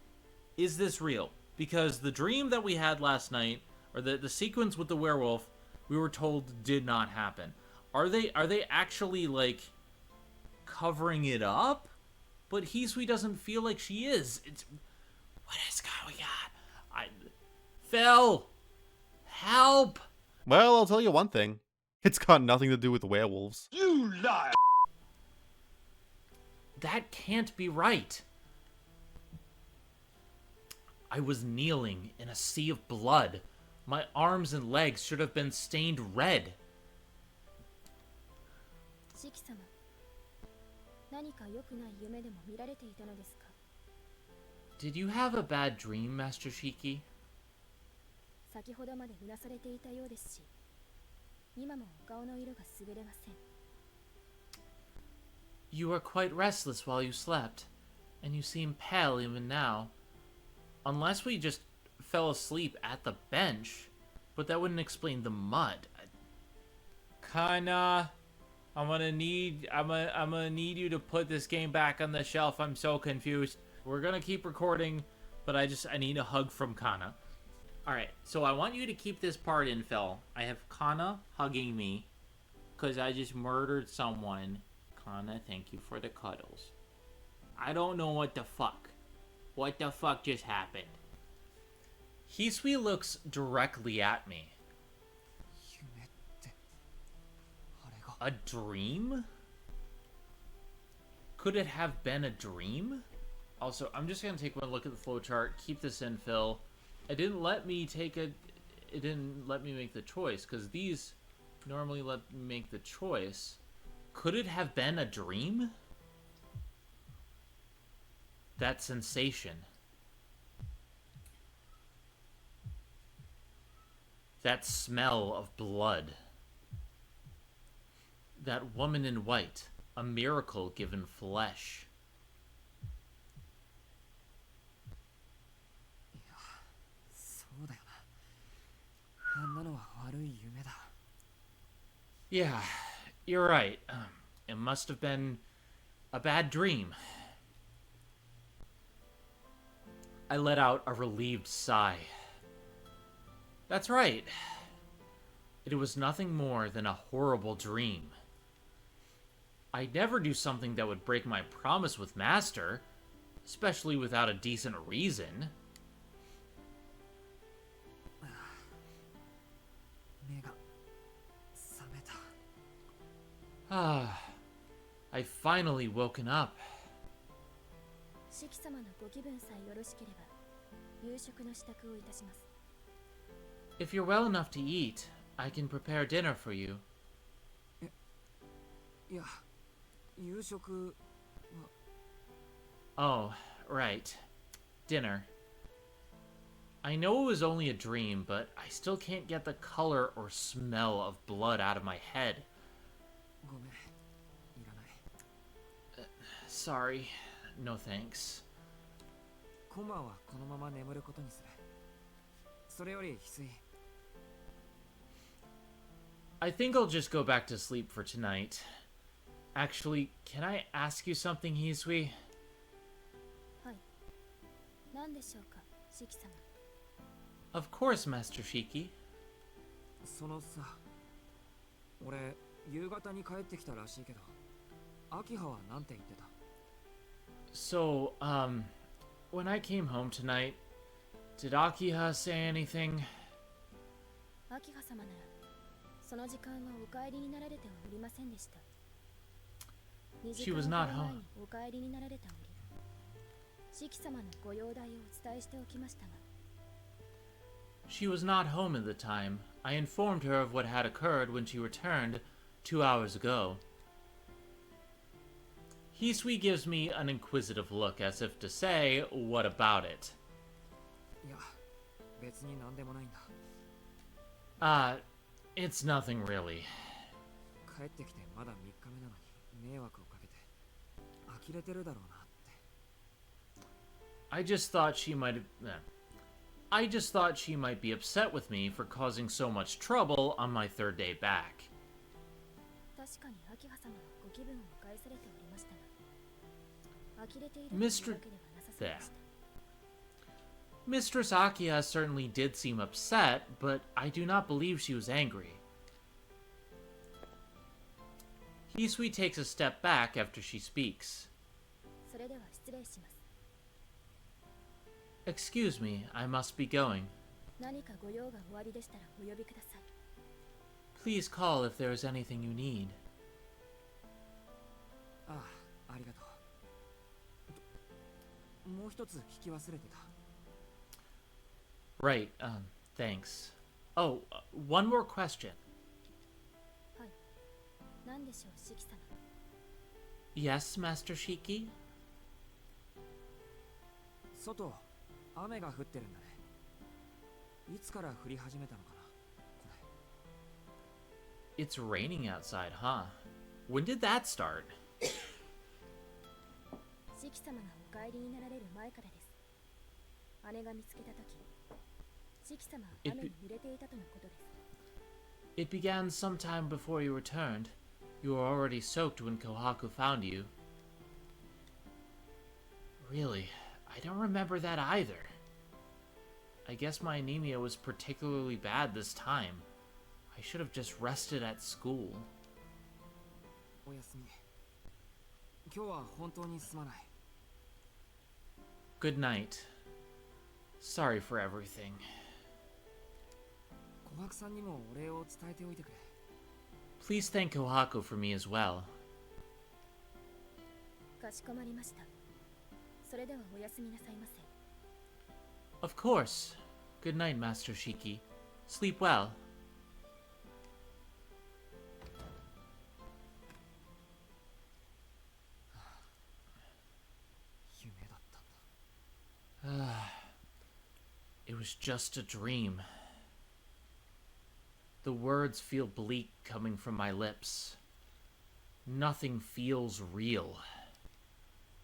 Is this real? Because the dream that we had last night, or the sequence with the werewolf, we were told did not happen. Are they actually, like, covering it up, but Hisui doesn't feel like she is. What is going on? Phil! Help! Well, I'll tell you one thing. It's got nothing to do with werewolves. You lie! That can't be right. I was kneeling in a sea of blood. My arms and legs should have been stained red. シキ様、何か良くない夢でも見られていたのですか？ Did you have a bad dream, Master Shiki? 先ほどまでうなされていたようですし、今もお顔の色が優れません。 You were quite restless while you slept, and you seem pale even now. Unless we just fell asleep at the bench, but that wouldn't explain the mud. Kana, I'm gonna need you to put this game back on the shelf. I'm so confused. We're gonna keep recording, but I need a hug from Kana. Alright, so I want you to keep this part in, Phil. I have Kana hugging me, because I just murdered someone. Kana, thank you for the cuddles. I don't know what the fuck. What the fuck just happened? Hisui looks directly at me. A dream? Could it have been a dream? Also, I'm just gonna take one look at the flowchart, keep this in, Phil. It didn't let me make the choice, because these normally let me make the choice. Could it have been a dream? That sensation. That smell of blood. That woman in white. A miracle given flesh. Yeah, you're right. It must have been a bad dream. I let out a relieved sigh. That's right. It was nothing more than a horrible dream. I'd never do something that would break my promise with Master, especially without a decent reason. I've finally woken up. シキ様のご気分さえよろしければ、夕食の支度をいたします。 If you're well enough to eat, I can prepare dinner for you. いや、夕食は。 Oh, right. Dinner. I know it was only a dream, but I still can't get the color or smell of blood out of my head. ごめん、いらない。Sorry. No thanks. 今晩はこのまま眠ることにする。それより翡翠。I think I'll just go back to sleep for tonight. Actually, can I ask you something, Hisui? はい。何でしょうか、シキ様。 Of course, Master Shiki. そのさ、俺夕方に帰ってきたらしいけど、秋葉はなんて言ってた？ So, when I came home tonight, did Akiha say anything? 秋葉様なら、その時間はお帰りになられてはおりませんでした。 She was not home. お帰りになられたおり、シキ様のご容体をお伝えしておきましたが。 She was not home at the time. I informed her of what had occurred when she returned 2 hours ago. Hisui gives me an inquisitive look as if to say, what about it? いや、別になんでもないんだ。It's nothing really. 帰ってきてまだ3日目なのに迷惑をかけて呆れてるだろうなって。 I just thought she might be upset with me for causing so much trouble on my third day back. 確かに秋葉様はご気分を害されておりましたが、呆れているというわけではなさそうでした。 Mistress Akiha certainly did seem upset, but I do not believe she was angry. Hisui takes a step back after she speaks. それでは失礼します。 Excuse me, I must be going. 何かご用がおありでしたらお呼びください。 Please call if there is anything you need. ああ、ありがとう。もう一つ聞き忘れてた。 Right, thanks. Oh, one more question. はい。何でしょう、四季様。 Yes, Master Shiki? 外、雨が降ってるんだね。いつから降り始めたのかな、これ。 It's raining outside, huh? When did that start? 四季様がお帰りになられる前からです。姉が見つけたとき、四季様は雨に濡れていたとのことです。 It began sometime before you returned. You were already soaked when Kohaku found you. Really, I don't remember that either. I guess my anemia was particularly bad this time. I should have just rested at school. おやすみ。今日は本当にすまない。 Good night. Sorry for everything. 琥珀さんにもお礼を伝えておいてくれ。 Please thank Kohaku for me as well. かしこまりました。それではおやすみなさいませ。 Of course. Good night, Master Shiki. Sleep well. 夢だったんだ。 It was just a dream. The words feel bleak coming from my lips. Nothing feels real.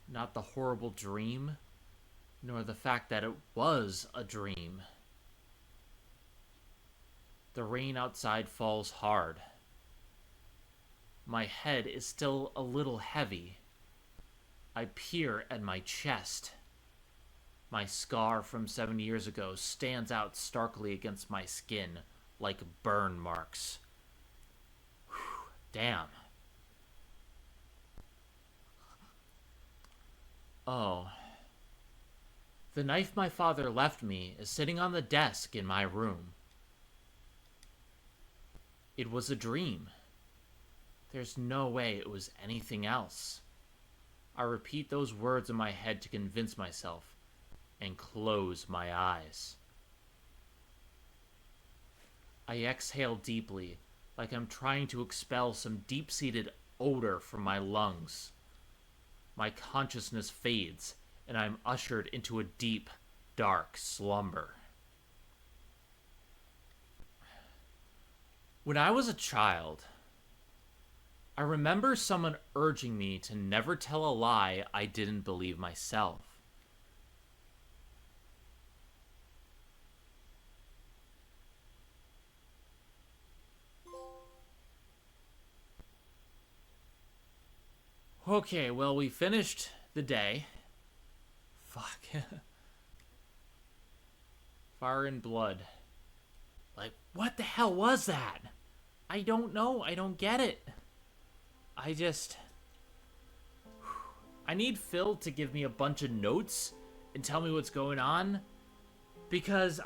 Not the horrible dream, nor the fact that it was a dream. The rain outside falls hard. My head is still a little heavy. I peer at my chest. My scar from 7 years ago stands out starkly against my skin, like burn marks. Whew, damn. Oh. The knife my father left me is sitting on the desk in my room. It was a dream. There's no way it was anything else. I repeat those words in my head to convince myself, and close my eyes. I exhale deeply, like I'm trying to expel some deep-seated odor from my lungs. My consciousness fades, and I'm ushered into a deep, dark slumber. When I was a child, I remember someone urging me to never tell a lie I didn't believe myself. Okay, well, we finished the day. Fuck. Fire and blood. Like, what the hell was that? I don't know. I don't get it. I need Phil to give me a bunch of notes and tell me what's going on. Because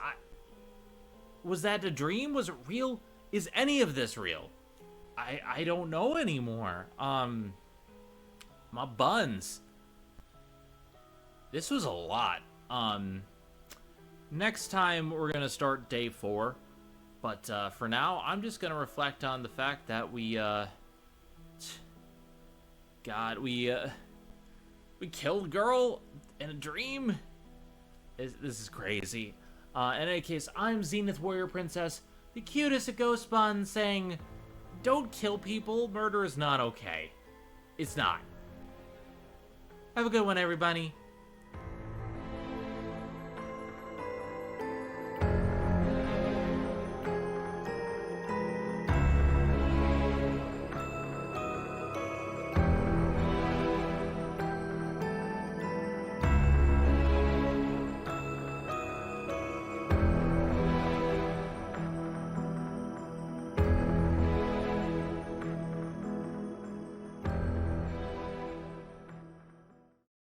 was that a dream? Was it real? Is any of this real? I don't know anymore. My buns. This was a lot. Next time we're gonna start day 4. But for now, I'm just gonna reflect on the fact that we killed a girl in a dream. This is crazy. In any case, I'm Zenith Warrior Princess, the cutest of ghost buns, saying, don't kill people. Murder is not okay. It's not. Have a good one, everybody.